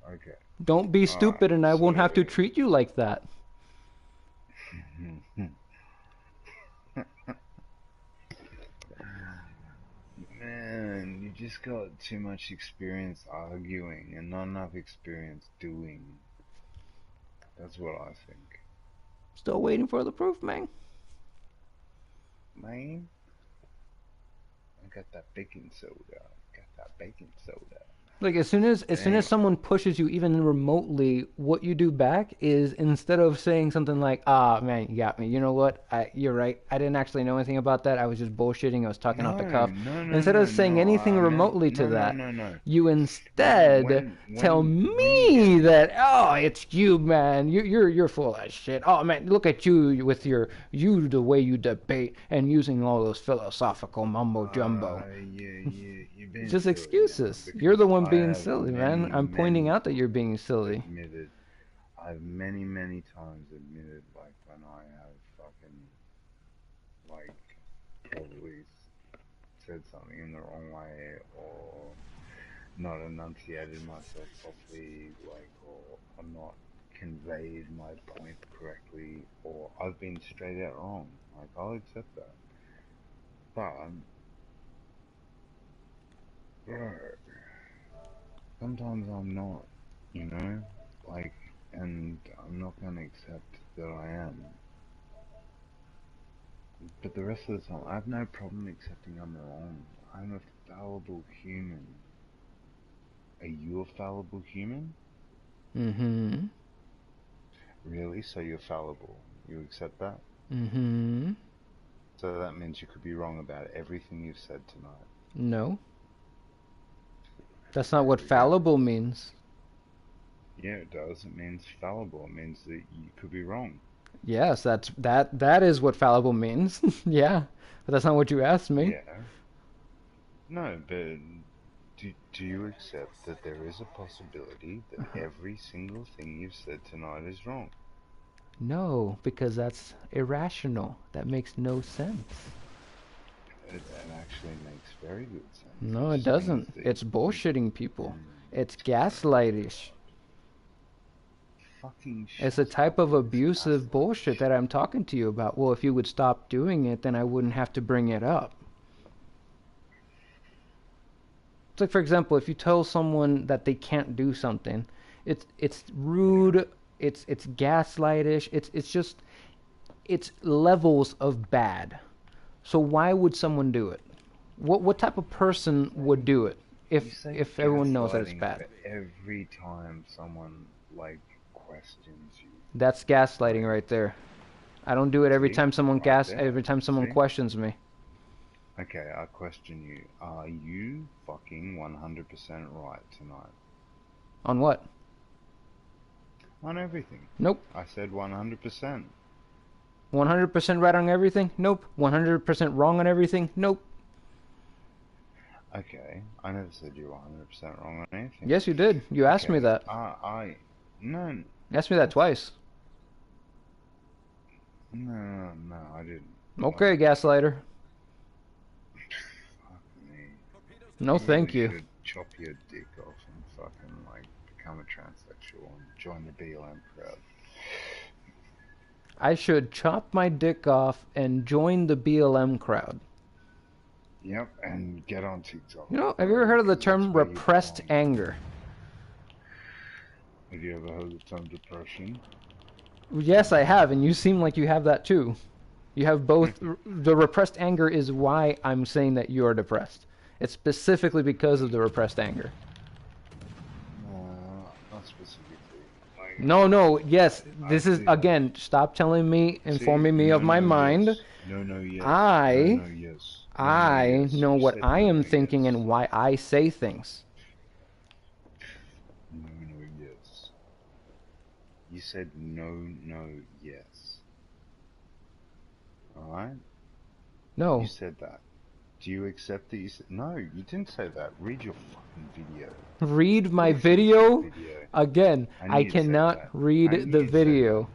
Okay. Don't be stupid, and I won't have to treat you like that. Man, you just got too much experience arguing and not enough experience doing. That's what I think. Still waiting for the proof, man. Man, I got that baking soda. Got that baking soda. Like as soon as someone pushes you even remotely, what you do back is instead of saying something like, "Ah, man, you got me. You know what? You're right. I didn't actually know anything about that. I was just bullshitting. I was talking off the cuff." Instead of saying anything I meant remotely to that, no. you instead tell When you me get that, "Oh, it's you, man. You're full of shit. Oh, man, look at you with the way you debate and using all those philosophical mumbo jumbo." you've been Just silly excuses. now You're the because one I being have silly, man. I'm pointing out that you're being silly. admitted. I've many times admitted, like when I have fucking like probably said something in the wrong way or not enunciated myself properly, like or not conveyed my point correctly, or I've been straight out wrong. Like I'll accept that, but bro, sometimes I'm not, you know, like, and I'm not gonna accept that I am. But the rest of the time, I have no problem accepting I'm wrong. I'm a fallible human. Are you a fallible human? Mm-hmm. Really? So you're fallible. You accept that? Mm-hmm. So that means you could be wrong about everything you've said tonight. No. That's not There what we go. fallible means. Yeah, it does. It means fallible. It means that you could be wrong. Yes, that is what fallible means. Yeah. But that's not what you asked me. Yeah. No, but do you accept that there is a possibility that every single thing you've said tonight is wrong? No, because that's irrational. That makes no sense. It actually makes very good sense. It No, it just means doesn't. that It's bullshitting people. mm, It's gaslightish. fucking It's a shut type up of with this abusive gaslighting bullshit that shit. I'm talking to you about. Well, if you would stop doing it, then I wouldn't have to bring it up. It's like, for example, if you tell someone that they can't do something, it's Yeah. rude, it's gaslightish, it's levels of bad. So why would someone do it? What type of person would do it You say if everyone knows that it's gaslighting bad? for every time someone like questions you. That's gaslighting Like, right there. I don't do it see, right there. every time someone See? questions me. Okay, I question you. Are you fucking 100% right tonight? On what? On everything. Nope. I said 100%. 100% right on everything? Nope. 100% wrong on everything? Nope. Okay, I never said you were 100% wrong on anything. Yes, you did. You asked me Okay, that. no, You asked me that twice. no, I didn't. Okay, Like, gaslighter. fuck me. No, You really thank you. should chop your dick off and fucking, like, become a transsexual and join the BLM crowd. I should chop my dick off and join the BLM crowd. Yep, and get on TikTok, You know, have you ever bro, heard of the because that's term where you repressed belong. anger? Have you ever heard the term depression? Yes, I have, and you seem like you have that too. You have both. The repressed anger is why I'm saying that you are depressed. It's specifically because of the repressed anger. Not specifically. Like, No, yes, I this is, see that. again, stop telling me, See, informing me of my no, mind. yes. No, yes. I, Yes. No, I yes. know You what said I no, am thinking yes. and why I say things. No, yes. You said no, yes. Alright? You No. said that. Do you accept that you said... No, you didn't say that. Read your fucking video. Read my Read your fucking video? video. Again, I knew I you'd say cannot that. I read knew the you'd say that. video.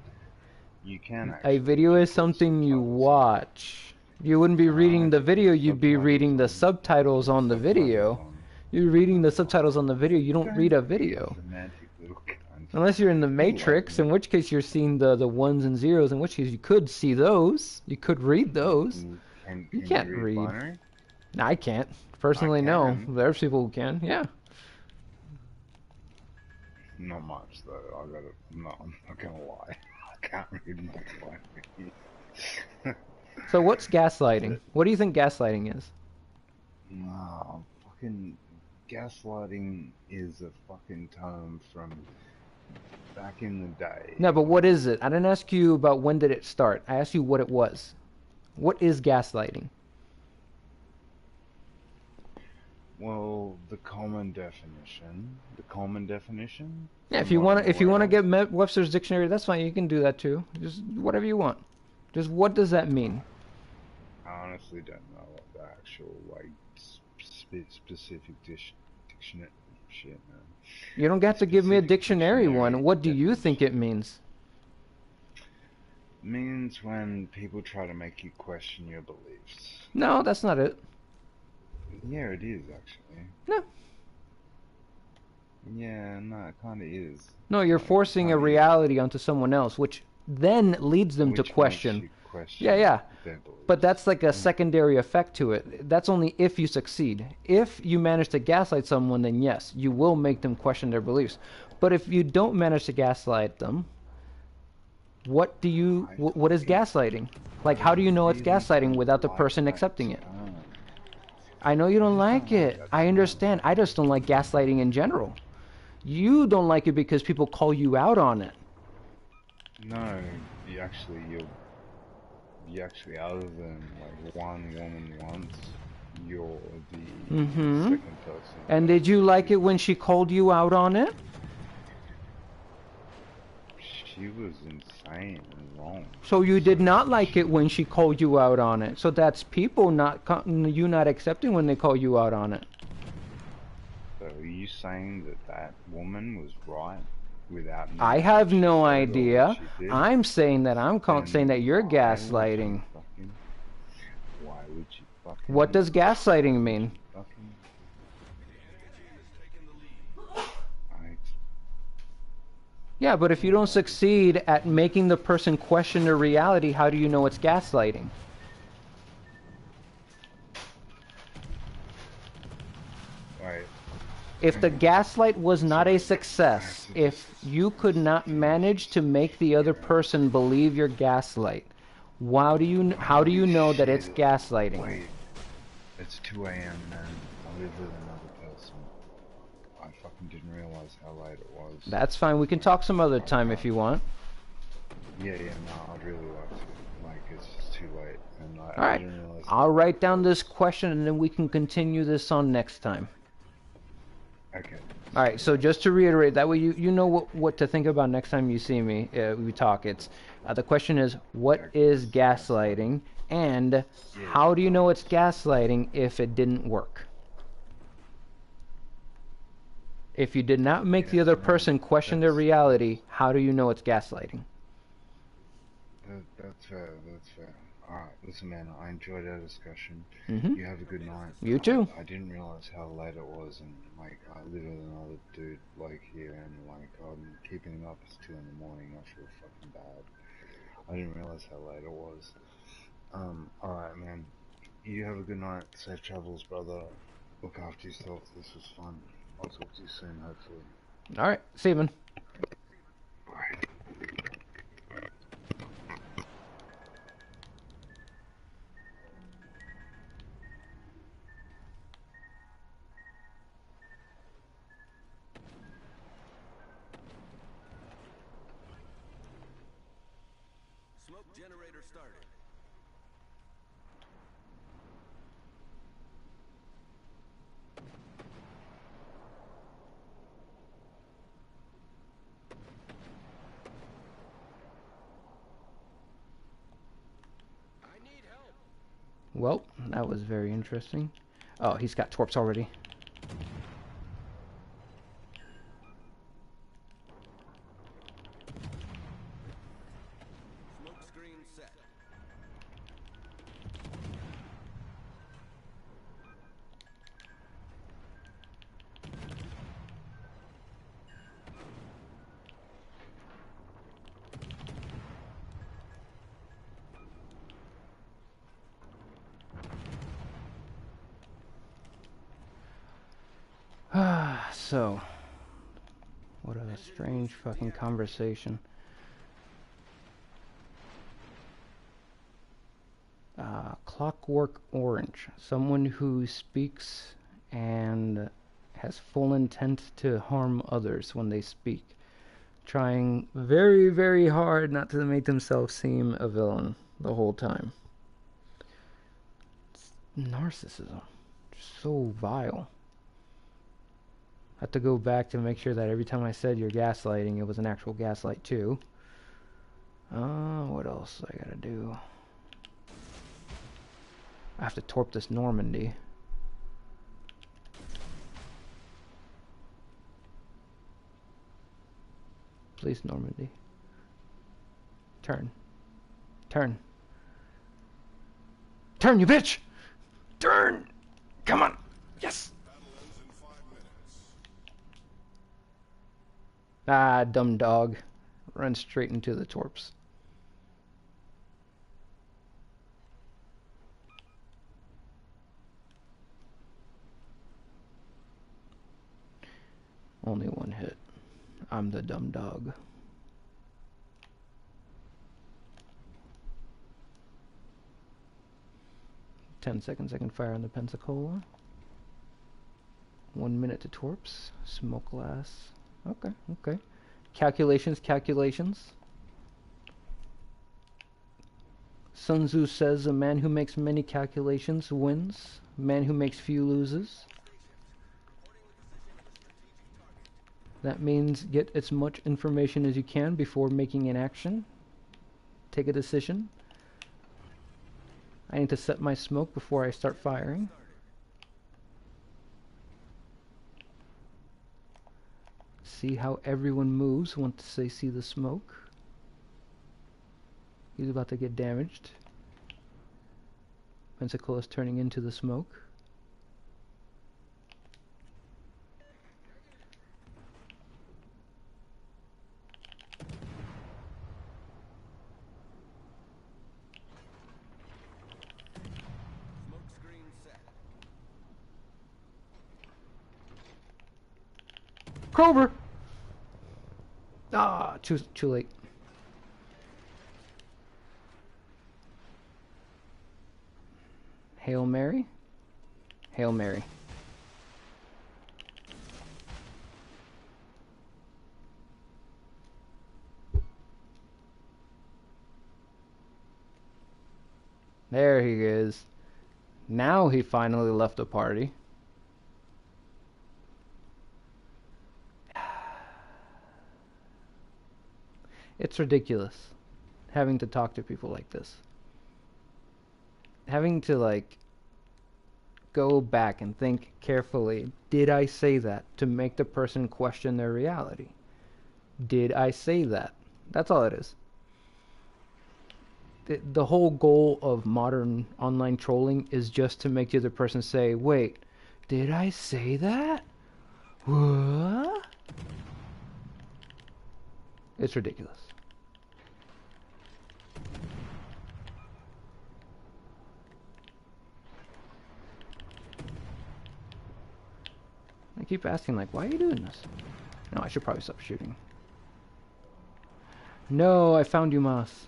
You can A actually, video if you is put something you subtitles on. watch. You wouldn't be reading Alright, the video, put you'd be subtitles reading the on. subtitles Put on the subtitles video. on. You're reading the subtitles on the video, you don't read a Don't be a video. semantic little cunt. Unless you're in the Matrix, in Enlightenment. which case you're seeing the ones and zeros, in which case you could see those. You could read those. You Can you can't read read. binary? I can't. I Personally, no. can. There's people who can, yeah. Not much though. I gotta. No, I'm not gonna lie. I can't read much binary. So what's gaslighting? But What do you think gaslighting is? no, fucking gaslighting is a fucking term from back in the day. No, but what is it? I didn't ask you about when did it start. I asked you what it was. What is gaslighting? Well, the common definition. The common definition Yeah, from what I'm if you aware want to of. get Webster's dictionary, that's fine. You can do that too. Just whatever you want. Just what does that mean? I honestly don't know what the actual like specific dictionary shit, man. You don't The have to give me a specific dictionary one. dictionary What do you think definition it means? means when people try to make you question your beliefs. No, that's not it. Yeah, it is actually. No. Yeah, no, it kind of is. No, you're Like, it forcing a kind of is. reality onto someone else, which then leads them to Which makes question. you Yeah, question yeah. their But beliefs. that's like a Yeah. secondary effect to it. That's only if you succeed. If you manage to gaslight someone, then yes, you will make them question their beliefs. But if you don't manage to gaslight them, I what is fucking, gaslighting? Like, I how do you know it's really gaslighting don't without the like person that accepting it? term. I know you I don't just don't like like it. that I term. understand. I just don't like gaslighting in general. You don't like it because people call you out on it. No, you actually, other than like one woman once, you're the Mm-hmm. second person And that did you like it when accused she me. called you out on it? She was insane and wrong. So you So did not like it she, when she called you out on it. So that's people you not accepting when they call you out on it. so are you saying that that woman was right without I knowing what have she no said or what idea. she did? I'm saying that saying Then that you're gaslighting. why would you What does gaslighting mean? fucking, I, Yeah, but if you don't succeed at making the person question their reality, how do you know it's gaslighting? wait, If the hang on. gaslight was not a Sorry, I have success, to just if you could not finish manage this to make the other beer out. person believe you're gaslight, how do Holy you know that it's shit, gaslighting? wait, it's 2 a.m. man, I live with another person. I fucking didn't realize how late it was. That's fine. We can Like, talk some other I time if can't, you want. yeah, no, I'd really like to. Like, it's just too late, and All I right. didn't realize how I'll late write it down was. this question and then we can continue this on next time. Okay, All right. sweet So as. just to reiterate, that way you know what to think about next time you see me. We talk. It's the question is what is gaslighting, and Yeah, how do you know it's nice. gaslighting if it didn't work? If you did not make the Yes, other man. person question their reality, That's how do you know it's gaslighting? that's fair. That's fair. All right, listen, man. I enjoyed our discussion. Mm-hmm. You have a good night. You too. I didn't realize how late it was, and like I live with another dude like here, and like I'm keeping him up. It's 2 in the morning. I feel fucking bad. I didn't realize how late it was. All right, man. You have a good night. Safe travels, brother. Look after yourself. This was fun. I'll talk to you soon, hopefully. All right. See you, man. Bye. Smoke generator started. I need help. Well, that was very interesting. Oh, he's got torps already. Smoke screen set. So, what a strange fucking conversation. Clockwork Orange. Someone who speaks and has full intent to harm others when they speak. Trying very, very hard not to make themselves seem a villain the whole time. It's narcissism. So vile. I have to go back to make sure that every time I said you're gaslighting, it was an actual gaslight too. What else I gotta do? I have to torp this Normandy. Please, Normandy. Turn. Turn. Turn, you bitch! Turn! Come on! Yes! Ah, dumb dog. Run straight into the torps. Only one hit. I'm the dumb dog. Ten seconds I can fire on the Pensacola. 1 minute to torps. Smoke glass. Okay, okay. Calculations, calculations. Sun Tzu says a man who makes many calculations wins. A man who makes few loses. That means get as much information as you can before making an action. Take a decision. I need to set my smoke before I start firing. See how everyone moves once they see the smoke. He's about to get damaged. Pensacola is turning into the smoke. Krober! Ah, too late. Hail Mary. Hail Mary. There he is. Now he finally left the party. It's ridiculous having to talk to people like this. Having to, like, go back and think carefully, did I say that, to make the person question their reality? Did I say that? That's all it is. The whole goal of modern online trolling is just to make the other person say, wait, did I say that? What? It's ridiculous. I keep asking, like, why are you doing this? No, I should probably stop shooting. No, I found you, Moss.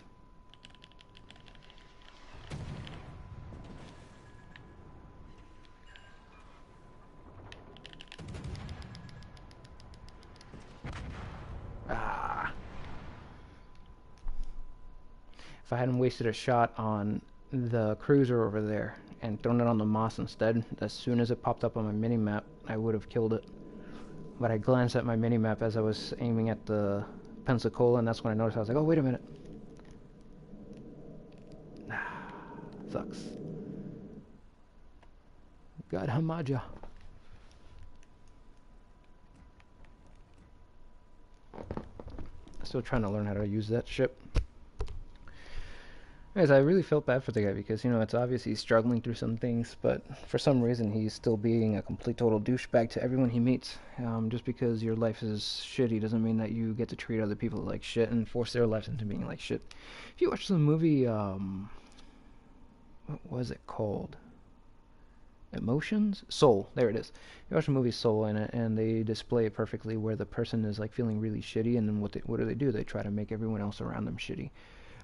Ah. If I hadn't wasted a shot on the cruiser over there and thrown it on the Moss instead, as soon as it popped up on my mini-map, I would have killed it. But I glanced at my mini-map as I was aiming at the Pensacola, and that's when I noticed. I was like, oh, wait a minute. Sucks. God hamaja. Still trying to learn how to use that ship. Anyways, I really felt bad for the guy because, you know, it's obvious he's struggling through some things, but for some reason he's still being a complete total douchebag to everyone he meets. Just because your life is shitty doesn't mean that you get to treat other people like shit and force their lives into being like shit. If you watch the movie, what was it called? emotions, Soul, there it is. You watch the movie Soul, and they display it perfectly, where the person is like feeling really shitty, and then what do? They try to make everyone else around them shitty.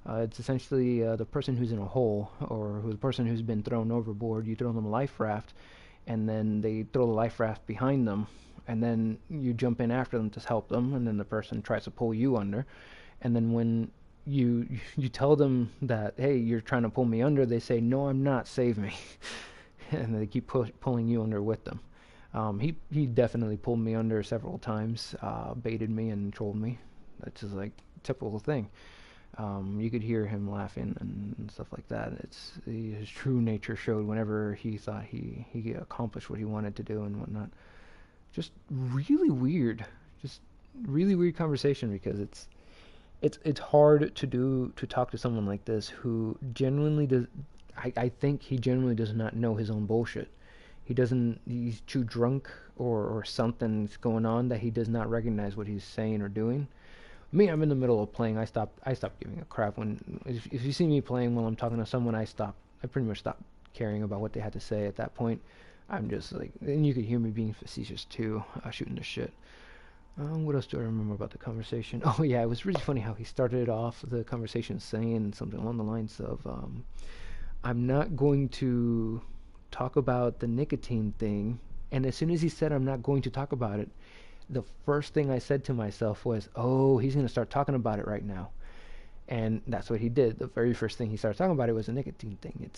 It's essentially the person who's in a hole, or the person who's been thrown overboard. You throw them a life raft, and then they throw the life raft behind them, and then you jump in after them to help them, and then the person tries to pull you under, and then when you tell them that, hey, you're trying to pull me under, they say, no, I'm not, save me. And they keep pulling you under with them. He definitely pulled me under several times, baited me and trolled me. That's just like typical thing. You could hear him laughing and stuff like that. His true nature showed whenever he thought he accomplished what he wanted to do and whatnot. Just really weird. Just really weird conversation, because it's hard to talk to someone like this who genuinely does. I think he genuinely does not know his own bullshit. He's too drunk or something's going on that he does not recognize what he's saying or doing. Me, I'm in the middle of playing. I stop giving a crap if you see me playing while I'm talking to someone. I pretty much stop caring about what they had to say at that point. I'm just like, and you could hear me being facetious too, shooting the shit. What else do I remember about the conversation? Oh yeah, it was really funny how he started off the conversation saying something along the lines of, I'm not going to talk about the nicotine thing. And as soon as he said I'm not going to talk about it, the first thing I said to myself was, oh, he's going to start talking about it right now. And that's what he did. The very first thing he started talking about it was a nicotine thing.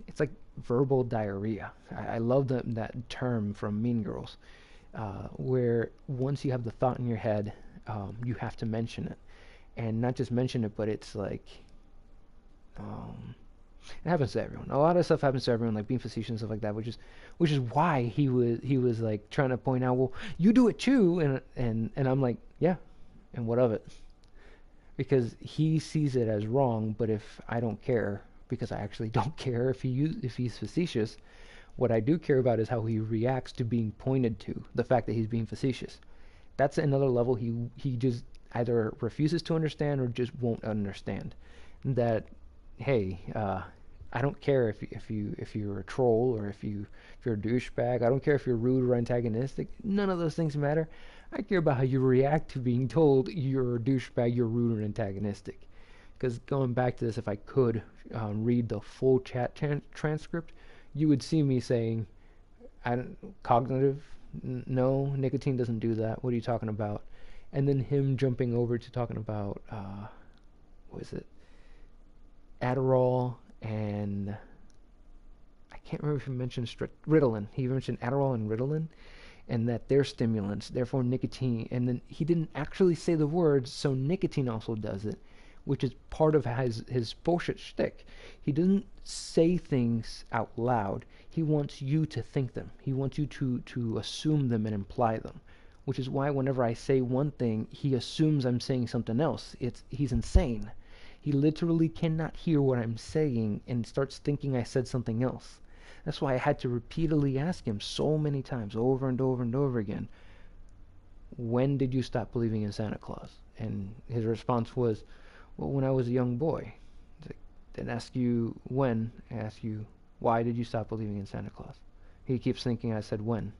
It's like verbal diarrhea. I love that term from Mean Girls, where once you have the thought in your head, you have to mention it. And not just mention it, but it's like, it happens to everyone. A lot of stuff happens to everyone, like being facetious and stuff like that, which is why he was like trying to point out, well, you do it too, and I'm like, yeah, and what of it? Because he sees it as wrong, but if I don't care, because I actually don't care if he's facetious, what I do care about is how he reacts to being pointed to, the fact that he's being facetious. That's another level he just either refuses to understand or just won't understand. That, hey, I don't care if you're a troll or if you're a douchebag. I don't care if you're rude or antagonistic. None of those things matter. I care about how you react to being told you're a douchebag, you're rude or antagonistic. Because going back to this, if I could read the full chat transcript, you would see me saying, cognitive, no, nicotine doesn't do that. What are you talking about? And then him jumping over to talking about, what is it? Adderall and I can't remember if he mentioned Ritalin. He mentioned Adderall and Ritalin, and that they're stimulants, therefore nicotine. And then he didn't actually say the words, so nicotine also does it, which is part of his bullshit shtick. He doesn't say things out loud. He wants you to think them. He wants you to assume them and imply them, which is why whenever I say one thing, he assumes I'm saying something else. He's insane. He literally cannot hear what I'm saying and starts thinking I said something else. That's why I had to repeatedly ask him so many times, over and over and over again, when did you stop believing in Santa Claus? And his response was, well, when I was a young boy. Like, didn't ask you when, I asked you, why did you stop believing in Santa Claus? He keeps thinking I said when.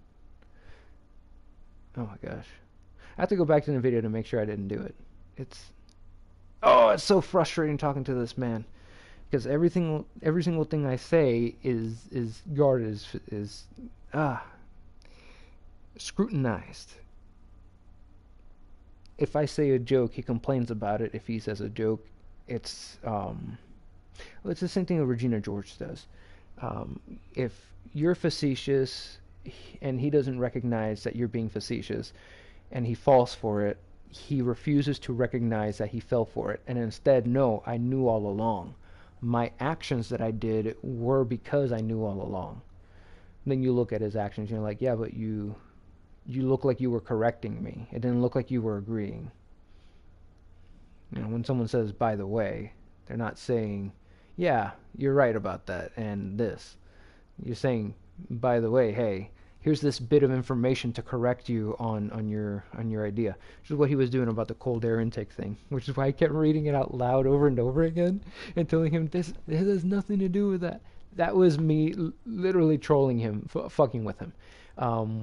Oh my gosh. I have to go back to the video to make sure I didn't do it. It's so frustrating talking to this man, because every single thing I say is guarded, is scrutinized. If I say a joke, he complains about it. If he says a joke, it's the same thing that Regina George does. If you're facetious and he doesn't recognize that you're being facetious, and he falls for it, he refuses to recognize that he fell for it, and instead, no, I knew all along. My actions that I did were because I knew all along. And then you look at his actions, and you're like, yeah, but you look like you were correcting me. It didn't look like you were agreeing. You know, when someone says, by the way, they're not saying, yeah, you're right about that, and this. You're saying, by the way, hey, here's this bit of information to correct you on your idea. Which is what he was doing about the cold air intake thing. Which is why I kept reading it out loud over and over again and telling him this has nothing to do with that. That was me literally trolling him, fucking with him,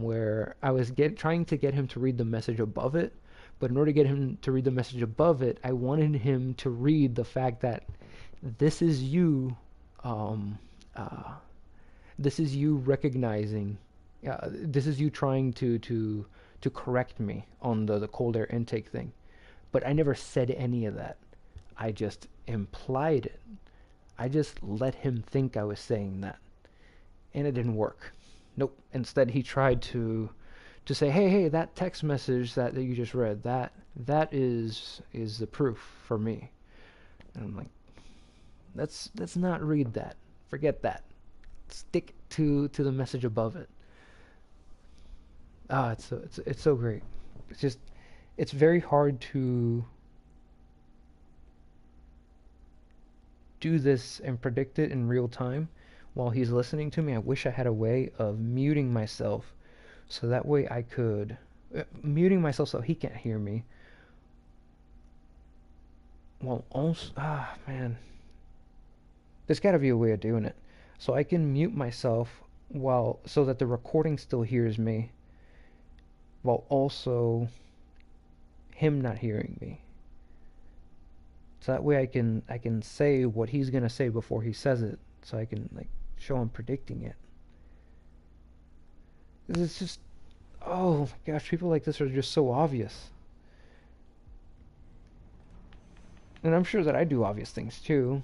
where I was trying to get him to read the message above it, but in order to get him to read the message above it, I wanted him to read the fact that this is you, um, uh, this is you recognizing, this is you trying to correct me on the cold air intake thing, but I never said any of that. I just implied it. I just let him think I was saying that, and it didn't work. Nope. Instead, he tried to say, hey, that text message that you just read, that is the proof for me. And I'm like, let's not read that. Forget that. Stick to the message above it. Ah, it's so great. It's just it's very hard to do this and predict it in real time while he's listening to me. I wish I had a way of muting myself so that way I could muting myself so he can't hear me. Well, also, man, there's got to be a way of doing it so I can mute myself while so that the recording still hears me while also him not hearing me. So that way I can say what he's gonna say before he says it, so I can like show him predicting it. It's just, oh my gosh, people like this are just so obvious. And I'm sure that I do obvious things too.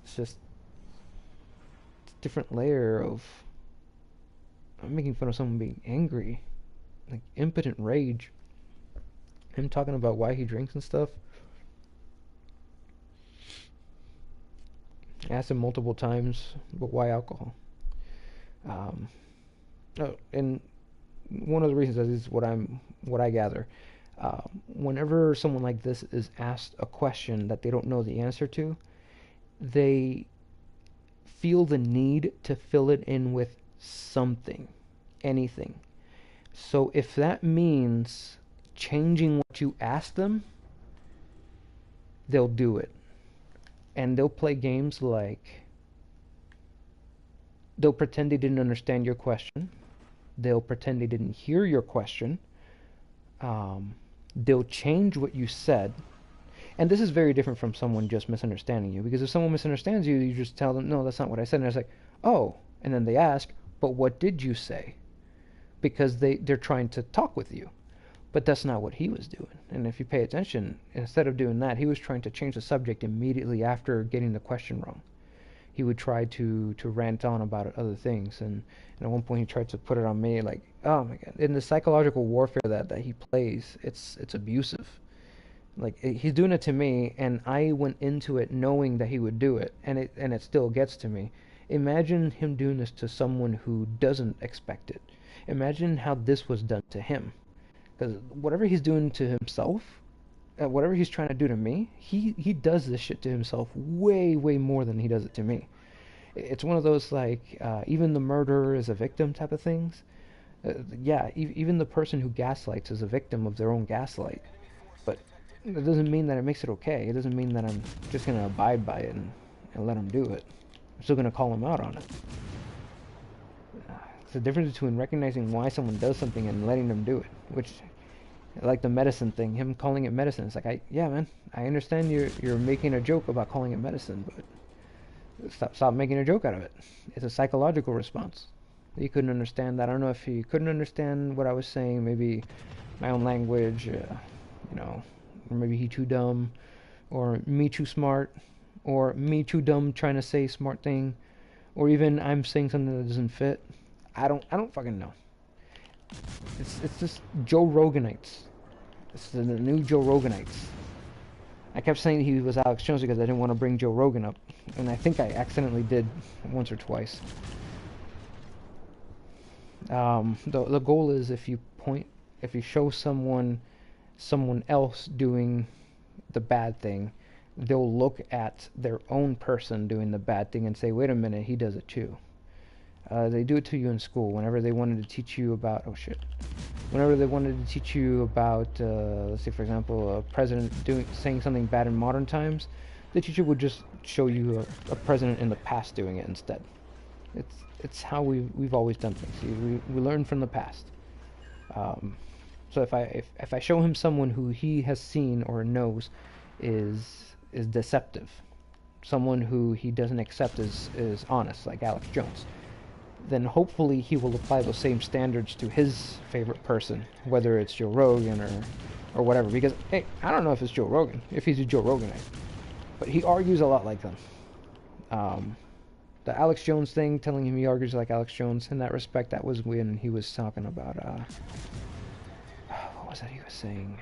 It's just it's a different layer of I'm making fun of someone being angry, like impotent rage. Him talking about why he drinks and stuff. I asked him multiple times, but why alcohol? Oh, and one of the reasons is what I gather. Whenever someone like this is asked a question that they don't know the answer to, they feel the need to fill it in with something, anything. So if that means changing what you ask them, they'll do it. And they'll play games like they'll pretend they didn't understand your question. They'll pretend they didn't hear your question. They'll change what you said. And this is very different from someone just misunderstanding you. Because if someone misunderstands you, you just tell them, no, that's not what I said. And it's like, oh. And then they ask, but what did you say? Because they're trying to talk with you. But that's not what he was doing. And if you pay attention, instead of doing that, he was trying to change the subject immediately after getting the question wrong. He would try to rant on about other things. And at one point he tried to put it on me like, oh my God. In the psychological warfare that he plays, it's abusive. Like, he's doing it to me, and I went into it knowing that he would do it, and it still gets to me. Imagine him doing this to someone who doesn't expect it. Imagine how this was done to him. Because whatever he's doing to himself, whatever he's trying to do to me, he does this shit to himself way, way more than he does it to me. It's one of those, like, even the murderer is a victim type of things. Yeah, even the person who gaslights is a victim of their own gaslight. But it doesn't mean that it makes it okay. It doesn't mean that I'm just going to abide by it and let him do it. I'm still going to call him out on it. It's the difference between recognizing why someone does something and letting them do it. Which, like the medicine thing, him calling it medicine. It's like, yeah, man, I understand you're making a joke about calling it medicine, but stop making a joke out of it. It's a psychological response. He couldn't understand that. I don't know if he couldn't understand what I was saying. Maybe my own language, or maybe he too dumb, or me too smart, or me too dumb trying to say smart thing, or even I'm saying something that doesn't fit. I don't fucking know. It's just Joe Roganites. It's the new Joe Roganites. I kept saying he was Alex Jones because I didn't want to bring Joe Rogan up, and I think I accidentally did once or twice. The goal is if you show someone else doing the bad thing, they'll look at their own person doing the bad thing and say, wait a minute, he does it too. They do it to you in school whenever they wanted to teach you about, whenever they wanted to teach you about, let's say for example, a president saying something bad in modern times, the teacher would just show you a president in the past doing it instead. It's how we've always done things. We learn from the past. So if I show him someone who he has seen or knows is deceptive, someone who he doesn't accept is honest, like Alex Jones, then hopefully he will apply those same standards to his favorite person, whether it's Joe Rogan or whatever. Because hey, I don't know if it's Joe Rogan, if he's a Joe Roganite, but he argues a lot like them. The Alex Jones thing, telling him he argues like Alex Jones, in that respect, that was when he was talking about what was that he was saying?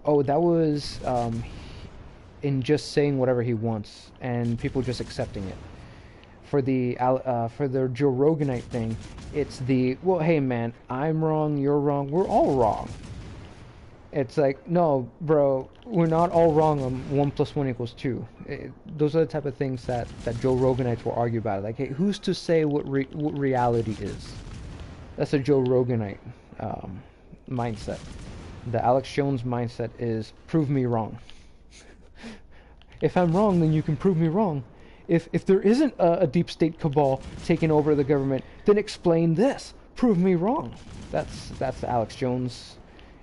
Oh, that was in just saying whatever he wants and people just accepting it. For the Joe Roganite thing, it's the, well, hey man, I'm wrong, you're wrong, we're all wrong. It's like, no, bro, we're not all wrong on 1 + 1 = 2. Those are the type of things that Joe Roganites will argue about. Like, hey, who's to say what reality is? That's a Joe Roganite mindset. The Alex Jones mindset is, prove me wrong. If I'm wrong, then you can prove me wrong. If there isn't a deep state cabal taking over the government, then explain this. Prove me wrong. That's the Alex Jones.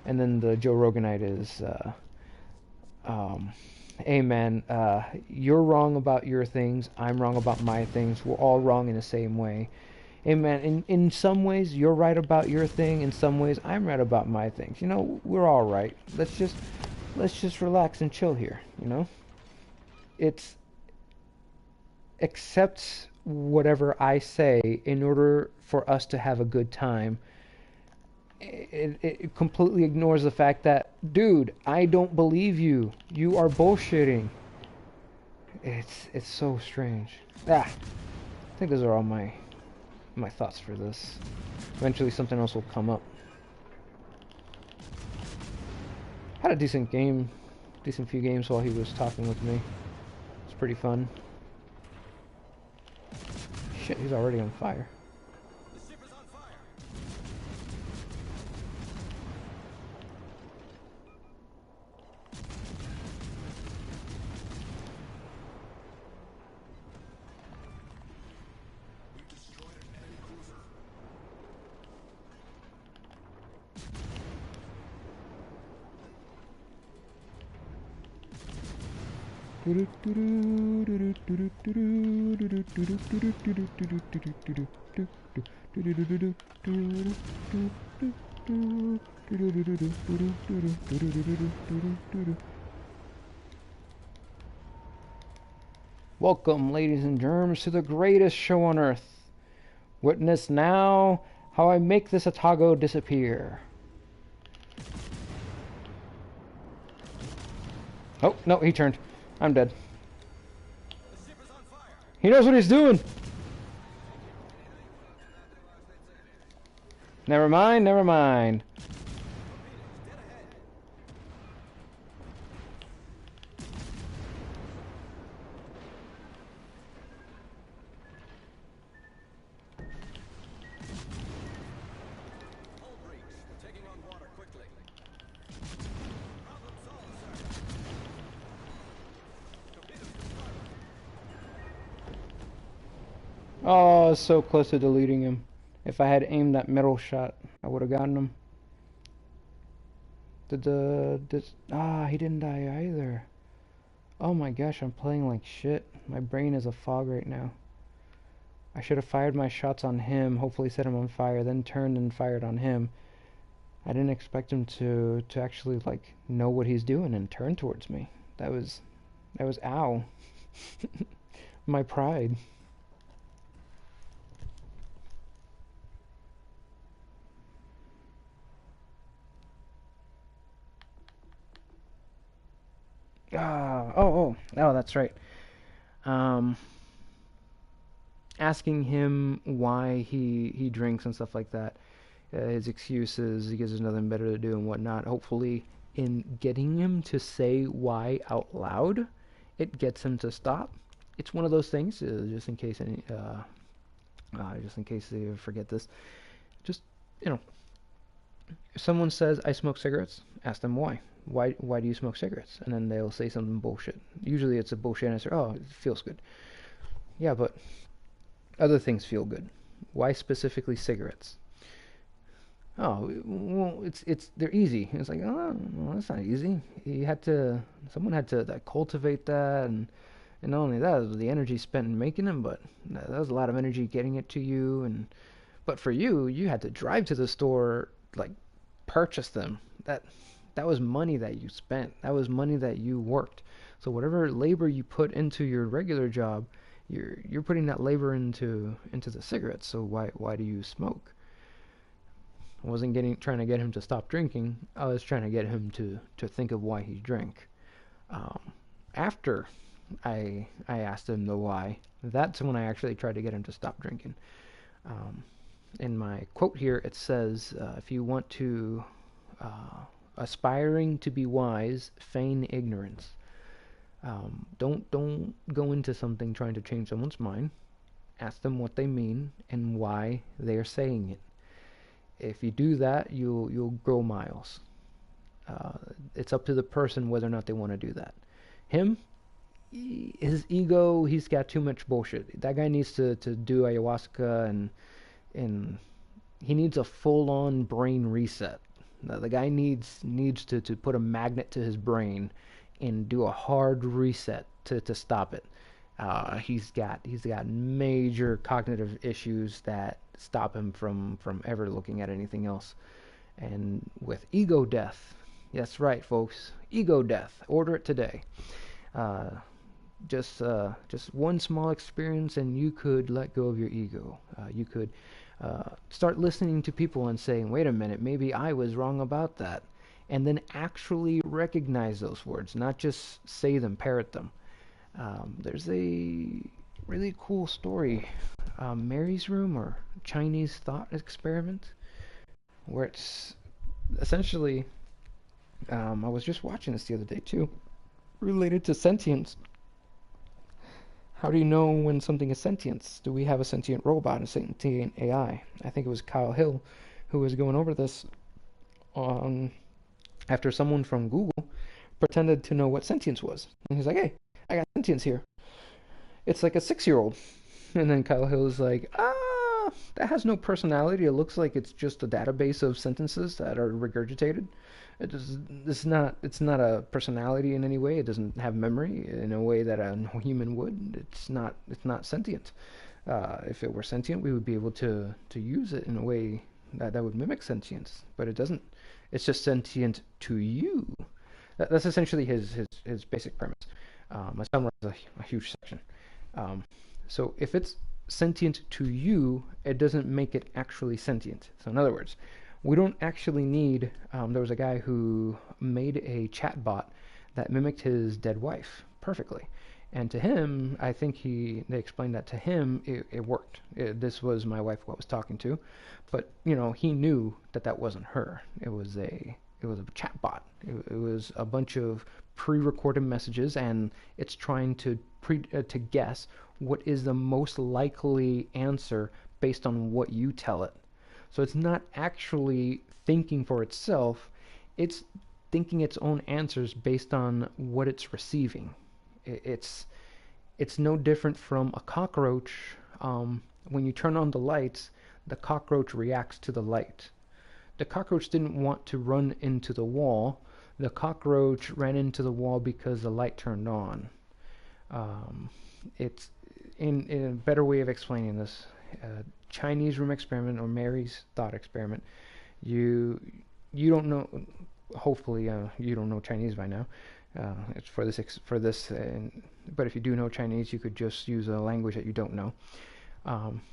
And then the Joe Roganite is, hey man, you're wrong about your things, I'm wrong about my things, we're all wrong in the same way. Hey man, in some ways you're right about your thing, in some ways I'm right about my things. You know, we're all right. Let's just relax and chill here, you know? It's accept whatever I say in order for us to have a good time. It completely ignores the fact that, dude, I don't believe you. You are bullshitting. It's so strange. I think those are all my thoughts for this. Eventually something else will come up. Had a decent few games while he was talking with me. It's pretty fun. Shit, he's already on fire. Welcome, ladies and germs, to the greatest show on earth. Witness now how I make this Atago disappear. Oh, no, he turned. I'm dead. He knows what he's doing. Never mind, never mind. Oh, I was so close to deleting him. If I had aimed that middle shot, I would have gotten him. He didn't die either. Oh my gosh, I'm playing like shit. My brain is a fog right now. I should have fired my shots on him, hopefully set him on fire, then turned and fired on him. I didn't expect him to actually, like, know what he's doing and turn towards me. That was ow. My pride. Oh, that's right. Asking him why he drinks and stuff like that. His excuses, he gives us nothing better to do and whatnot. Hopefully, in getting him to say why out loud, it gets him to stop. It's one of those things, just in case they forget this. Just, you know, if someone says, I smoke cigarettes, ask them why. why do you smoke cigarettes? And then they'll say something bullshit. Usually it's a bullshit answer. Oh, it feels good. Yeah, but other things feel good. Why specifically cigarettes? Oh, well, it's they're easy. It's like, oh, well, that's not easy. Someone had to like, cultivate that, and not only that, the energy spent in making them, but that was a lot of energy getting it to you. And but for you, you had to drive to the store, like purchase them. That was money that you spent. That was money that you worked. So whatever labor you put into your regular job, you're putting that labor into the cigarettes. So why do you smoke? I wasn't trying to get him to stop drinking. I was trying to get him to think of why he drank. Um, After I asked him the why, that's when I actually tried to get him to stop drinking. Um, in my quote here, it says, if you want to aspiring to be wise, feign ignorance. Don't go into something trying to change someone's mind. Ask them what they mean and why they are saying it. If you do that, you'll grow miles. It's up to the person whether or not they want to do that. Him, his ego, he's got too much bullshit. That guy needs to do ayahuasca and he needs a full-on brain reset. The guy needs to put a magnet to his brain and do a hard reset to stop it. He's got major cognitive issues that stop him from ever looking at anything else. And with ego death, that's right, folks, ego death. Order it today. Uh, just one small experience, and you could let go of your ego. You could start listening to people and saying, "Wait a minute, maybe I was wrong about that," and then actually recognize those words, not just say them, parrot them. There's a really cool story, Mary's Room or Chinese Thought Experiment, where it's essentially, I was just watching this the other day too, related to sentience. How do you know when something is sentient? Do we have a sentient robot, a sentient AI? I think it was Kyle Hill who was going over this on after someone from Google pretended to know what sentience was. And he's like, hey, I got sentience here. It's like a 6-year-old. And then Kyle Hill is like, that has no personality. It looks like it's just a database of sentences that are regurgitated. It's not a personality in any way. It doesn't have memory in a way that a human would. It's not sentient. If it were sentient, we would be able to use it in a way that would mimic sentience. But it doesn't. It's just sentient to you. That's essentially his basic premise. I summarized a huge section. So if it's sentient to you, it doesn't make it actually sentient. So in other words, we don't actually need, there was a guy who made a chatbot that mimicked his dead wife perfectly. And to him, I think they explained that to him, it worked. This was my wife who I was talking to. But, he knew that wasn't her. It was a chatbot. It was a bunch of pre-recorded messages, and it's trying to guess what is the most likely answer based on what you tell it. So it's not actually thinking for itself. It's thinking its own answers based on what it's receiving. It's no different from a cockroach. When you turn on the lights, the cockroach reacts to the light. The cockroach didn't want to run into the wall. The cockroach ran into the wall because the light turned on. It's in a better way of explaining this. Chinese room experiment or Mary's thought experiment. You don't know. Hopefully, you don't know Chinese by now. It's for this. But if you do know Chinese, you could just use a language that you don't know.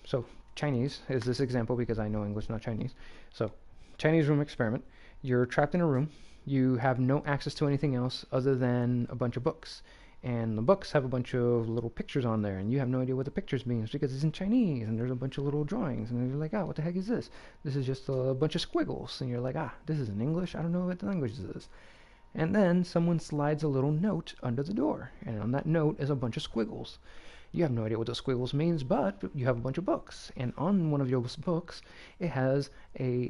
So Chinese is this example because I know English, not Chinese. So Chinese room experiment. You're trapped in a room. You have no access to anything else other than a bunch of books. And the books have a bunch of little pictures on there, and you have no idea what the pictures means because it's in Chinese, and there's a bunch of little drawings, and you're like, what the heck is this? This is just a bunch of squiggles, and you're like, this is in English? I don't know what the language this is. And then someone slides a little note under the door, and on that note is a bunch of squiggles. You have no idea what those squiggles means, but you have a bunch of books, and on one of your books, it has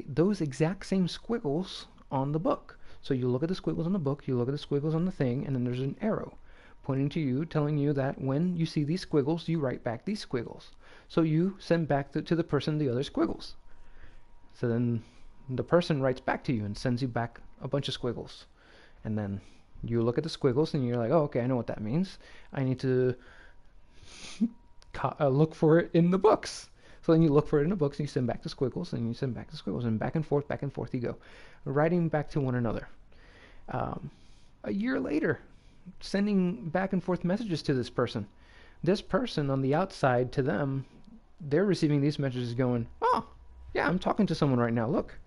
those exact same squiggles on the book. So you look at the squiggles on the book, you look at the squiggles on the thing, and then there's an arrow pointing to you, telling you that when you see these squiggles, you write back these squiggles. So you send back to the person the other squiggles. So then the person writes back to you and sends you back a bunch of squiggles. And then you look at the squiggles and you're like, oh, okay, I know what that means. I need to look for it in the books. So then you look for it in the books and you send back the squiggles and you send back the squiggles, and back and forth you go, writing back to one another. A year later, sending back and forth messages to this person. This person on the outside, to them, they're receiving these messages going, oh, yeah, I'm talking to someone right now, look.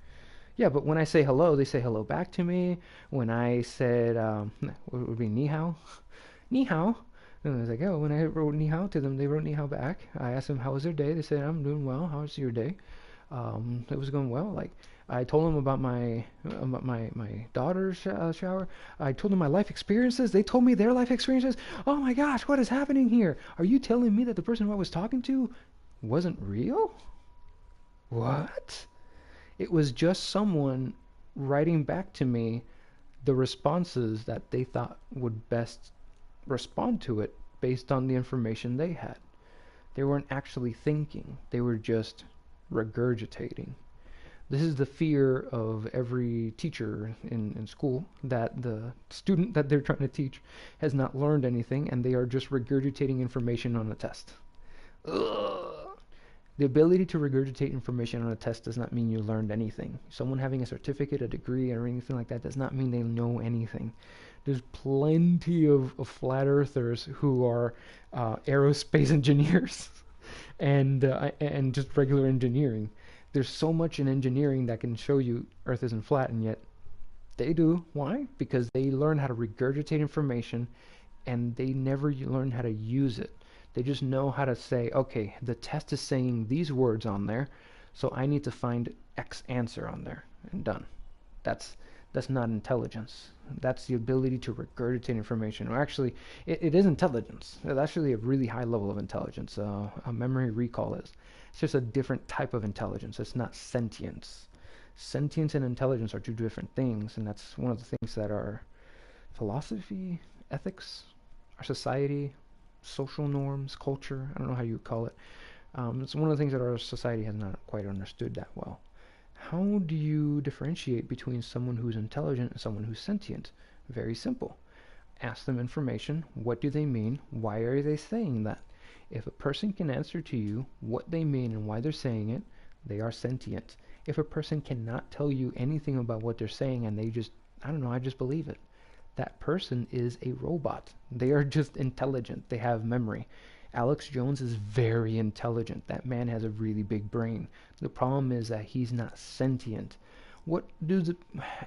Yeah, but when I say hello, they say hello back to me. When I said, what would be ni hao? Ni hao. And I was like, oh, when I wrote ni hao to them, they wrote ni hao back. I asked them, how was their day? They said, I'm doing well. How was your day? It was going well. Like, I told them about my daughter's shower. I told them my life experiences. They told me their life experiences. Oh my gosh, what is happening here? Are you telling me that the person who I was talking to wasn't real? What? It was just someone writing back to me the responses that they thought would best respond to it based on the information they had. They weren't actually thinking. They were just regurgitating. This is the fear of every teacher in school, that the student that they're trying to teach has not learned anything and they are just regurgitating information on a test. Ugh. The ability to regurgitate information on a test does not mean you learned anything. Someone having a certificate, a degree, or anything like that does not mean they know anything. There's plenty of flat earthers who are aerospace engineers and just regular engineering. There's so much in engineering that can show you Earth isn't flat, and yet they do. Why? Because they learn how to regurgitate information, and they never learn how to use it. They just know how to say, okay, the test is saying these words on there, so I need to find X answer on there, and done. That's not intelligence. That's the ability to regurgitate information. Or actually, it is intelligence. It's actually a really high level of intelligence. A memory recall is. It's just a different type of intelligence. It's not sentience. Sentience and intelligence are two different things, and that's one of the things that our philosophy, ethics, our society, social norms, culture, I don't know how you would call it. It's one of the things that our society has not quite understood that well. How do you differentiate between someone who's intelligent and someone who's sentient? Very simple. Ask them information. What do they mean? Why are they saying that? If a person can answer to you what they mean and why they're saying it, they are sentient. If a person cannot tell you anything about what they're saying and they just, I don't know, I just believe it, that person is a robot. They are just intelligent. They have memory. Alex Jones is very intelligent. That man has a really big brain. The problem is that he's not sentient. What do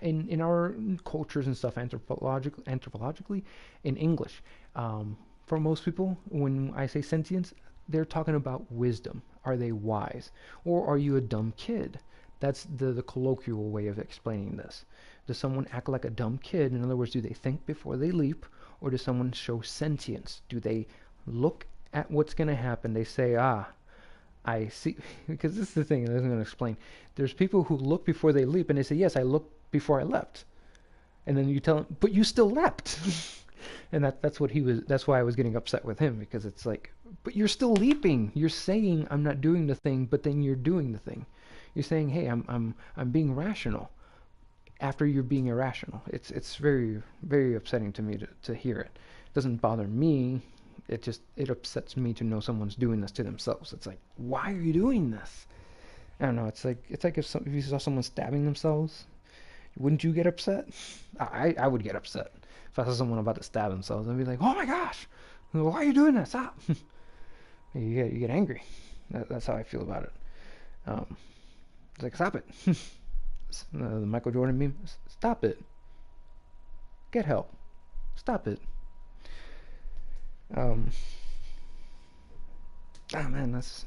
in our cultures and stuff, anthropologically, in English, for most people, when I say sentience, they're talking about wisdom. Are they wise? Or are you a dumb kid? That's the colloquial way of explaining this. Does someone act like a dumb kid? In other words, do they think before they leap? Or does someone show sentience? Do they look at what's going to happen? They say, I see. Because this is the thing, and I'm going to explain. There's people who look before they leap, and they say, yes, I looked before I leapt. And then you tell them, but you still leapt. And that's what he was. That's why I was getting upset with him, because it's like, but you're still leaping. You're saying I'm not doing the thing, but then you're doing the thing. You're saying, hey, I'm being rational after you're being irrational. It's very, very upsetting to me to hear it. It doesn't bother me. It upsets me to know someone's doing this to themselves. It's like, why are you doing this? I don't know. It's like if you saw someone stabbing themselves, wouldn't you get upset? I would get upset if I saw someone about to stab themselves. I'd be like, oh my gosh, why are you doing that? Stop. You get angry. That's how I feel about it. It's like, stop it. The Michael Jordan meme, stop it. Get help. Stop it. Man, that's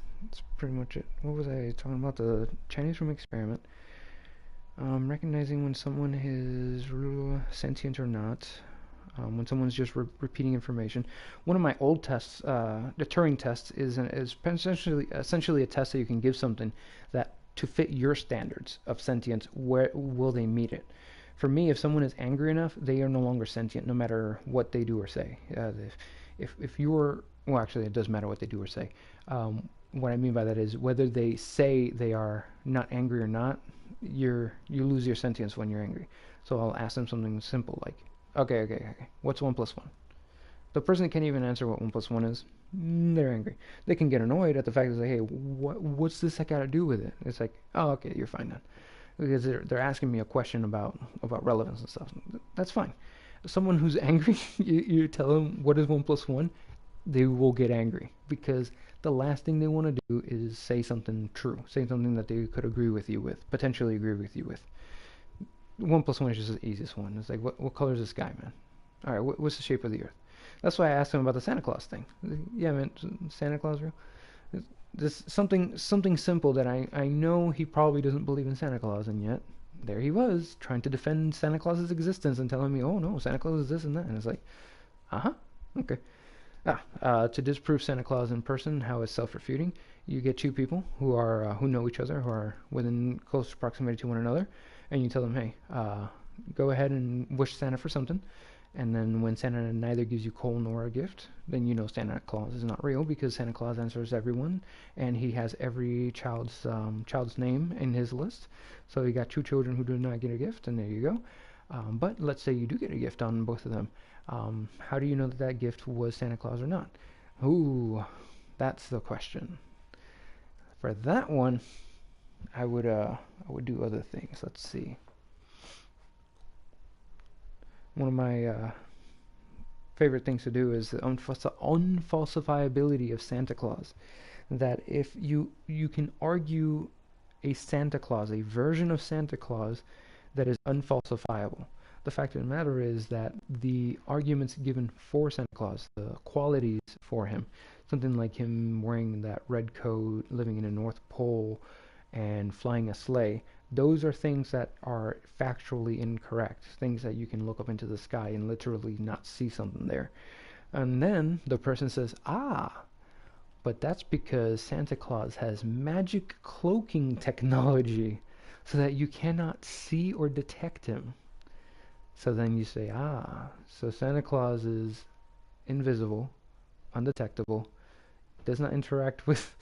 pretty much it. What was I talking about? The Chinese room experiment. Recognizing when someone is sentient or not. When someone's just repeating information. One of my old tests, the Turing test, is essentially a test that you can give something that to fit your standards of sentience. Where will they meet it? For me, if someone is angry enough, they are no longer sentient, no matter what they do or say. If you're, well, actually, it does matter what they do or say. What I mean by that is whether they say they are not angry or not, you lose your sentience when you're angry. So I'll ask them something simple like, okay, what's 1 plus 1? The person can't even answer what 1 plus 1 is. They're angry. They can get annoyed at the fact that, hey, what's this got to do with it? It's like, oh, okay, you're fine then, because they're asking me a question about relevance and stuff. That's fine. Someone who's angry, you tell them what is 1 plus 1, they will get angry because the last thing they want to do is say something true, say something that they could agree with you with, potentially agree with you with. 1 plus 1 is just the easiest one. It's like, what color is the sky, man? All right, what's the shape of the earth? That's why I asked him about the Santa Claus thing. Yeah, man, Santa Claus real? This something simple that I know he probably doesn't believe in Santa Claus, and yet there he was trying to defend Santa Claus's existence and telling me, oh no, Santa Claus is this and that, and it's like, okay. To disprove Santa Claus in person, how is self-refuting? You get two people who know each other, who are within close proximity to one another, and you tell them, hey, go ahead and wish Santa for something. And then when Santa neither gives you coal nor a gift, then you know Santa Claus is not real, because Santa Claus answers everyone, and he has every child's name in his list. So you got two children who do not get a gift, and there you go. But let's say you do get a gift on both of them. How do you know that that gift was Santa Claus or not? Ooh, that's the question. For that one, I would do other things. Let's see. One of my favorite things to do is the unfalsifiability of Santa Claus. That if you can argue a Santa Claus, a version of Santa Claus that is unfalsifiable. The fact of the matter is that the arguments given for Santa Claus, the qualities for him, something like him wearing that red coat, living in the North Pole, and flying a sleigh, those are things that are factually incorrect, things that you can look up into the sky and literally not see something there. And then the person says, but that's because Santa Claus has magic cloaking technology so that you cannot see or detect him. So then you say, so Santa Claus is invisible, undetectable, does not interact with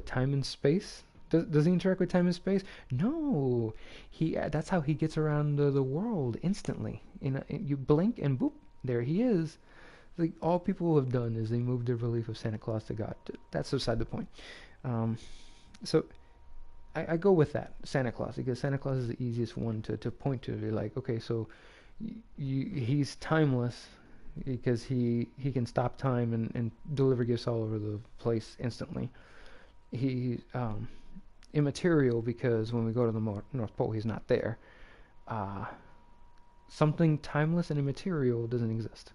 time and space. Does he interact with time and space? No, that's how he gets around the world instantly. You blink and boop, there he is. Like, all people have done is they moved their belief of Santa Claus to God. That's beside the point. So I go with that, Santa Claus, because Santa Claus is the easiest one to point to. You're like, okay, so he's timeless because he can stop time and deliver gifts all over the place instantly. He immaterial because when we go to the North Pole, he's not there. Something timeless and immaterial doesn't exist.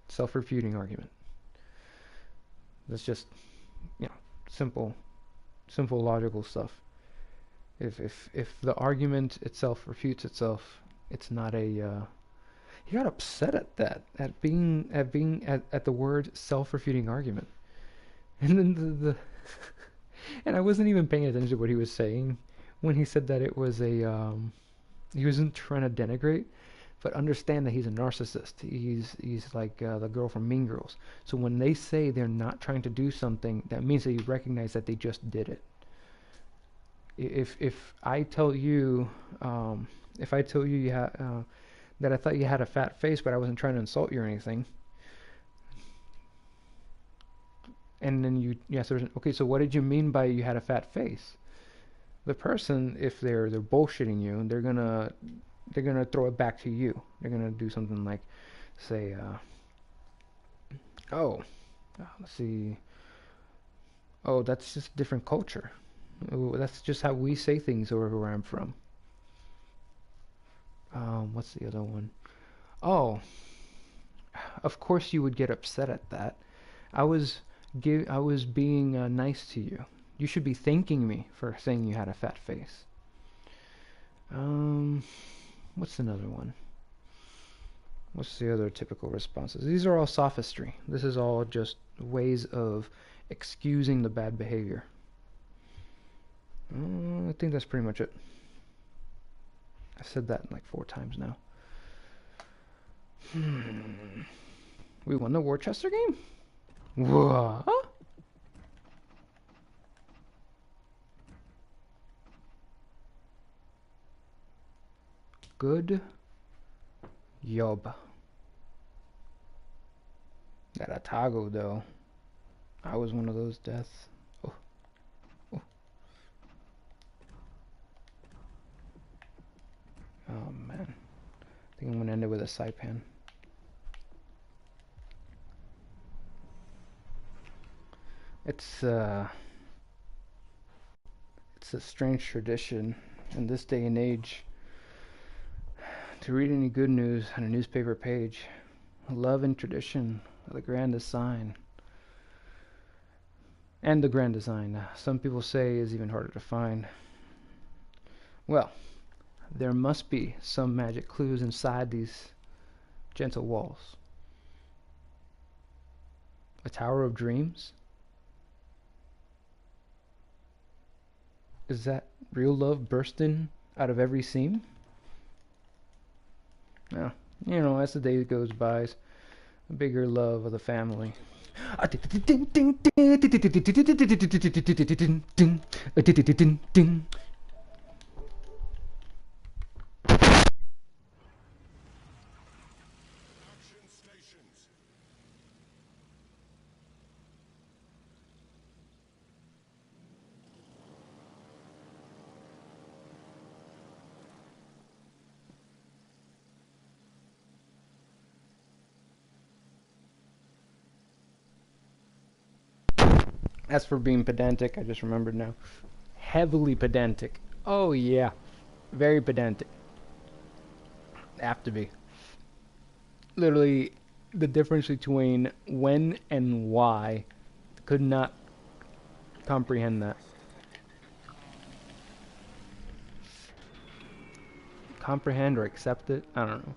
Self-refuting argument. That's just, simple logical stuff. If the argument itself refutes itself, it's not a. He got upset at that, at the word self-refuting argument, and then the and I wasn't even paying attention to what he was saying when he said that it was a. He wasn't trying to denigrate, but understand that he's a narcissist. He's like the girl from Mean Girls. So when they say they're not trying to do something, that means that you recognize that they just did it. If I tell you, that I thought you had a fat face, but I wasn't trying to insult you or anything, and then you ask the person, okay, so what did you mean by you had a fat face? The person, if they're bullshitting you, they're gonna throw it back to you. They're gonna do something like, say, let's see, that's just different culture. Oh, that's just how we say things over where I'm from. What's the other one? Oh, of course you would get upset at that. I was being nice to you. You should be thanking me for saying you had a fat face. What's another one? What's the other typical responses? These are all sophistry. This is all just ways of excusing the bad behavior. I think that's pretty much it. I said that like 4 times now. We won the Worcester game? What? Good job. Got a taco though. I was one of those deaths. Oh. Oh. Oh man. I think I'm gonna end it with a saipan. It's a strange tradition in this day and age to read any good news on a newspaper page. Love and tradition are the grand design. And the grand design, some people say, is even harder to find. Well, there must be some magic clues inside these gentle walls. A tower of dreams? Is that real love bursting out of every seam? Well, as the day goes by, a bigger love of the family. As for being pedantic, I just remembered now. Heavily pedantic. Oh yeah. Very pedantic. Have to be. Literally, the difference between when and why, could not comprehend that. Comprehend or accept it? I don't know.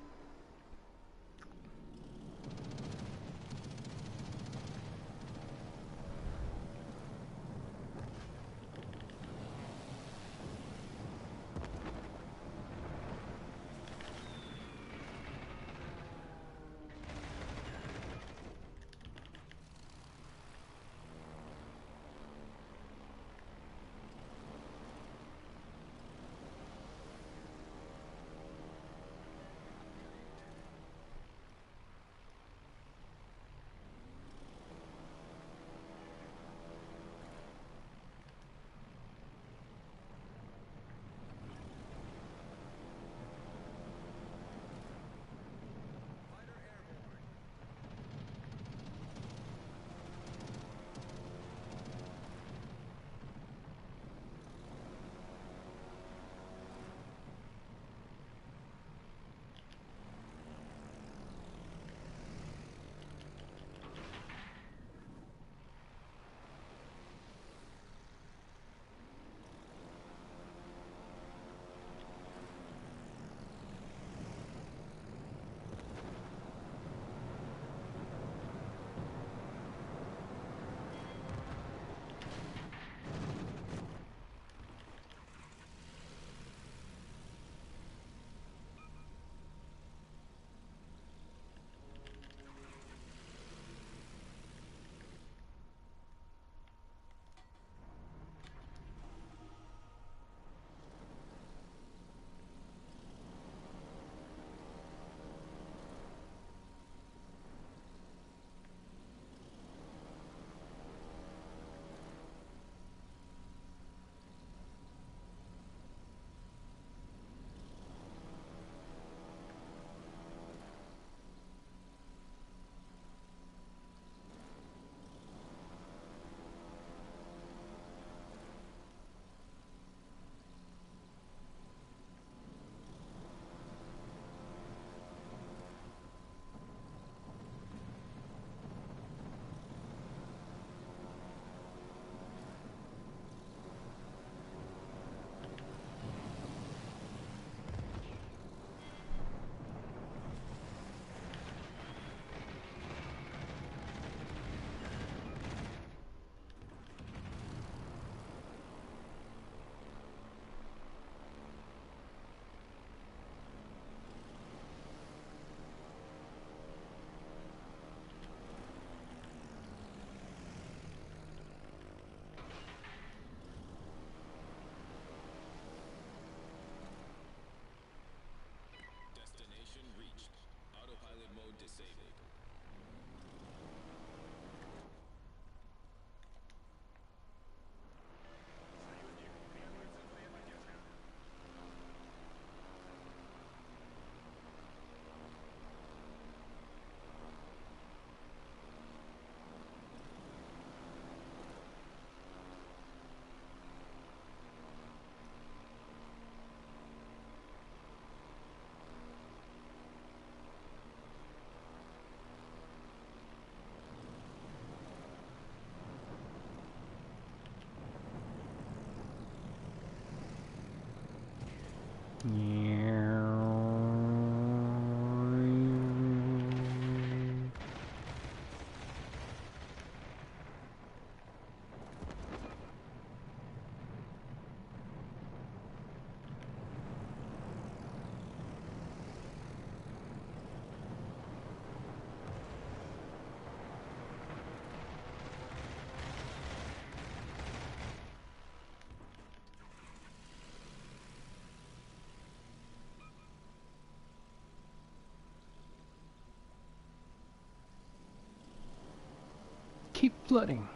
Keep flooding.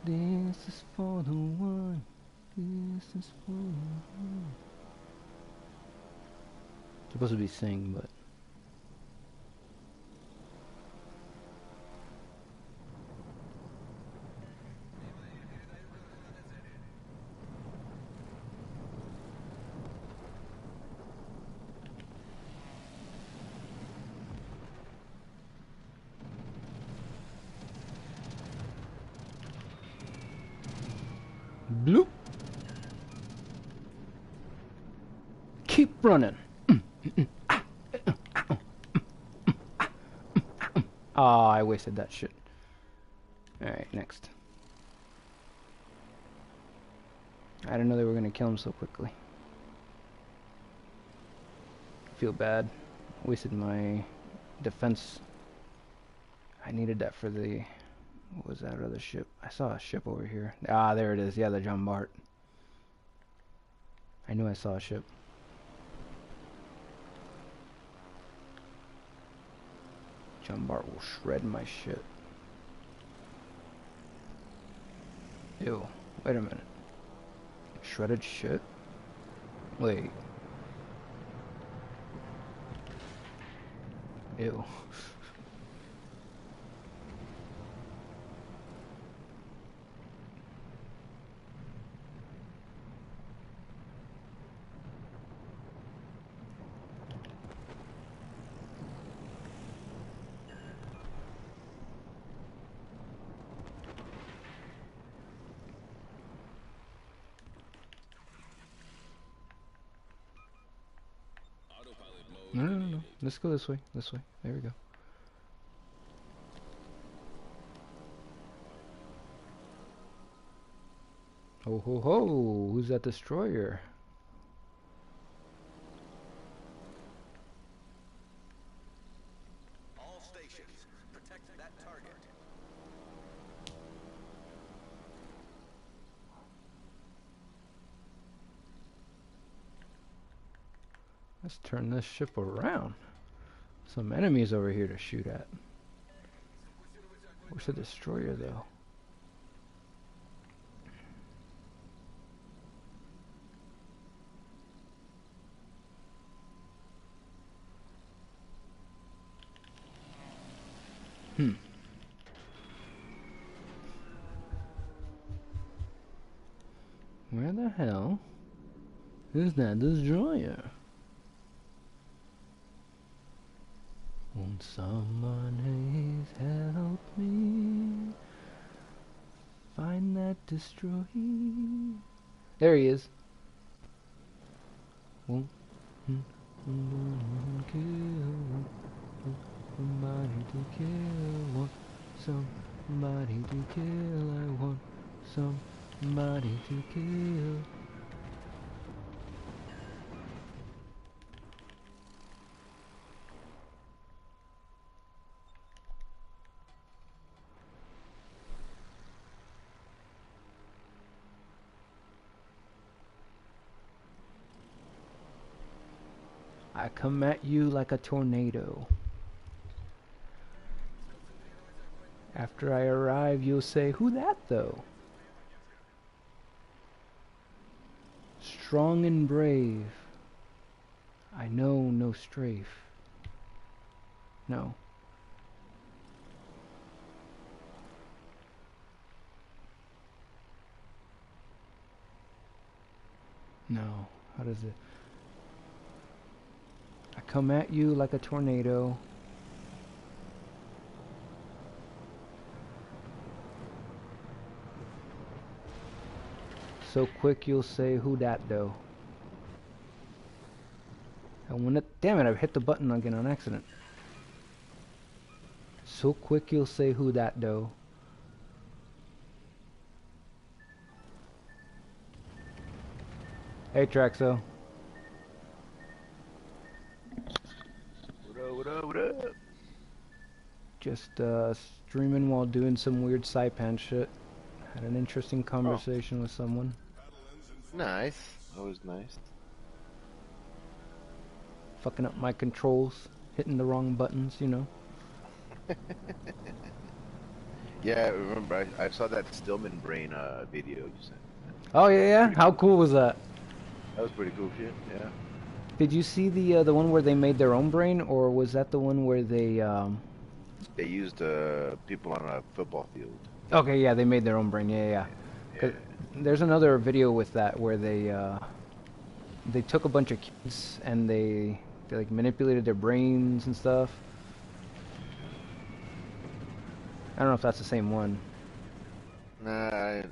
This is for the one. This is for the one. Supposed to be sing, but bloop. Keep running. Ah, I wasted that shit. Alright, next. I didn't know they were gonna kill him so quickly. I feel bad. Wasted my defense. I needed that for the... What was that other ship? I saw a ship over here. Ah, there it is. Yeah, the John Bart. I knew I saw a ship. John Bart will shred my shit. Ew. Wait a minute. Shredded shit? Wait. Ew. No. Let's go this way. This way. There we go. Ho ho ho! Who's that destroyer? All stations, protect that target. Let's turn this ship around. Some enemies over here to shoot at. Where's the destroyer though? Where the hell is that destroyer? Won't someone please help me find that destroyer? There he is. Won't kill somebody to kill. Want somebody to kill. I want somebody to kill. I come at you like a tornado. After I arrive, you'll say, "Who that, though?" Strong and brave. I know no strafe. No. No. How does it... I come at you like a tornado. So quick you'll say, "Who dat though?" And when it... Damn it, I've hit the button again on accident. So quick you'll say, "Who dat though?" Hey Traxo. What up? Just streaming while doing some weird Saipan shit. Had an interesting conversation with someone. Nice. Always nice. Fucking up my controls. hitting the wrong buttons, you know. Yeah, I remember I saw that Stillman brain video you sent. Oh yeah, yeah. Pretty How cool. cool was that? That was pretty cool shit. Yeah. Did you see the one where they made their own brain, or was that the one where they? They used people on a football field. Okay, yeah, they made their own brain. Yeah, yeah. Yeah. 'Cause there's another video with that where they took a bunch of kids and they like manipulated their brains and stuff. I don't know if that's the same one. Nah, I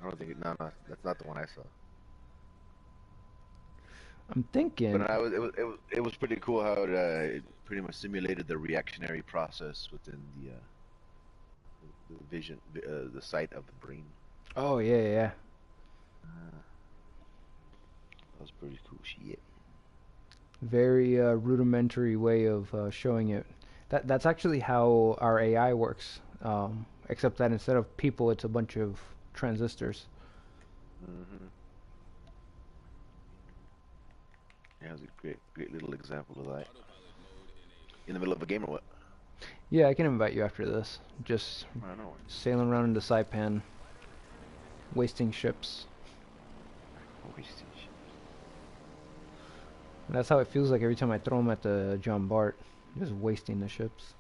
don't think no, that's not the one I saw. I'm thinking. But it was pretty cool how it pretty much simulated the reactionary process within the vision, the sight of the brain. Oh yeah, yeah, yeah. That was pretty cool shit. Very rudimentary way of showing it. That's actually how our AI works. Except that instead of people, it's a bunch of transistors. Hmm. Yeah, it was a great little example of that. In the middle of a game or what? Yeah, I can invite you after this. Just I don't know. sailing around into Saipan, wasting ships. Wasted shit. That's how it feels like every time I throw them at the John Bart. Just wasting the ships.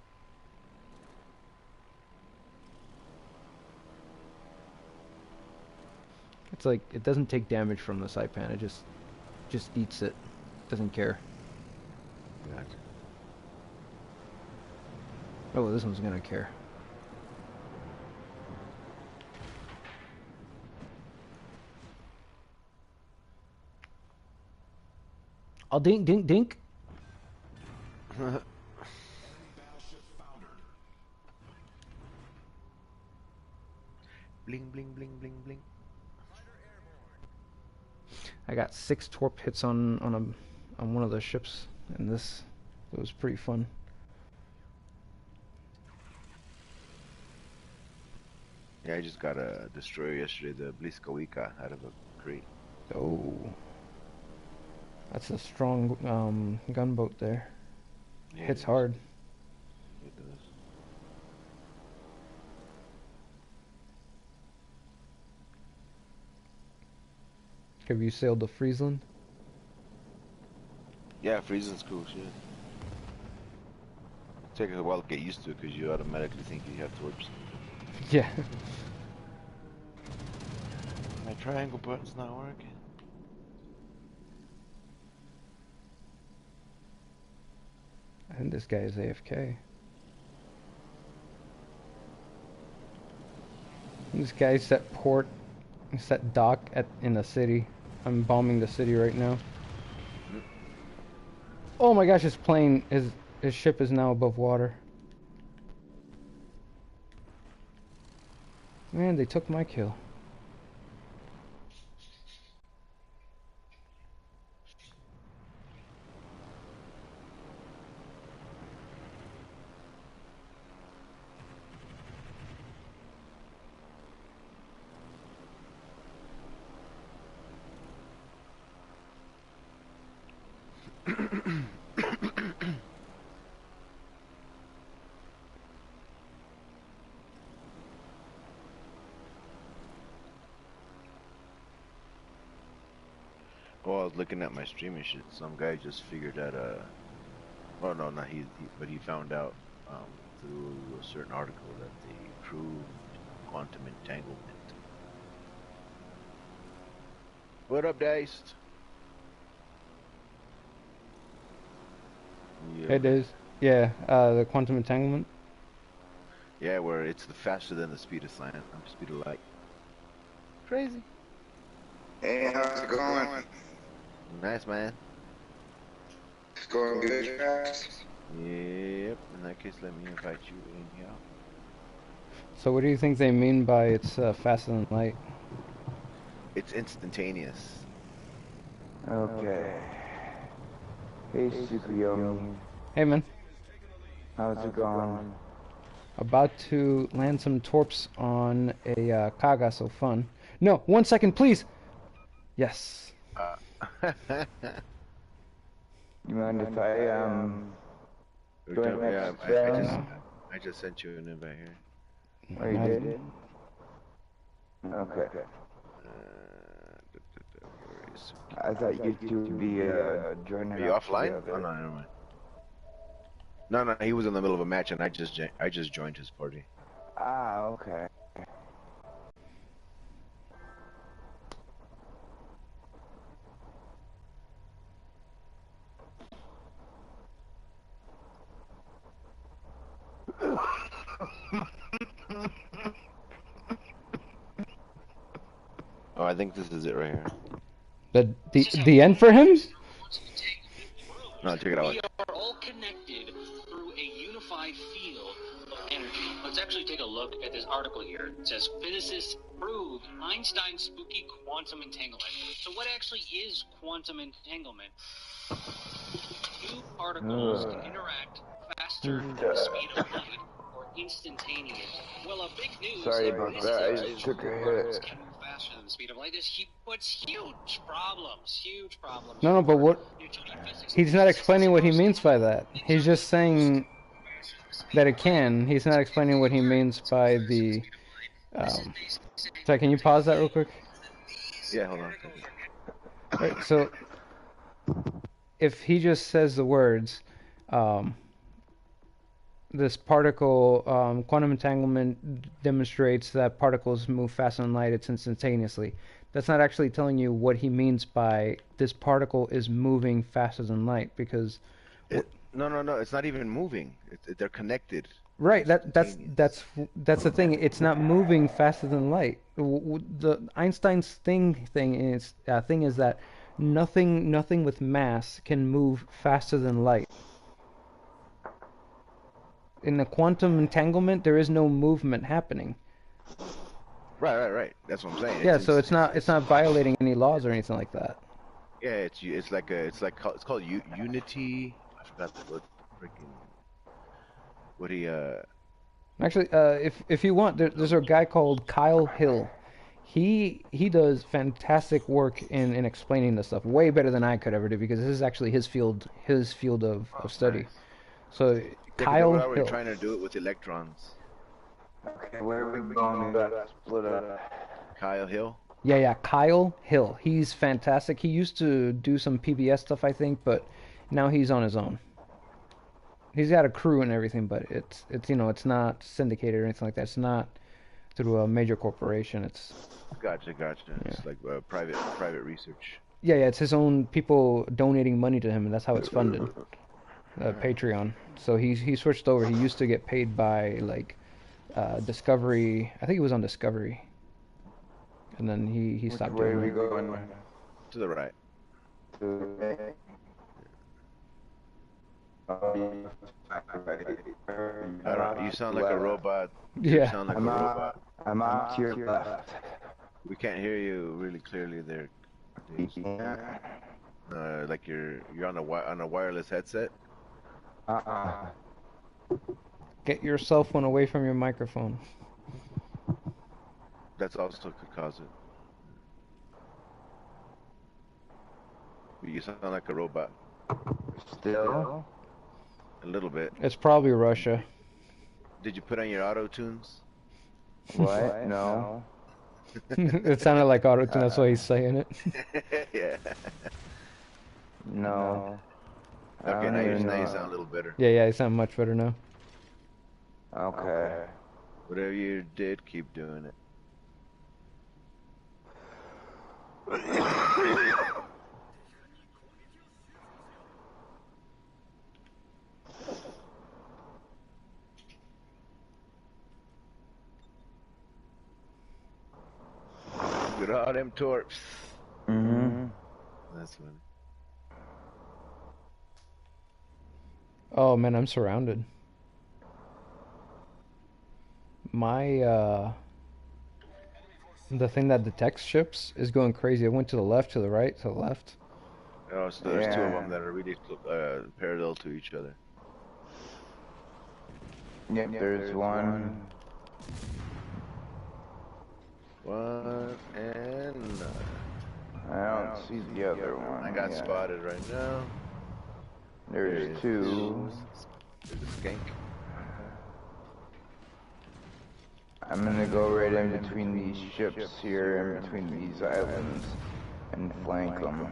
It's like it doesn't take damage from the Saipan. It just eats it. Doesn't care. Gotcha. Oh, this one's gonna care. Oh, dink, dink, dink. Bling bling bling bling bling. I got 6 torp hits on one of the ships in this. It was pretty fun. Yeah, I just got a destroyer yesterday, the Bliskowika, out of a crate. Oh, that's a strong gunboat there. Yeah, Hits it hard. It does. Have you sailed to Friesland? Yeah, freezing's cool shit. Takes a while to get used to it because you automatically think you have torps. Yeah. My triangle button's not working. I think this guy is AFK. This guy set dock in the city. I'm bombing the city right now. Oh my gosh, his plane, his ship is now above water. Man, they took my kill. Well, I was looking at my streaming shit. Some guy just figured out well, no, not but he found out through a certain article that they proved quantum entanglement. What up, Diced? Yeah. It is. Yeah, the quantum entanglement. Yeah, where it's the faster than the speed of sound, speed of light. Crazy. Hey, how's it going? Nice, man. It's going good, guys. Yep. In that case, let me invite you in here. So what do you think they mean by it's faster than light? It's instantaneous. Okay. Hey, Tsukuyomi. Hey man, How's it going? about to land some torps on a Kaga, so fun. No, 1 second, please. Yes. You mind if I Join Yeah, next I just round. I just sent you an invite here. Oh, you I- did? Okay. Where is I thought you two would be joining Are you up offline? Oh together. no, never mind. No, he was in the middle of a match, and I just joined his party. Ah, okay. Oh, I think this is it right here. The end for him? No, check it out. We are all connected through a unified field of energy. Let's actually take a look at this article here. It says physicists prove Einstein's spooky quantum entanglement. So what actually is quantum entanglement? Two particles can interact faster than the speed of light or instantaneous. Well, a big news. Sorry about this that, is I actually just took true. a Particles hit. can move faster than the speed of light. This puts huge problems. No, but what? Newtonian physics. He's not explaining what he means by that. He's just saying that it can. He's not explaining what he means by the. Sorry, can you pause that real quick? Yeah, hold on. Right. So, if he just says the words, this particle quantum entanglement demonstrates that particles move faster than light. It's instantaneously. That's not actually telling you what he means by this particle is moving faster than light, because No. It's not even moving. They're connected. right, that's the thing. It's not moving faster than light. The Einstein's thing is that nothing with mass can move faster than light. In the quantum entanglement, there is no movement happening. Right. That's what I'm saying. Yeah, so it's not violating any laws or anything like that. Yeah, it's called unity. I forgot what freaking what he Actually, if you want, there's a guy called Kyle Hill. He does fantastic work in explaining this stuff, way better than I could ever do, because this is actually his field of study. nice. So Yeah, 'cause Kyle we're already Hill. trying to do it with electrons. Okay, where are we going? We got split up. Kyle Hill. Yeah, Kyle Hill. He's fantastic. He used to do some PBS stuff, I think, but now he's on his own. He's got a crew and everything, but it's it's not syndicated or anything like that. It's not through a major corporation. It's Gotcha. It's like private research. yeah, it's his own people donating money to him, and that's how it's funded. Patreon. So he switched over. He used to get paid by like Discovery. I think he was on Discovery, and then he stopped Where doing are we it. going? To the right. I don't. You sound like a robot. You Yeah. sound like a robot. I'm out to your left. We can't hear you really clearly there. Like you're on a wireless headset. Get your cell phone away from your microphone. That's also could cause it. You sound like a robot. Still? A little bit. It's probably Russia. Did you put on your auto tunes? What? No. It sounded like auto-tune. That's why he's saying it. Yeah. No. Okay, now you sound a little better. Yeah, you sound much better now. Okay. Whatever you did, keep doing it. Good all them torps. Mm-hmm. That's funny. Oh man, I'm surrounded. My the thing that detects ships is going crazy. It went to the left, to the right, to the left. Oh, so there's two of them that are really parallel to each other. Yep, there's one. One and I don't see the other one. I got yet. spotted right now. There's two. There's a skank. I'm gonna go right in between these ships here, in between these islands, and flank them.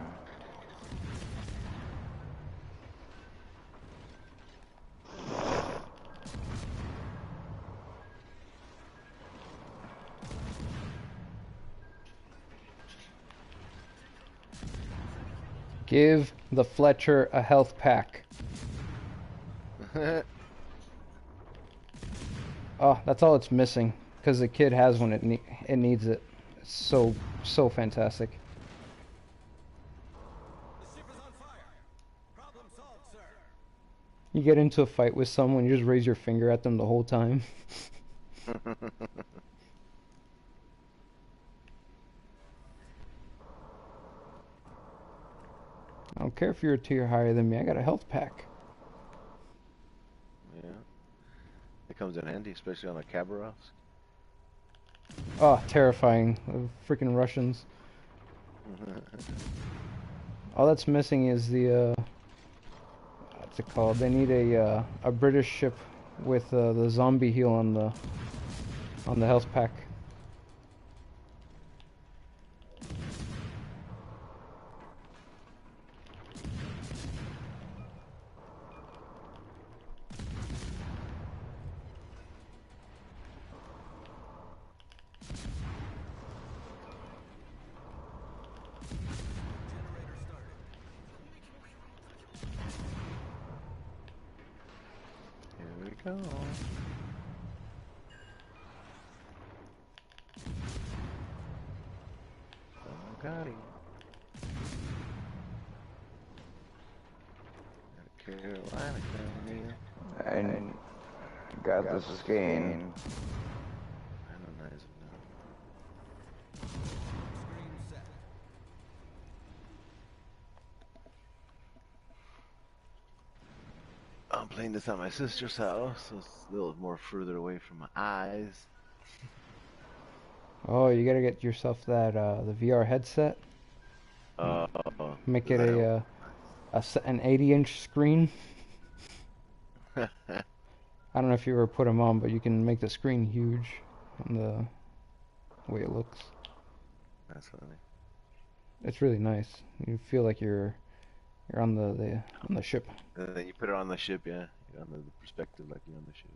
Give the Fletcher a health pack. Oh, that's all it's missing. Because the kid has one, it needs it. It's so fantastic. The ship is on fire. Problem solved, sir. You get into a fight with someone, you just raise your finger at them the whole time. I don't care if you're a tier higher than me, I got a health pack. Yeah. It comes in handy, especially on the Khabarovsk. Oh, terrifying. The freaking Russians. All that's missing is the, what's it called? They need a British ship with the zombie heal on the health pack. Here we go. Oh, got him. Carolina coming in. I got the skein. Analyze it now. Screen set. I'm playing this at my sister's house, so it's a little more further away from my eyes. Oh, you gotta get yourself that the VR headset. Make it an 80-inch screen. I don't know if you ever put them on, but you can make the screen huge on the way it looks. That's funny. It's really nice. You feel like you're on the ship. And then you put it on the ship, yeah. You're on the perspective like you're on the ship.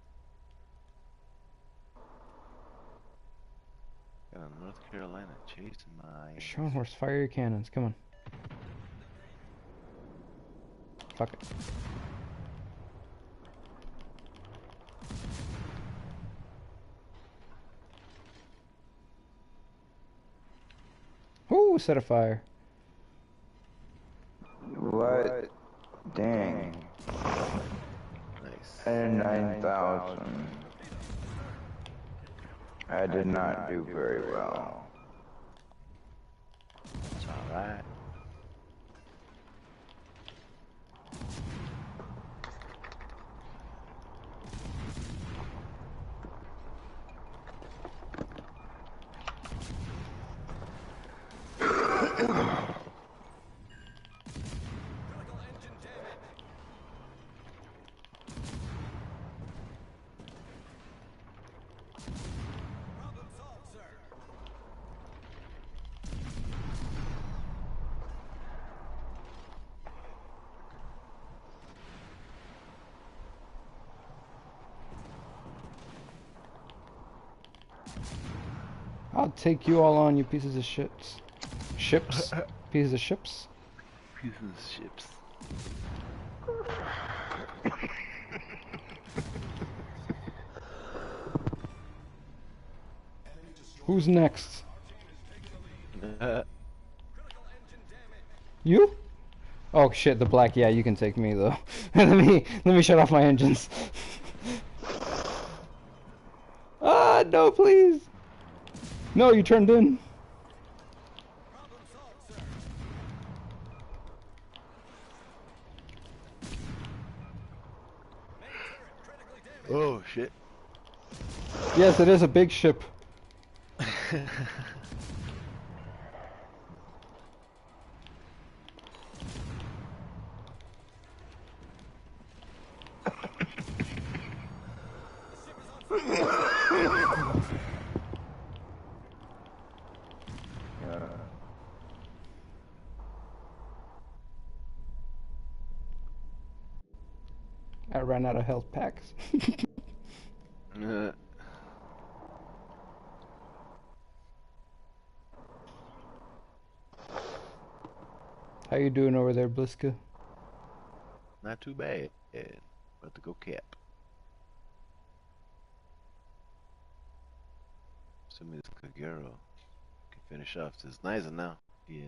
Got a North Carolina chasing my... Sean Horse, fire your cannons. Come on. Fuck it. Ooh, set a fire. What? Dang. Nice. And 9,000. I did not do very well. It's alright. Critical engine damage. Problem solved, sir. I'll take you all on, you pieces of ships. Ships? Pieces of ships? Pieces of ships. Who's next? Critical engine damage. You? Oh shit, the black. Yeah, you can take me though. let me shut off my engines. Ah, no, please. No, you turned in. Problem solved, sir. Main turret critically damaged. Oh shit. Yes, it is a big ship. I ran out of health packs. How you doing over there, Bliska? Not too bad. About to go cap. Assuming this Kagero can finish off. It's nice now. Yeah.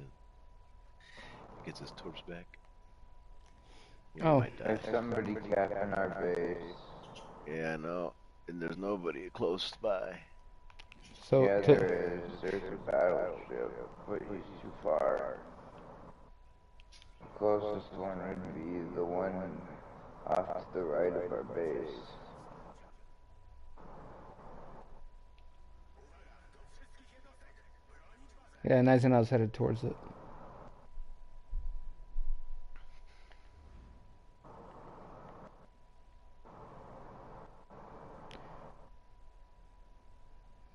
Gets his torch back. Yeah, Oh. might die. There's somebody capping our base. Yeah, I know. And there's nobody close by. So Yeah, there is. There's a battleship, but he's too far. The closest one would be the one off to the right of our base. yeah, Eisenhower's headed towards it.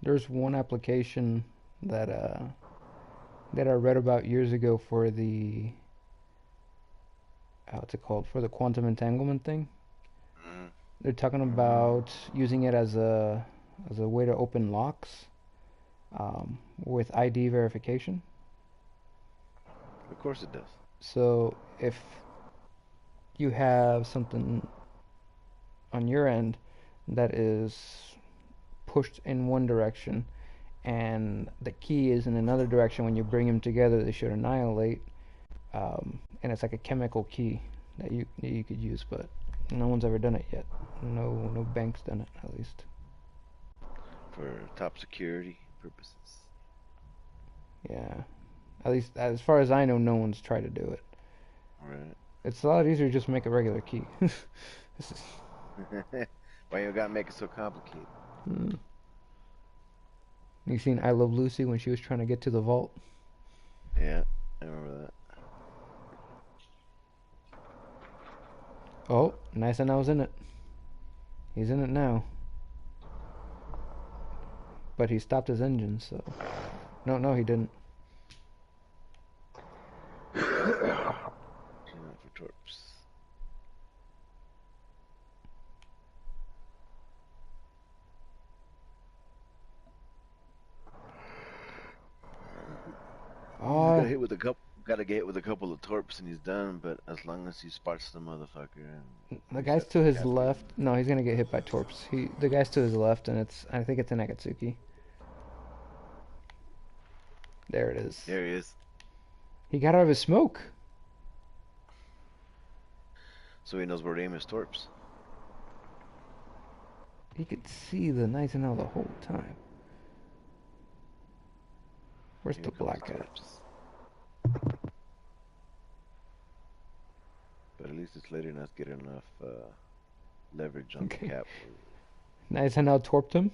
There's one application that I read about years ago for the what's it called, for the quantum entanglement thing. They're talking about using it as a way to open locks with ID verification. Of course it does. So if you have something on your end that is pushed in one direction and the key is in another direction, when you bring them together they should annihilate, and it's like a chemical key that you could use, but no one's ever done it yet. No bank's done it, at least. For top security purposes. Yeah, at least as far as I know, no one's tried to do it. Right. It's a lot easier to just make a regular key. Why you gotta make it so complicated? You seen I Love Lucy when she was trying to get to the vault? Yeah, I remember that. Oh, nice, and I was in it. He's in it now. But he stopped his engine, so... No, he didn't. For torps. Gotta get hit with a couple of torps and he's done, but as long as he spots the motherfucker. The guy's to his left. No, he's gonna get hit by torps. The guy's to his left, and I think it's an Akatsuki. There it is. There he is. He got out of his smoke. So he knows where to aim his torps. He could see the nice and all the whole time. Where's the black guy? But at least it's letting us get enough leverage on the cap. Nice and out torped him,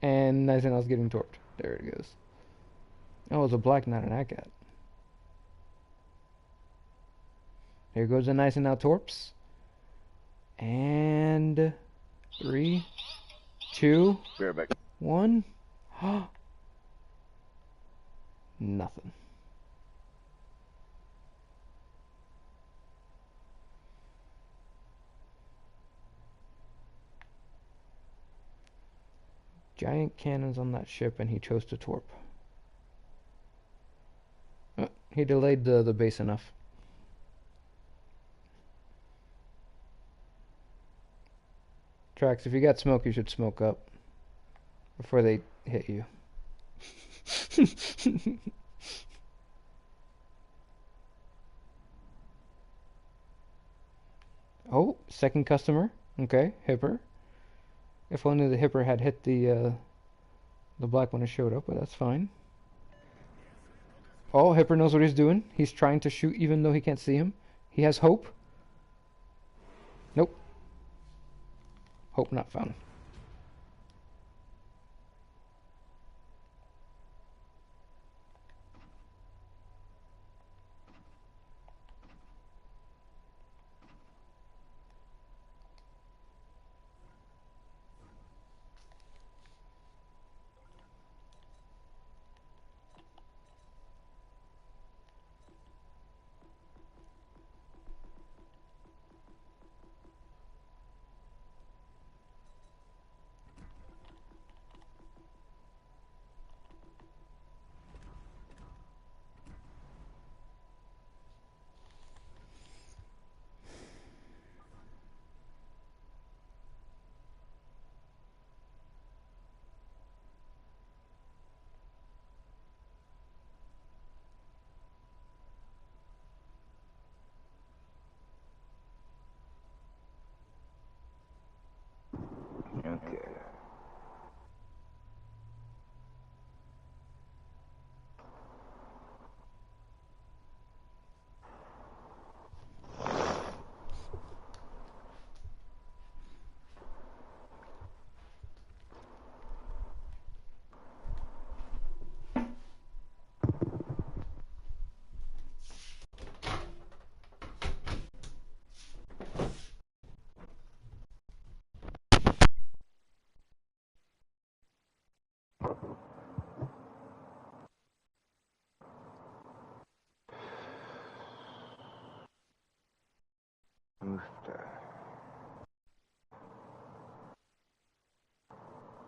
and nice and out's getting torped. There it goes. Oh, it's a black, not an Akat. Here goes a nice and out torps. And 3, 2, 1. Nothing. Giant cannons on that ship, and he chose to torp. Oh, he delayed the base enough. Trax, if you got smoke, you should smoke up before they hit you. Oh, second customer. Okay, Hipper. If only the Hipper had hit the black when it showed up, but that's fine. Oh, Hipper knows what he's doing. He's trying to shoot even though he can't see him. He has hope. Nope. Hope not found.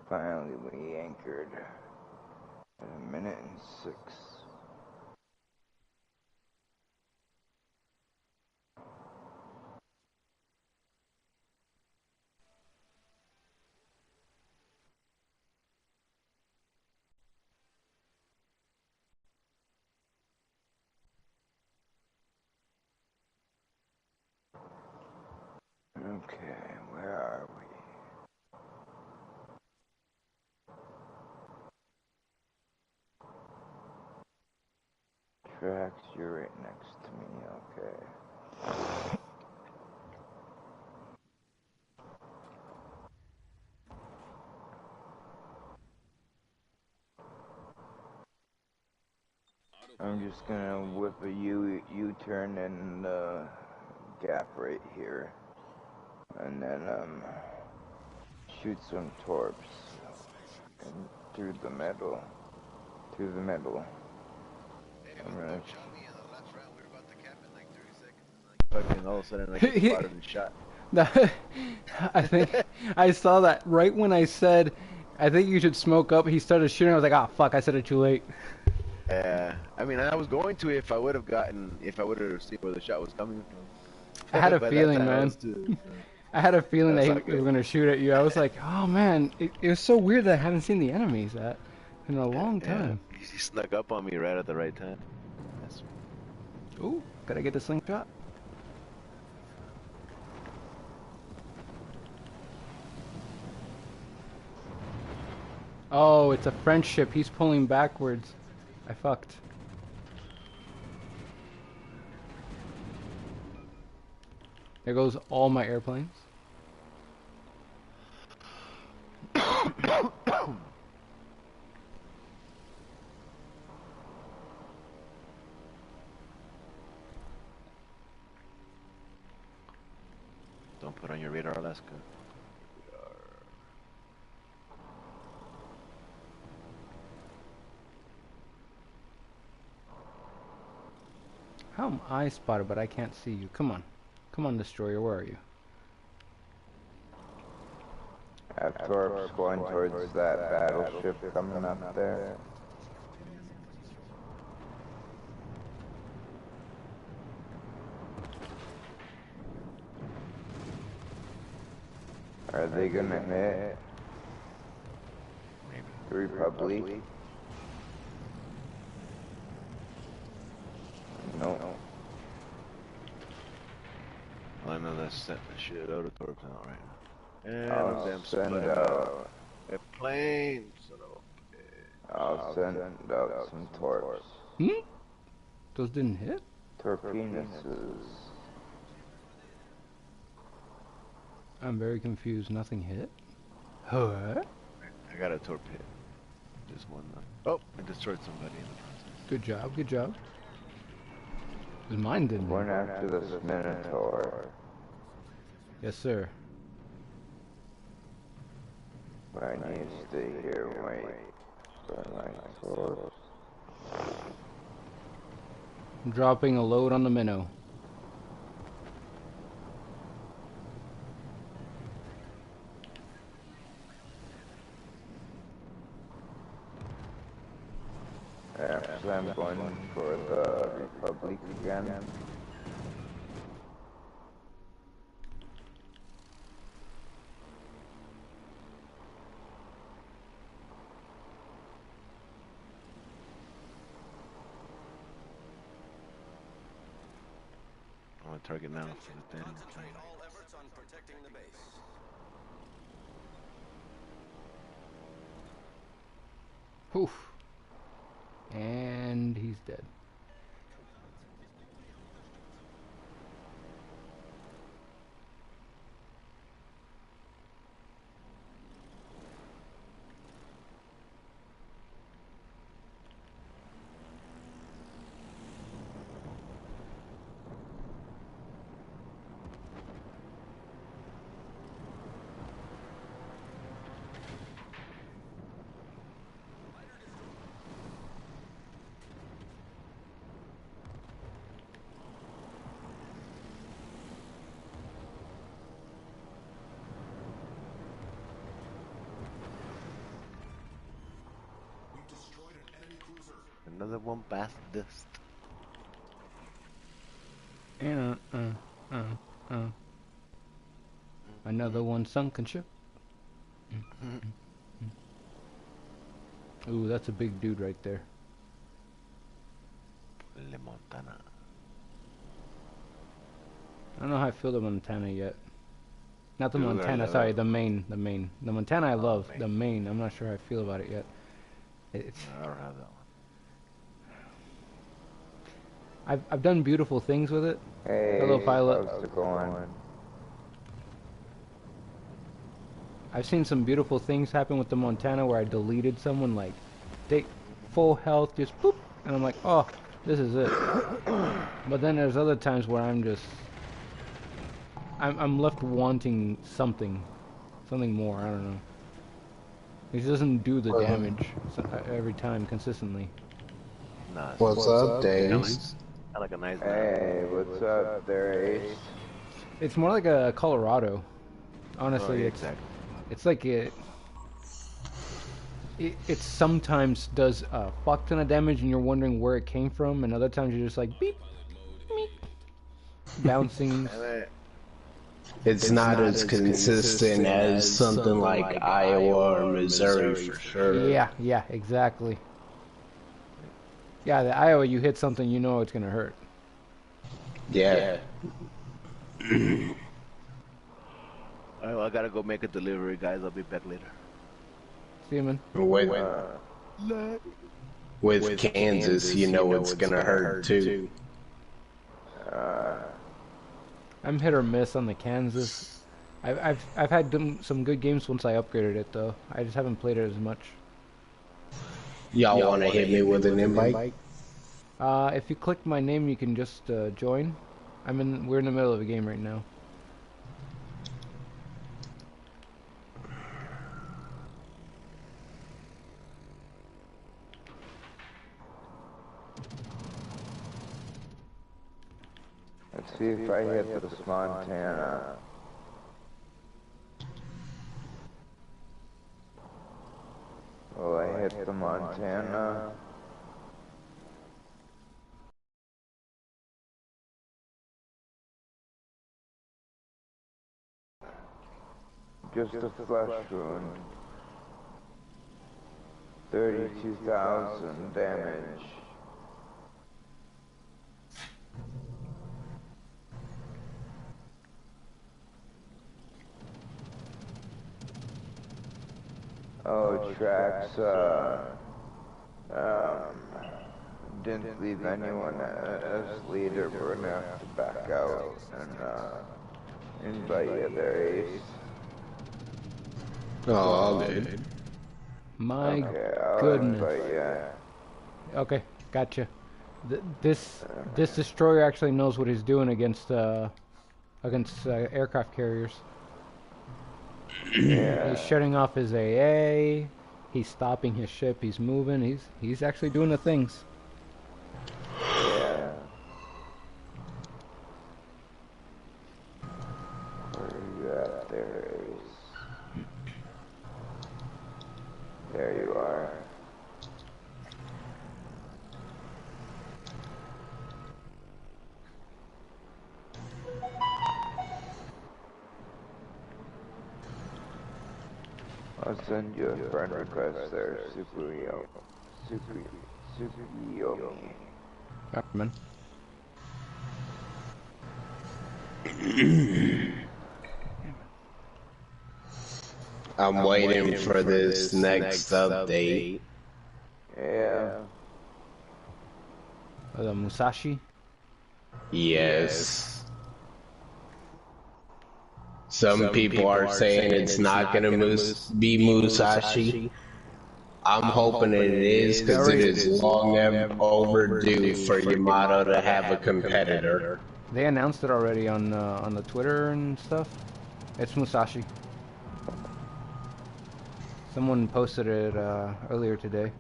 Finally, we anchored at 1:06. Okay, where are we? Tracks, you're right next to me, okay. I'm just gonna whip a U-turn in the gap right here. And then, shoot some torps. And through the middle. Through the middle. I'm gonna Shot me in the last round. We were about to cap in like 30 seconds. Like fucking all of a sudden, like it's spotted and shot. I think I saw that right when I said, I think you should smoke up. He started shooting. I was like, ah, fuck, I said it too late. I mean, I was going to if I would have seen where the shot was coming from. I had a By that feeling, time, I man. was too- I had a feeling that That's he not was good. going to shoot at you. I was like, oh man, it was so weird that I haven't seen the enemies that in a long time. He snuck up on me right at the right time. That's Ooh, gotta get the slingshot. Oh, it's a French ship. He's pulling backwards. I fucked. There goes all my airplanes. Don't put on your radar, Alaska. How am I spotted, but I can't see you? Come on. Come on, destroyer. Where are you? have torps going towards that battleship coming up there. Are they gonna hit the Republic? No. I know that's setting the shit out of torps out right now. And I'll them send split out. a plane. Son of a- I'll send out some torps. Hmm? Those didn't hit? Torpenuses. I'm very confused. Nothing hit? Huh? I got a torp hit. Just one. Oh, I destroyed somebody in the process. Good job, good job. 'Cause mine didn't Going hit. after this Minotaur. Yes, sir. But I need to stay here and wait for my torps. I'm dropping a load on the minnow. Actually, I'm going for the Republic again. I'm on target now for the thing. Concentrate all efforts on protecting the base. Oof. And he's dead. Another one past dust. Another one sunken ship. Ooh, that's a big dude right there. Le Montana. I don't know how I feel the Montana yet. Not the Dude, I Montana, love sorry, it. the Maine. The Montana I love. Maine. The Maine, I'm not sure how I feel about it yet. It's I don't have that one. I've done beautiful things with it. Hey, Hello, pilot. how's it going? I've seen some beautiful things happen with the Montana where I deleted someone like take full health, just boop, and I'm like, oh, this is it. But then there's other times where I'm left wanting something more. I don't know. He doesn't do the damage every time consistently. Nah, it's What's up, kinda Days? like a nice Hey, what's up there, Ace? It's more like a Colorado. Honestly, Oh, it's exactly. it's like it sometimes does a fuck ton of damage and you're wondering where it came from, and other times you're just like beep, beep, bouncing. It's not as consistent as something like Iowa or Missouri for sure. Yeah, exactly. Yeah, the Iowa, you hit something, you know it's gonna hurt. Yeah. Alright, well, I gotta go make a delivery, guys. I'll be back later. See you, man. With Kansas, you know it's gonna hurt too. I'm hit or miss on the Kansas. I've had some good games once I upgraded it though. I just haven't played it as much. Y'all wanna hit me with an invite? If you click my name, you can just join. We're in the middle of a game right now. Let's see if I hit this Montana. Will I hit the Montana? Just a flesh wound. 32,000 damage. Oh, tracks, didn't leave anyone as leader. We're gonna have to back out and invite you there, Ace. Oh, all good. My Okay, I'll goodness. invite you. Okay, gotcha. This destroyer actually knows what he's doing against aircraft carriers. Yeah. He's shutting off his AA. He's stopping his ship. He's moving. He's actually doing the things. Yeah. Where are you at there, Ace? There you are. I'll send you a friend request there, Superyomi. Alright, man. I'm waiting for this next update. Yeah. The Musashi. Yes. Some people are saying it's not gonna be Musashi. I'm hoping it is, because it is long overdue for Yamato to have a competitor. They announced it already on the Twitter and stuff. It's Musashi. Someone posted it earlier today.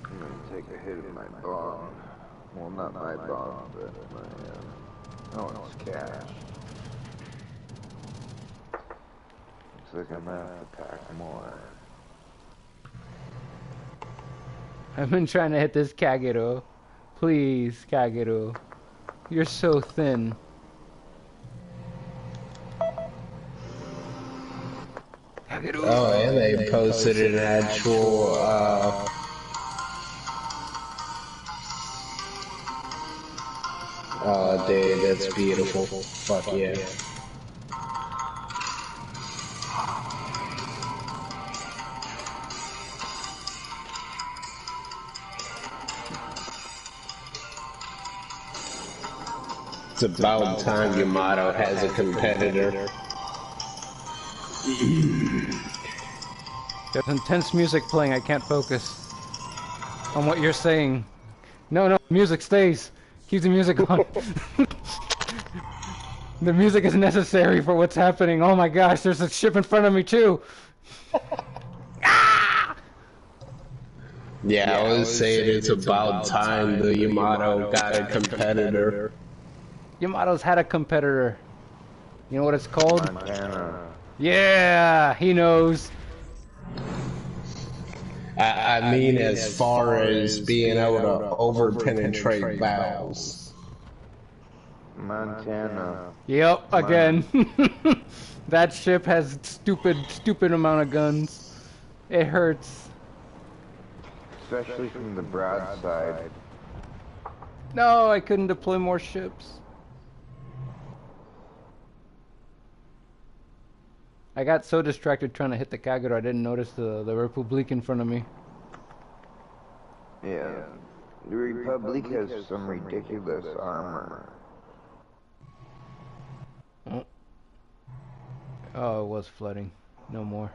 I'm gonna take a hit of my bomb. Well, not my bomb, but my, oh, it's cash. like I'm gonna have to pack more. I've been trying to hit this Kagero. Please, Kagero. You're so thin. Kagero. Oh, and they posted an actual, oh, dude, that's beautiful. Fuck yeah. It's about time Yamato has a competitor. There's intense music playing. I can't focus on what you're saying. No, music stays. Keep the music on. The music is necessary for what's happening. Oh my gosh, there's a ship in front of me too. Yeah, I was saying it's about time the Yamato got a competitor. Yamato's had a competitor. You know what it's called? Montana. Yeah, he knows. I mean, as far as being able to over-penetrate battles. Montana. Yep, again. That ship has stupid amount of guns. It hurts. Especially from the broadside. No, I couldn't deploy more ships. I got so distracted trying to hit the Kagero, I didn't notice the Republic in front of me. Yeah. The Republic has some ridiculous armor. Oh, it was flooding. No more.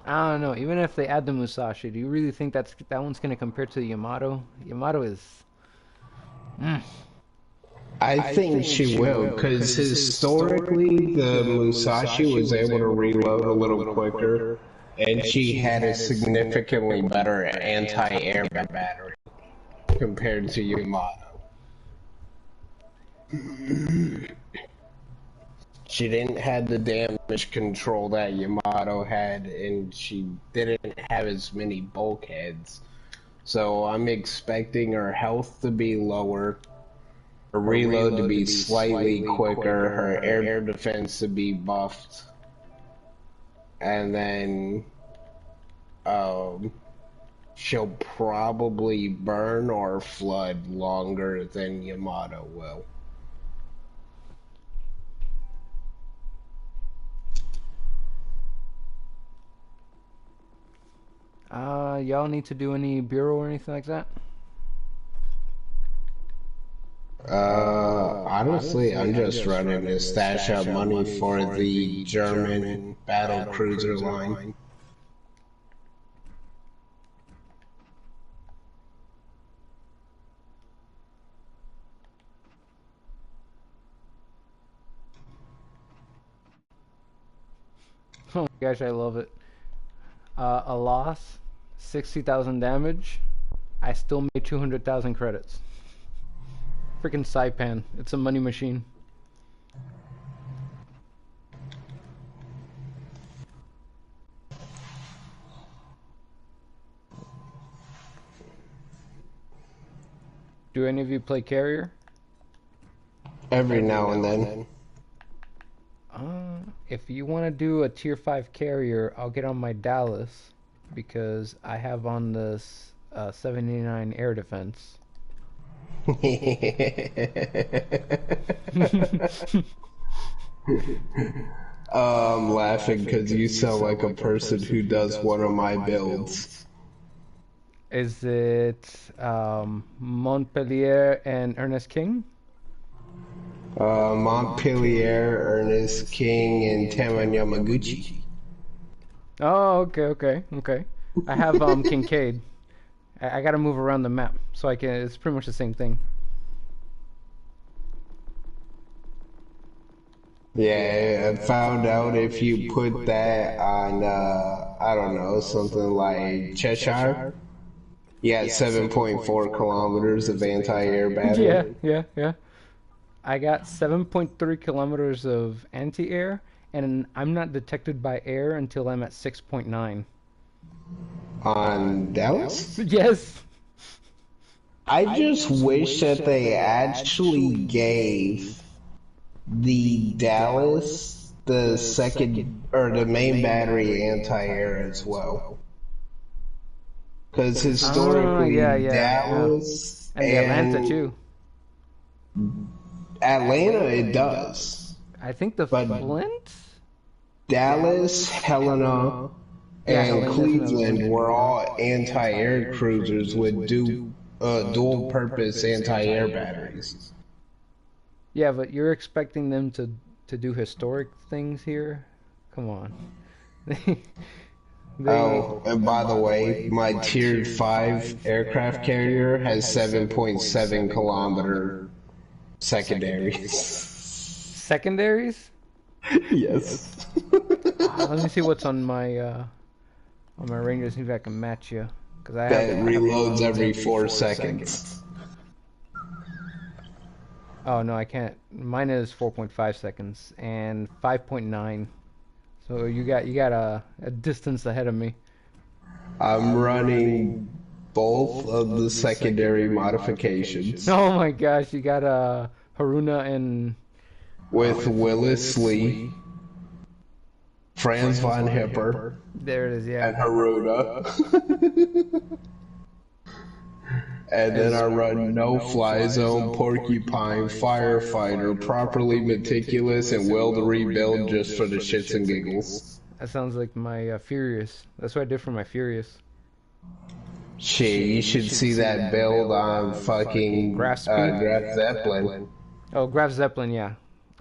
I don't know. Even if they add the Musashi, do you really think that one's gonna compare to the Yamato? Yamato is. I think she will, because historically the Musashi was able to reload a little quicker, and she had a significantly better anti-air battery compared to Yamato. She didn't have the damage control that Yamato had, and she didn't have as many bulkheads. So I'm expecting her health to be lower, her reload to be slightly quicker, her air defense to be buffed, and then she'll probably burn or flood longer than Yamato will. Y'all need to do any bureau or anything like that? Honestly, I'm just running to stash up money for the German battle cruiser line. Oh my gosh, I love it. A loss, 60,000 damage. I still made 200,000 credits. Freaking Saipan. It's a money machine. Do any of you play carrier? Every now and then. If you want to do a tier 5 carrier, I'll get on my Dallas because I have on this 79 air defense. I'm laughing because you sound like a person who does one of my builds. Is it Montpellier and Ernest King? Montpellier, Ernest King, and Tama Yamaguchi. Oh, okay. I have Kincaid. I gotta move around the map so I can. It's pretty much the same thing. Yeah, I found out if you put that on, I don't know, something like Cheshire, you got 7.4 kilometers of anti-air Yeah, battery. yeah, yeah. I got 7.3 kilometers of anti-air, and I'm not detected by air until I'm at 6.9. On Dallas? Yes. I just wish that they actually gave the Dallas the second or the main battery anti-air as well. Because Ah, yeah, historically, yeah, yeah. Dallas And the Atlanta and too. Atlanta, it does. I think the But Flint? Dallas, Helena, Yeah, and Helena's another Cleveland one. were all anti-air cruisers with dual-purpose anti-air batteries. Yeah, but you're expecting them to do historic things here? Come on. They Oh, and by the way, my Tier 5 aircraft carrier has 7.7 kilometer secondaries. secondaries? Yes. Let me see what's on my Ranger, see if I can match you. Cause That I have reloads every 4 seconds. Oh no, I can't. Mine is 4.5 seconds and 5.9. So you got a distance ahead of me. I'm running both of the secondary modifications Oh my gosh, you got Haruna and with Willis Lee, Franz von Hipper, there it is, and yeah. Haruna. And then I run no fly zone, porcupine, firefighter, properly meticulous, and well to rebuild just for the shits and giggles. That sounds like my Furious. That's what I did for my Furious. Shit, you should see that build on fucking Graph speed? Graf Zeppelin. Oh, Graf Zeppelin, yeah.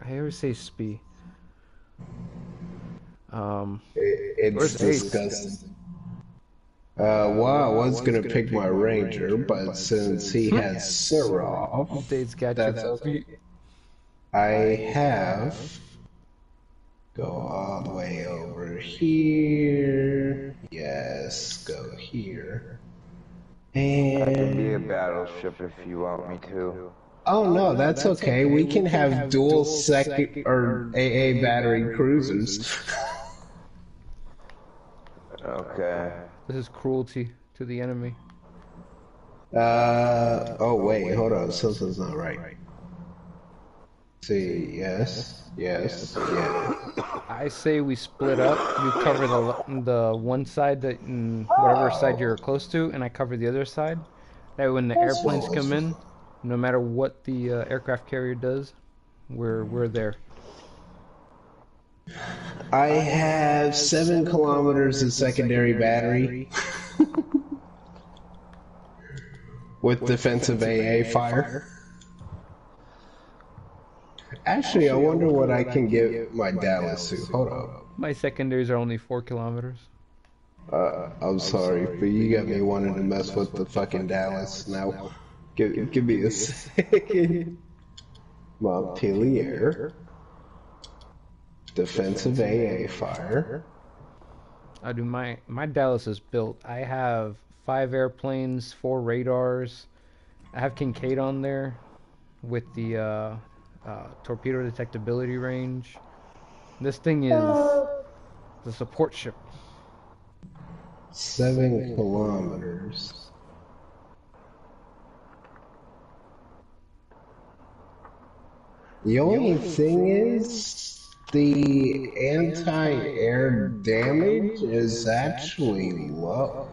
I always say Spee. It's Where's Ace? disgusting. Well, I was gonna pick my Ranger, but since he has Serov, Dave's got that's you okay. beat. I have go all the way over here. Yes, go here. I can be a And battleship if you want me to. oh no, that's okay. We can have dual second or AA battery cruisers. Okay. This is cruelty to the enemy. Oh wait, hold on, something's not right. See, yes, yes, yeah. I say we split up. You cover the one side that whatever side you're close to, and I cover the other side. That way when the airplanes come in, no matter what the aircraft carrier does, we're there. I have 7 kilometers of secondary battery with defensive AA fire. Actually, I wonder what I can get my Dallas to. Hold up. My secondaries are only 4 kilometers. I'm sorry, but you got me wanting to mess with the fucking Dallas. Now, give me a second. Montpellier. Defensive AA fire. I do my Dallas is built. I have 5 airplanes, 4 radars. I have Kincaid on there with the torpedo detectability range. This thing is the support ship. 7 kilometers. The only thing is, the anti-air damage is actually low.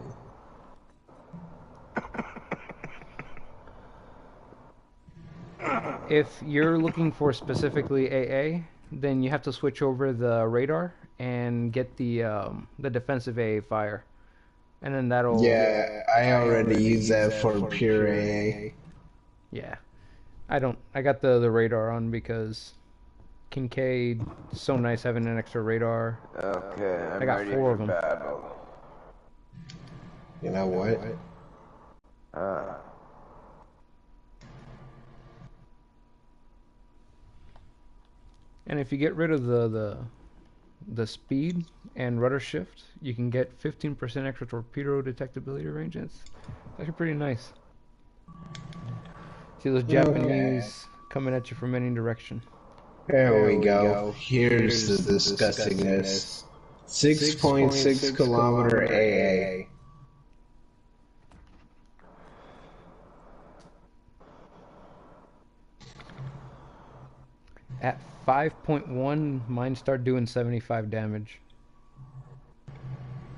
If you're looking for specifically AA, then you have to switch over the radar and get the defensive AA fire, and then that'll Yeah, I already use that for pure AA. yeah. I got the radar on because Kincaid is so nice having an extra radar. Okay, I'm I got ready 4 for of them. battle. You know what? And if you get rid of the speed and rudder shift, you can get 15% extra torpedo detectability range. It's actually pretty nice. See those Japanese coming at you from any direction. There we go. Here's the disgustingness. 6.6 kilometer AA. At 5.1, mine start doing 75 damage.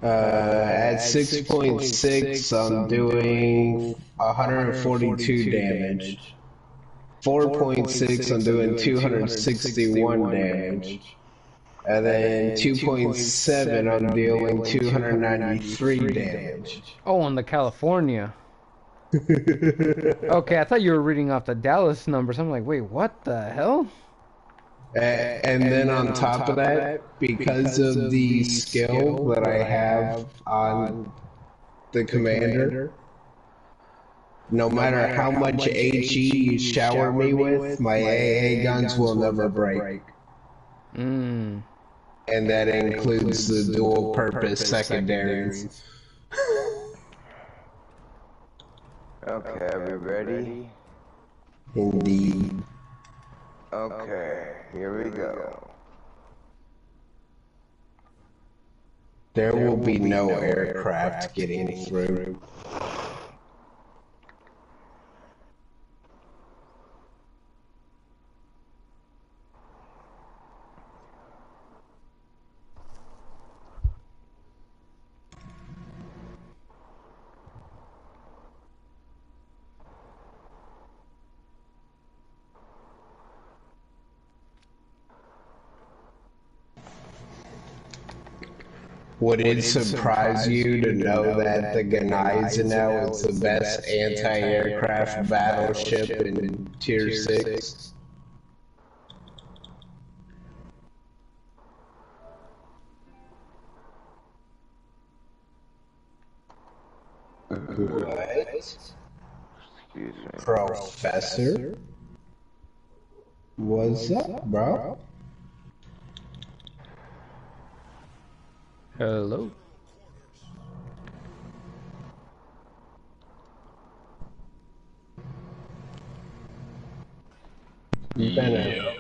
At 6.6, I'm doing 142 damage. 4.6, I'm doing 261 damage. And then 2.7, I'm dealing 293 damage. Oh, on the California. Okay, I thought you were reading off the Dallas numbers. I'm like, wait, what the hell? And then on top of that, because of the skill that I have on the commander, no matter how much HE you shower me with, my AA guns will never break. Mm. And that includes the dual purpose secondaries. Okay, are we ready? Indeed. Okay, here we go. There will be no aircraft getting through. Would it surprise you to know that the Gneisenau is the best anti-aircraft battleship in Tier 6? What? Excuse me. Professor? What's up, bro? Hello. Been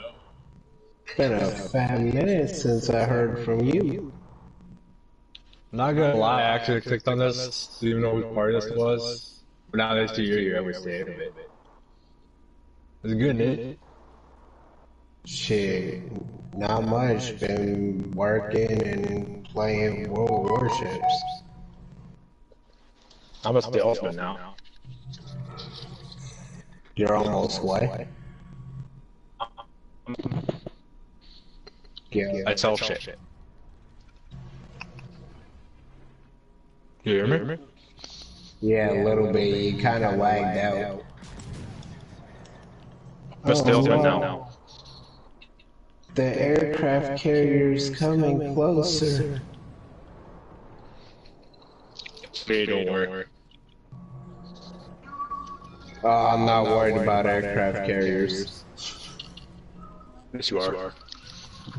a fat minute since I heard from you. Not gonna lie, I actually clicked on this, didn't even know which part this was. But now that you hear every state of it. It's good, isn't it? Shit, not much. Been working and playing World Warships. I'm a salesman now. You're almost what? Yeah. I sell shit. You hear me? Yeah, a little bit. You kind of lagged out. I'm a salesman now. The aircraft carrier's coming closer. Hey, don't worry. Oh, I'm not worried about aircraft carriers. Yes, you are.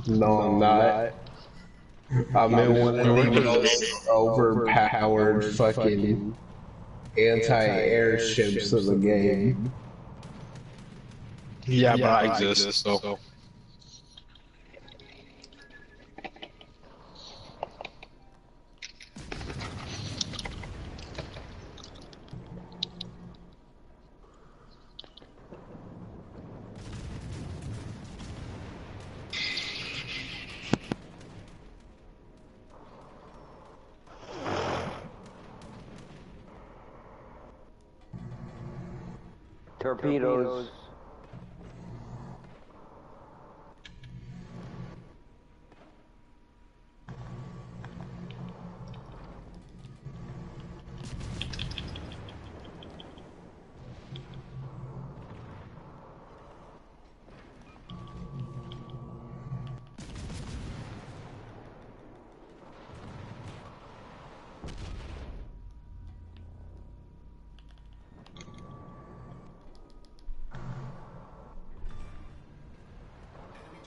No, I'm not. I'm in one of the most overpowered fucking anti-air ships of the game. Yeah, but I exist, so. Torpedoes.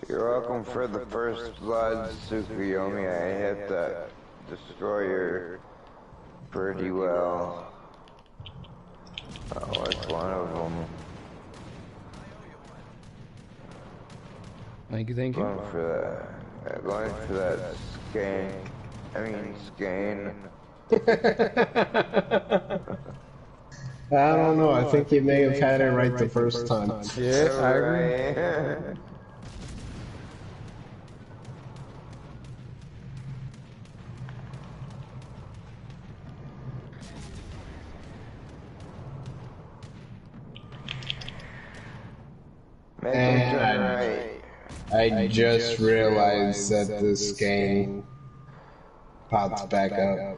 You're welcome for the first blood, Tsukuyomi. I hit that destroyer pretty well. That was one of them. Thank you, thank you. Going for that. Going for that skank. I mean, skein. I don't know. I think you may have had it right the first time. Yeah, I agree. And I just realized that this game pops back up.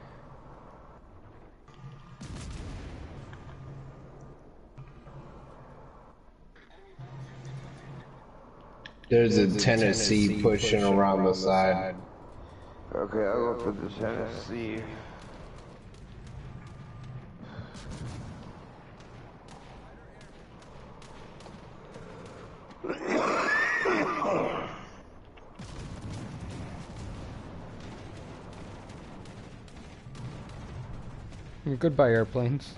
There's a Tennessee pushing around the side. Okay, I'll go for the Tennessee. Goodbye, airplanes.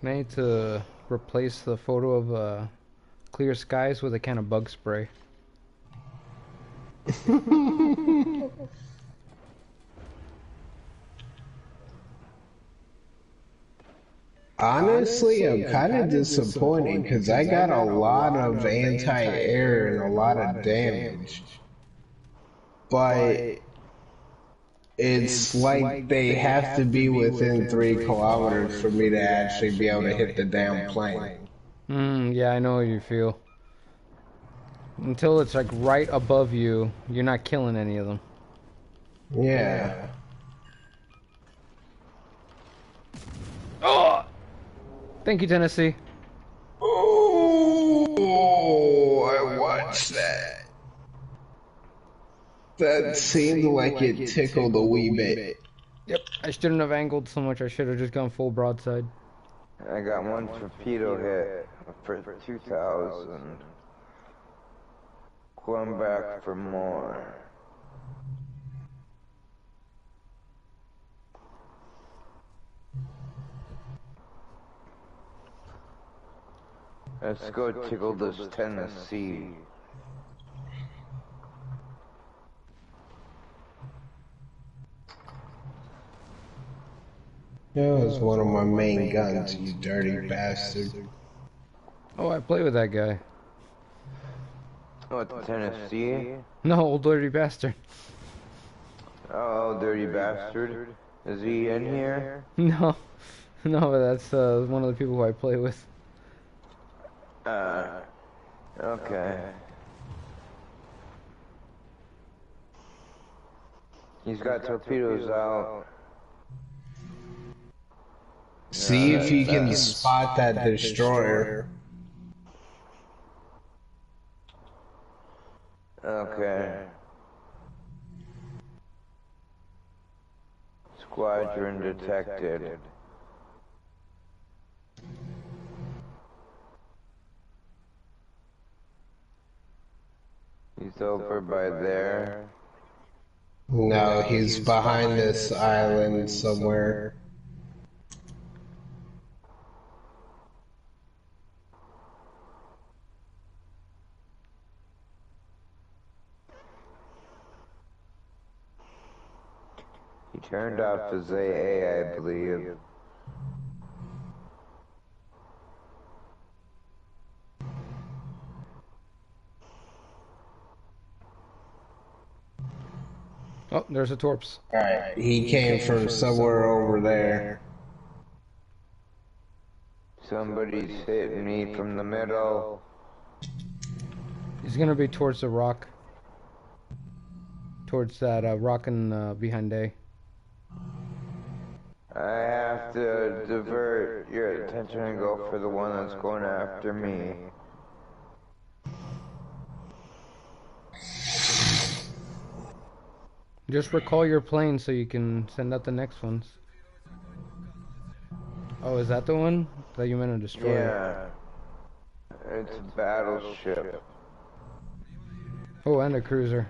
I need to replace the photo of clear skies with a can of bug spray. Honestly, I'm kind of disappointed because I got a lot of anti-air and a lot of damage. But it's like they have to be within 3 kilometers for me to actually be able to hit the damn plane. Yeah, I know how you feel. Until it's like right above you, you're not killing any of them. Yeah. Oh! Thank you, Tennessee. Oh, I watched that. That seemed like it tickled a wee bit. Yep, I shouldn't have angled so much. I should have just gone full broadside. I got one torpedo hit for 2,000. Going back for more. Let's go tickle this Tennessee. That was one of my main guns, you dirty bastard. Oh, I play with that guy. What, Tennessee? No, old dirty bastard. Oh, dirty bastard. Is he in here? No. No, but that's one of the people who I play with. Okay. He's got torpedoes out. See if you can spot that destroyer. Okay. Squadron detected. He's over by there. No, he's behind this island somewhere. He turned off his AA, I believe. Oh, there's a torps. Alright, he came from somewhere over there. Somebody's hitting me from the middle. He's gonna be towards the rock. Towards that rock and behind A. I have to divert your attention and go for the one that's going after me. Just recall your plane so you can send out the next ones. Oh, is that the one that you meant to destroy? Yeah. It's a battleship. Oh, and a cruiser.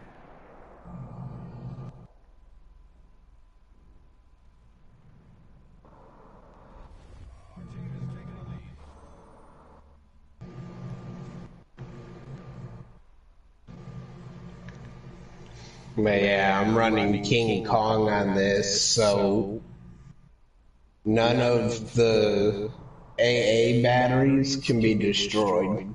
But yeah, I'm running King Kong on this, so none of the AA batteries can be destroyed.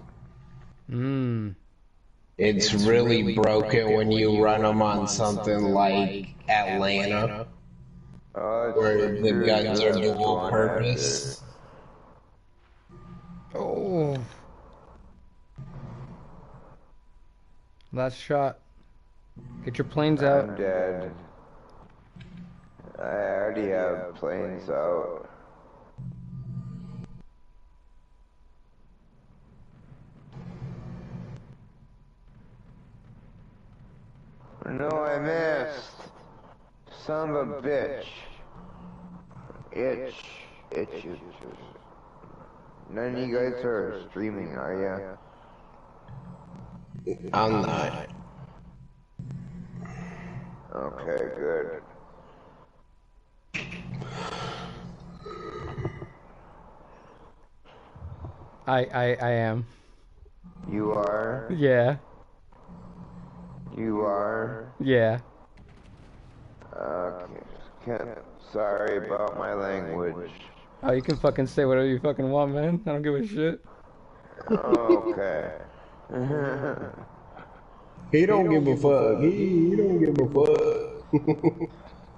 It's really broken when you run them on something like Atlanta, where the guns are dual purpose. Oh. Last shot. Get your planes out. I'm dead. I already have planes out. No, I missed. Son of a bitch. Itch. None of you guys are streaming, are ya? I'm not. Okay, good. I am. You are? Yeah. You are? Yeah. Okay. Sorry about my language. Oh, you can fucking say whatever you fucking want, man. I don't give a shit. Okay. He don't give a fuck. He don't give a fuck.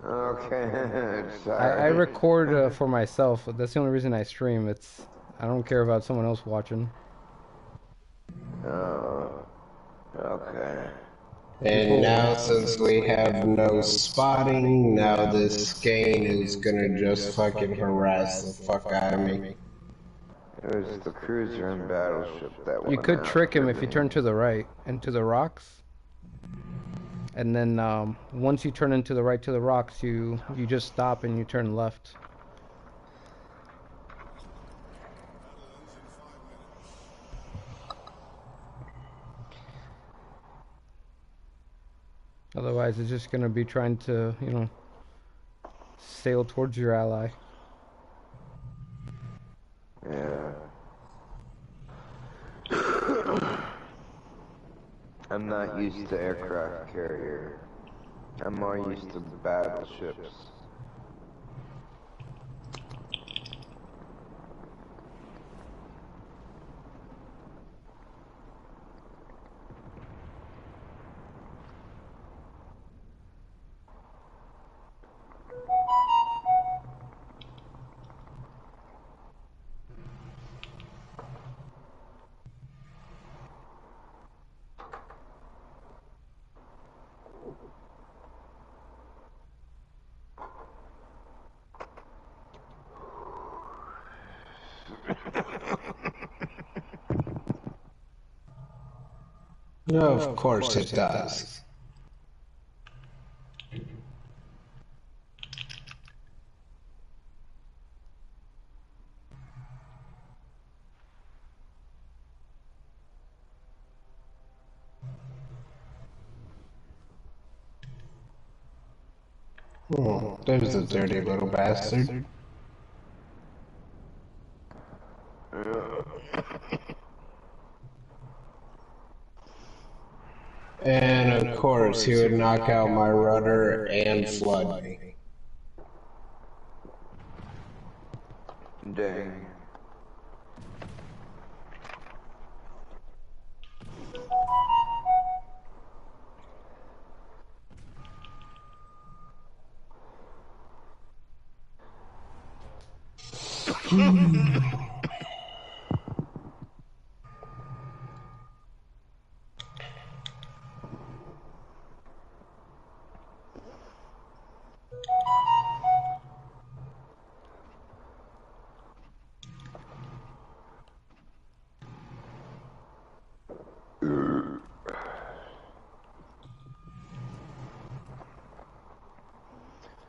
Okay. Sorry. I record for myself. That's the only reason I stream. I don't care about someone else watching. Oh. Okay. And now, since we have no spotting, now this Skane is gonna just fucking harass the fuck out of me. It was the cruiser and battleship that went You could trick him if you me. turn to the right, into the rocks. And then once you turn into the right to the rocks, you just stop and you turn left. Otherwise, it's just gonna be trying to, sail towards your ally. Yeah. I'm not used to aircraft carrier. I'm more used to battleships. No, of course it does. Oh, there's a dirty little bastard. And of course, he would knock out my rudder and flood me. Dang.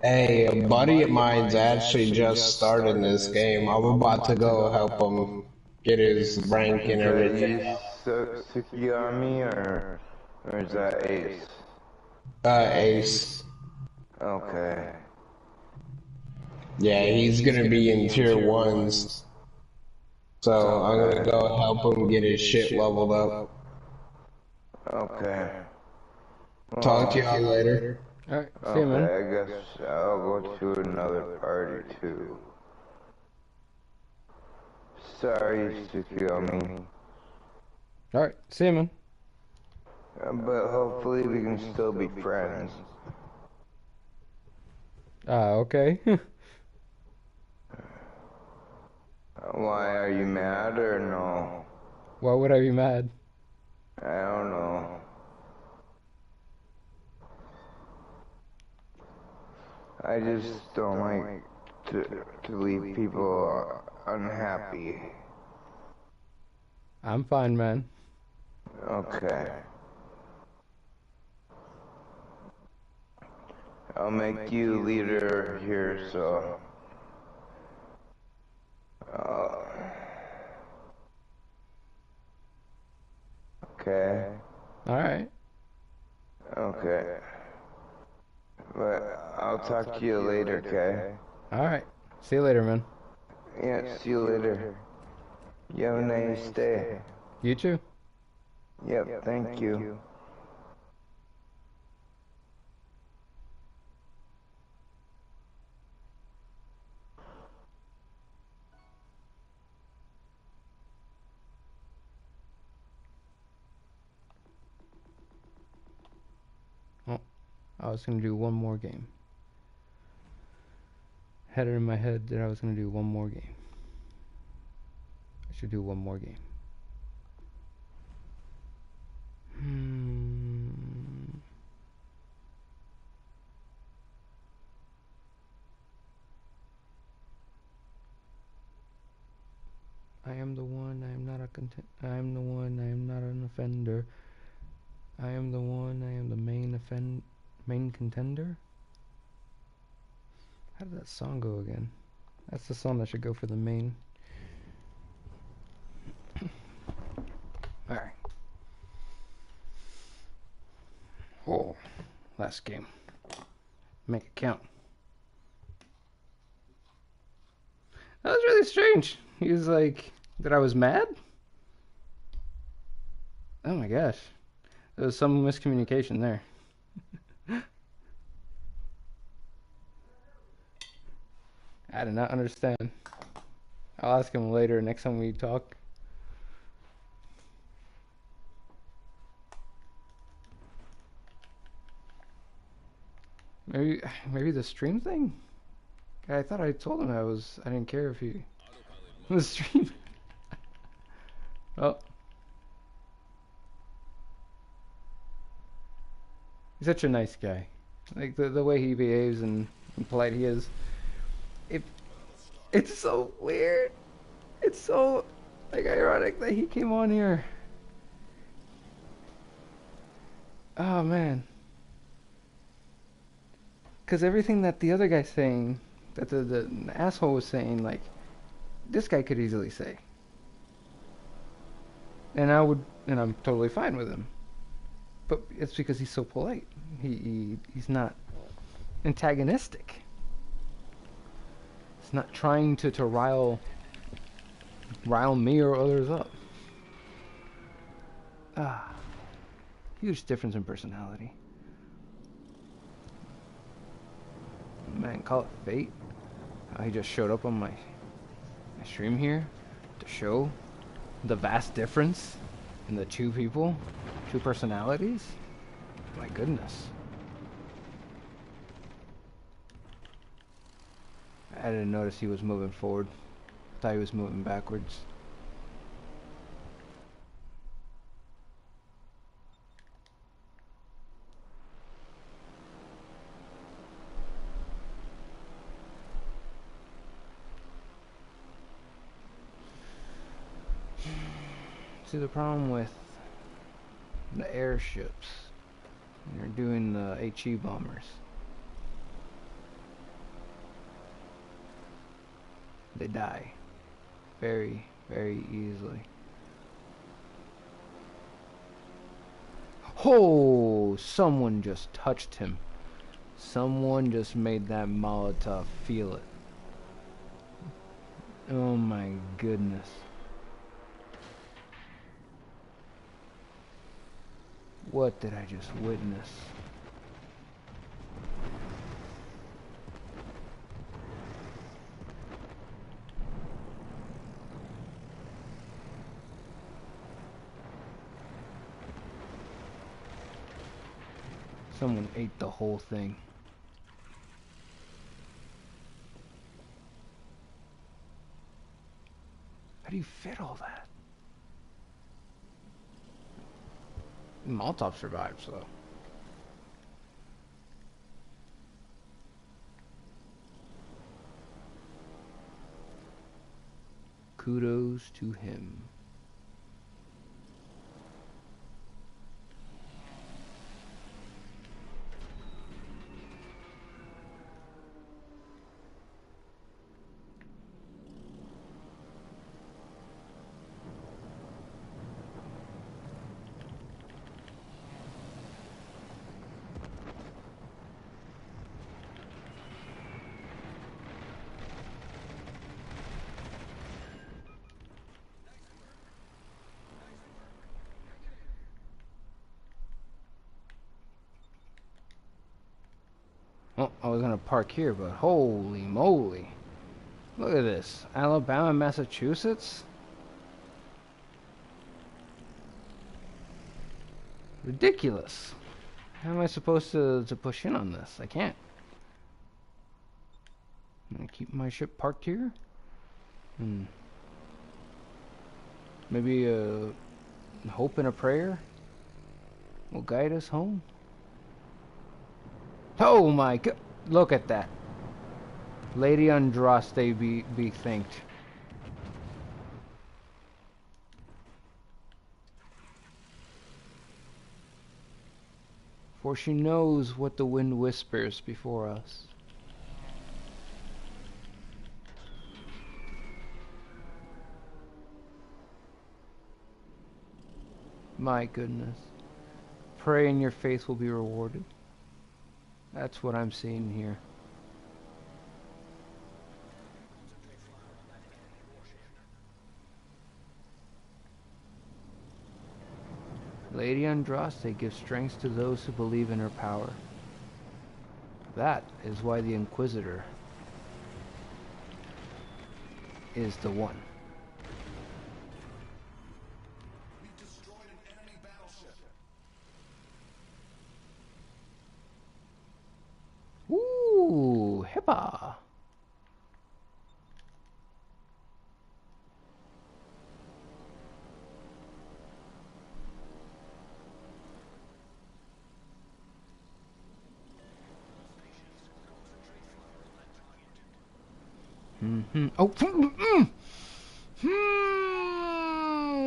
Hey, a buddy of mine's actually just starting this game. I'm about to go help him get his rank Is and that everything. you, Sukiyami, or is that Ace? Ace. Okay. Yeah, he's gonna be in tier 1s. So I'm gonna go help him get his shit leveled up. Okay. Talk to y'all later. Alright, see you, man. Okay, I guess I'll go to another party too. Sorry, Tsukiyomi. Alright, see you, man. But hopefully we can still be friends. Okay. Why, are you mad or no? Why would I be mad? I don't know. I just don't like to leave people unhappy. I'm fine, man. Okay. I'll make you leader here, so... okay. Alright. Okay. But I'll talk to you later, okay? Alright. See you later, man. Yeah, see you later. You have a nice day. You too. Yep, thank you. Oh, I was gonna do one more game. Had it in my head that I was gonna do one more game. I should do one more game. I am the one, I am not a I am the one, I am not an offender. I am the one, I am the main contender. How did that song go again? That's the song that should go for the main. Alright. Oh, last game. Make it count. That was really strange. He was like, that I was mad? Oh my gosh. There was some miscommunication there. I did not understand. I'll ask him later next time we talk. Maybe the stream thing? I thought I told him I didn't care if he was streaming. Oh. He's such a nice guy. Like the way he behaves and polite he is. It's so weird. It's so like ironic that he came on here. Oh man. Cause everything that the other guy's saying, that the asshole was saying, like, this guy could easily say. And I'm totally fine with him. But it's because he's so polite. He's not antagonistic. He's not trying to rile me or others up. Huge difference in personality. Man, call it fate. How he just showed up on my stream here to show the vast difference in the two people, two personalities. My goodness. I didn't notice he was moving forward. I thought he was moving backwards. See, the problem with the airships, when you're doing the HE bombers, they die very, very easily. Oh, someone just touched him. Someone just made that Molotov feel it. Oh my goodness. What did I just witness? Someone ate the whole thing. How do you fit all that? Molotov survives, though. Kudos to him. Well, I was gonna park here, but holy moly. Look at this. Alabama, Massachusetts? Ridiculous. How am I supposed to push in on this? I can't. I'm gonna keep my ship parked here? Maybe a hope and a prayer will guide us home? Oh my god! Look at that. Lady Andraste be thanked. For she knows what the wind whispers before us. My goodness. Pray and your faith will be rewarded. That's what I'm seeing here. Lady Andraste gives strength to those who believe in her power. That is why the Inquisitor is the one. We've destroyed an enemy battleship. Ooh, hippa. Oh,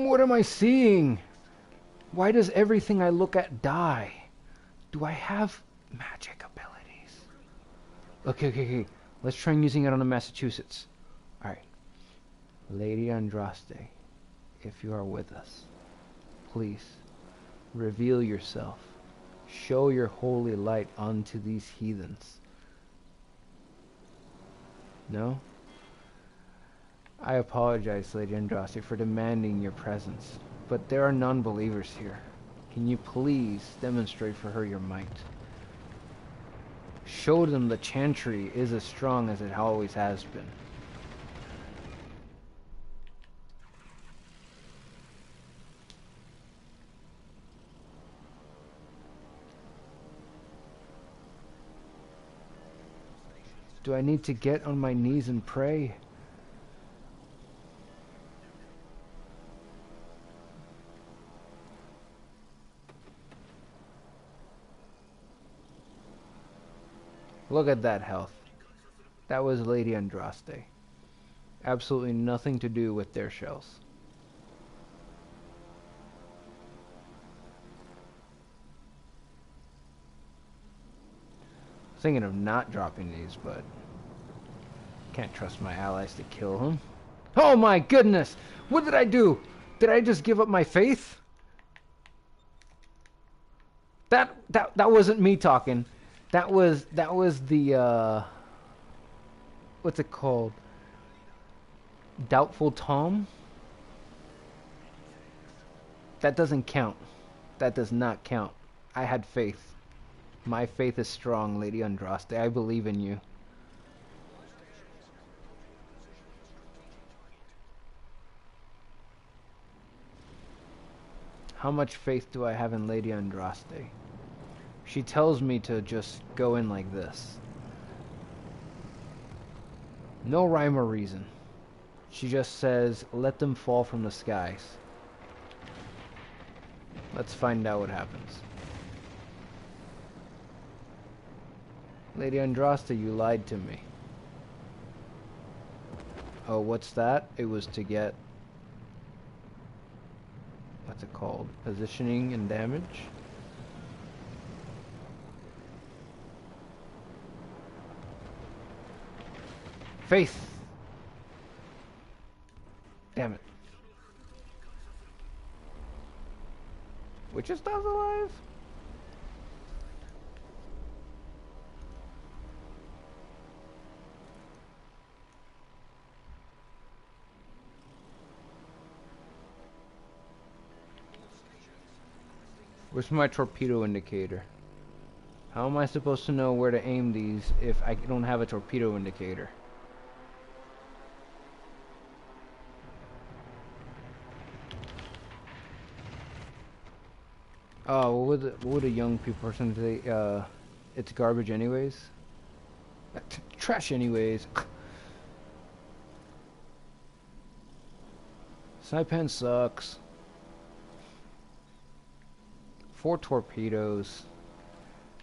what am I seeing? Why does everything I look at die? Do I have magic abilities? Okay. Let's try using it on the Massachusetts. Alright. Lady Andraste, if you are with us, please reveal yourself. Show your holy light unto these heathens. No? I apologize, Lady Andraste, for demanding your presence, but there are non-believers here. Can you please demonstrate for her your might? Show them the Chantry is as strong as it always has been. Do I need to get on my knees and pray? Look at that health. That was Lady Andraste. Absolutely nothing to do with their shells. Thinking of not dropping these, but can't trust my allies to kill him. Oh my goodness! What did I do? Did I just give up my faith? That wasn't me talking. That was the what's it called? Doubtful Tom? That doesn't count. That does not count. I had faith. My faith is strong, Lady Andraste. I believe in you. How much faith do I have in Lady Andraste? She tells me to just go in like this. No rhyme or reason. She just says, let them fall from the skies. Let's find out what happens. Lady Andraste, you lied to me. Oh, what's that? It was to get... what's it called? Positioning and damage? Faith! Damn it. Witches still alive? Where's my torpedo indicator? How am I supposed to know where to aim these if I don't have a torpedo indicator? Oh, what would a young person say? It's garbage anyways? Trash anyways. Saipan sucks. 4 torpedoes.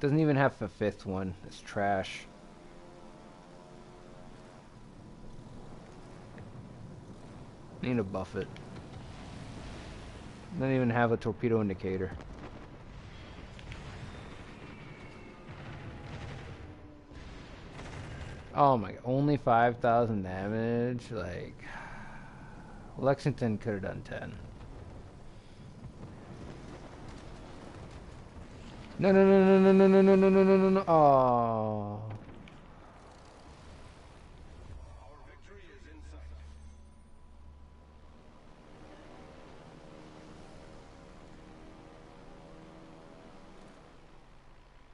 Doesn't even have a 5th one. It's trash. Need to buff it. Doesn't even have a torpedo indicator. Oh my, only 5,000 damage? Like, Lexington could have done 10. No, no, no, no, no, no, no, no, no, no, no, no, oh.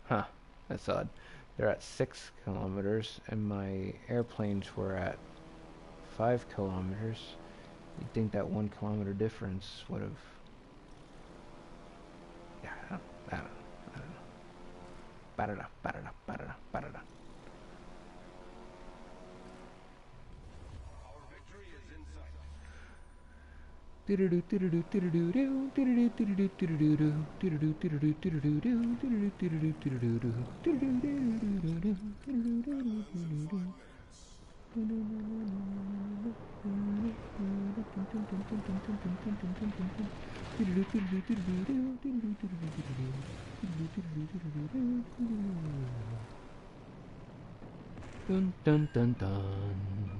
Huh, that's odd. They're at 6 kilometers, and my airplanes were at 5 kilometers. You'd think that 1 kilometer difference would have... Yeah, I don't know. Ba-da-da, ba-da-da, ba-da-da, ba-da-da. Dun dun dun dun.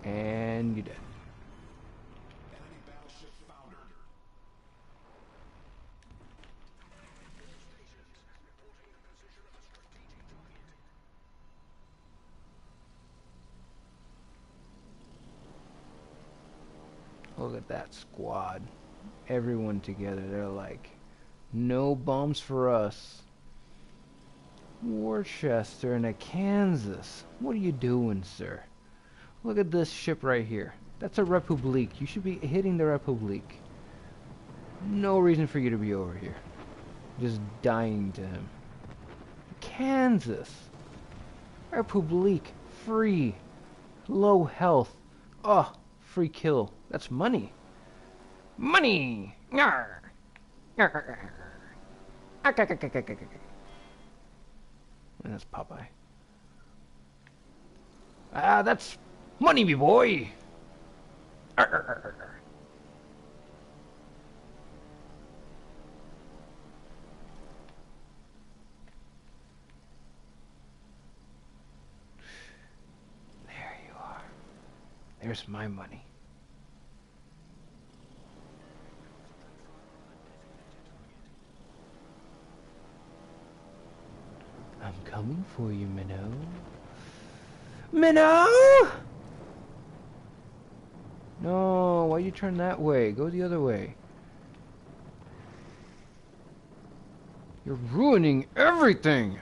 And you're dead. Look at that squad. Everyone together. They're like, no bombs for us. Worcester and a Kansas. What are you doing, sir? Look at this ship right here. That's a Republique. You should be hitting the Republique. No reason for you to be over here. Just dying to him. Kansas. Republique. Free. Low health. Oh, free kill. That's money. Money! Yarr! Yarr! And that's Popeye. Ah, that's money, me boy! Arr. Here's my money. I'm coming for you, Minnow. Minnow! No, why you turn that way? Go the other way. You're ruining everything!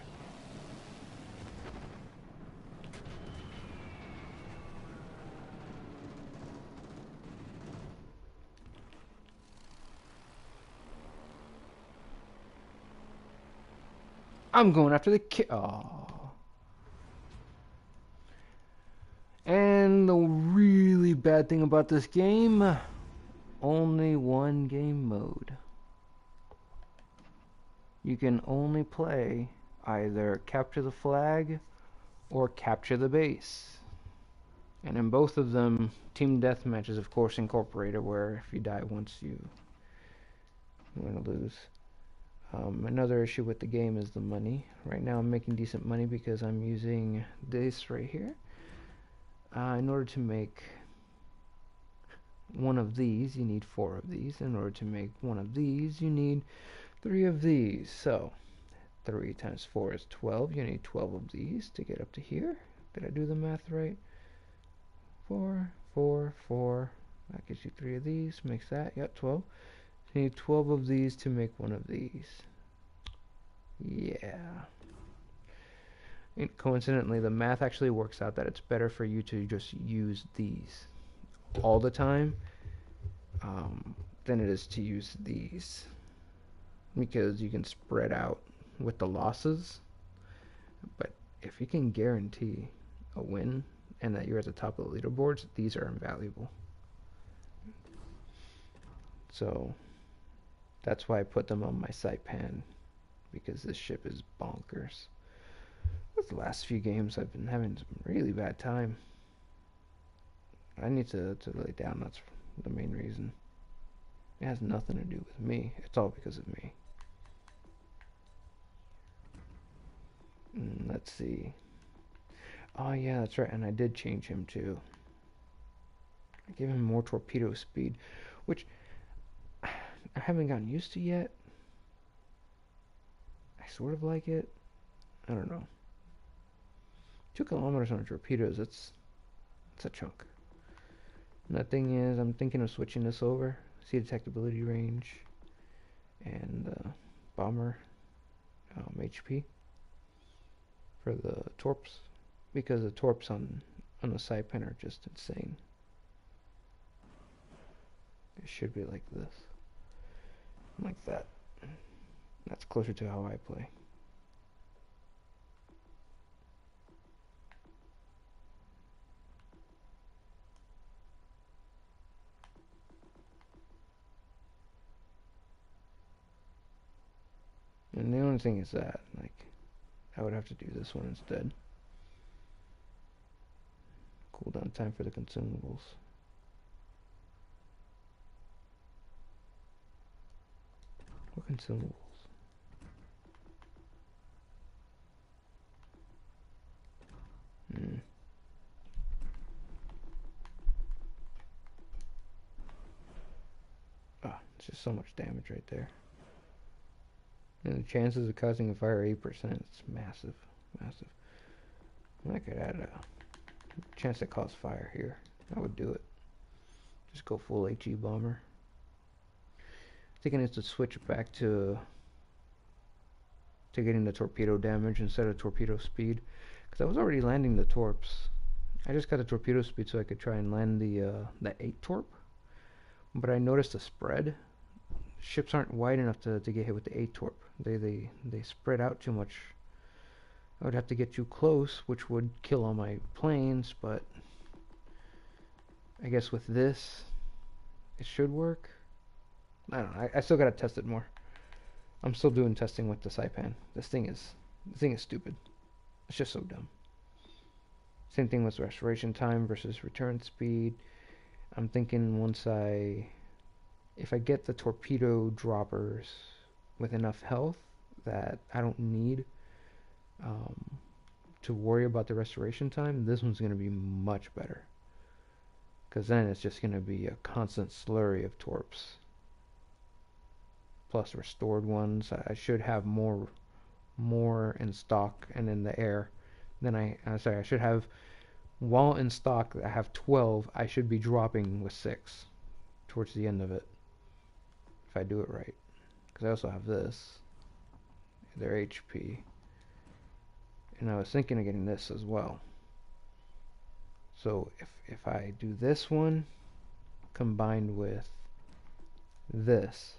I'm going after the kid. Oh. And the really bad thing about this game, only one game mode. You can only play either capture the flag or capture the base. And in both of them, team deathmatch is of course incorporated, where if you die once, you're going to lose. Another issue with the game is the money. Right now I'm making decent money because I'm using this right here. In order to make one of these, you need 4 of these. In order to make one of these, you need 3 of these. So 3 times 4 is 12. You need 12 of these to get up to here. Did I do the math right? 4, 4, 4. That gives you 3 of these. Makes that, yep, 12. You need 12 of these to make one of these. Yeah. And coincidentally, the math actually works out that it's better for you to just use these all the time than it is to use these, because you can spread out with the losses. But if you can guarantee a win and that you're at the top of the leaderboards, these are invaluable. So that's why I put them on my Saipan, because this ship is bonkers. The last few games I've been having some really bad time. I need to lay down, that's the main reason. It has nothing to do with me, it's all because of me. Let's see. Oh yeah, that's right, and I did change him too. I gave him more torpedo speed, which I haven't gotten used to yet. I sort of like it. I don't know. 2 kilometers on torpedoes, it's a chunk. And the thing is, I'm thinking of switching this over. See detectability range and bomber HP for the torps, because the torps on the Saipan are just insane. It should be like this, like that. That's closer to how I play. And the only thing is that, like, I would have to do this one instead. Cooldown time for the consumables. What consumables? Ah, it's just so much damage right there. And the chances of causing a fire 8%, it's massive, massive. I could add a chance to cause fire here. I would do it. Just go full HE bomber. I think I need to switch back to getting the torpedo damage instead of torpedo speed, because I was already landing the torps. I just got the torpedo speed so I could try and land the 8 torp, but I noticed the spread. Ships aren't wide enough to get hit with the 8 torp. They spread out too much. I would have to get too close, which would kill all my planes, but I guess with this it should work. I don't know. I still gotta test it more. I'm still doing testing with the Saipan. This thing is stupid. It's just so dumb. Same thing with restoration time versus return speed. I'm thinking if I get the torpedo droppers with enough health that I don't need to worry about the restoration time, this one's going to be much better. because then it's just going to be a constant slurry of torps. Plus restored ones. I should have more in stock and in the air than I should have, while in stock I have 12. I should be dropping with 6 towards the end of it if I do it right, because I also have this, their HP, and I was thinking of getting this as well. So if I do this one combined with this,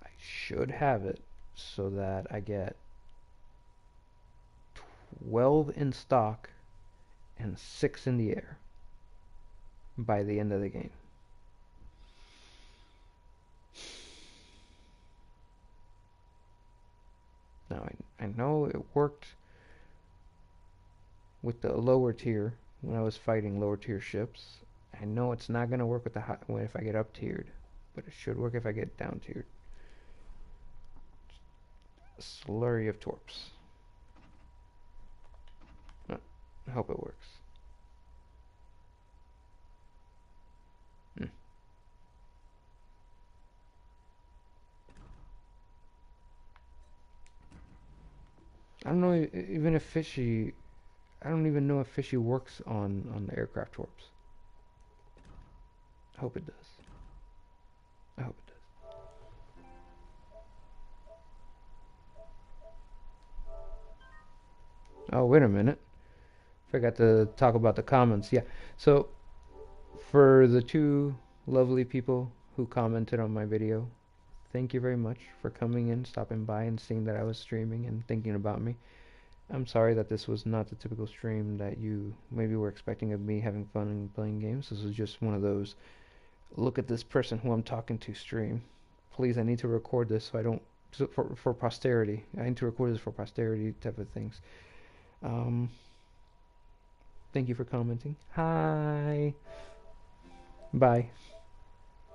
I should have it so that I get 12 in stock and 6 in the air by the end of the game. Now I know it worked with the lower tier when I was fighting lower tier ships. I know it's not going to work with the high, if I get up tiered, but it should work if I get down tiered. A slurry of torps. I hope it works. I don't know even if fishy. I don't even know if fishy works on the aircraft torps. I hope it does. I hope it does. Oh, wait a minute. Forgot to talk about the comments. Yeah. So, for the 2 lovely people who commented on my video, thank you very much for coming in, stopping by, and seeing that I was streaming and thinking about me. I'm sorry that this was not the typical stream that you maybe were expecting of me having fun and playing games. This was just one of those, look at this person who I'm talking to stream. Please, I need to record this so I don't, for posterity. I need to record this for posterity type of things. Thank you for commenting. Hi. Bye.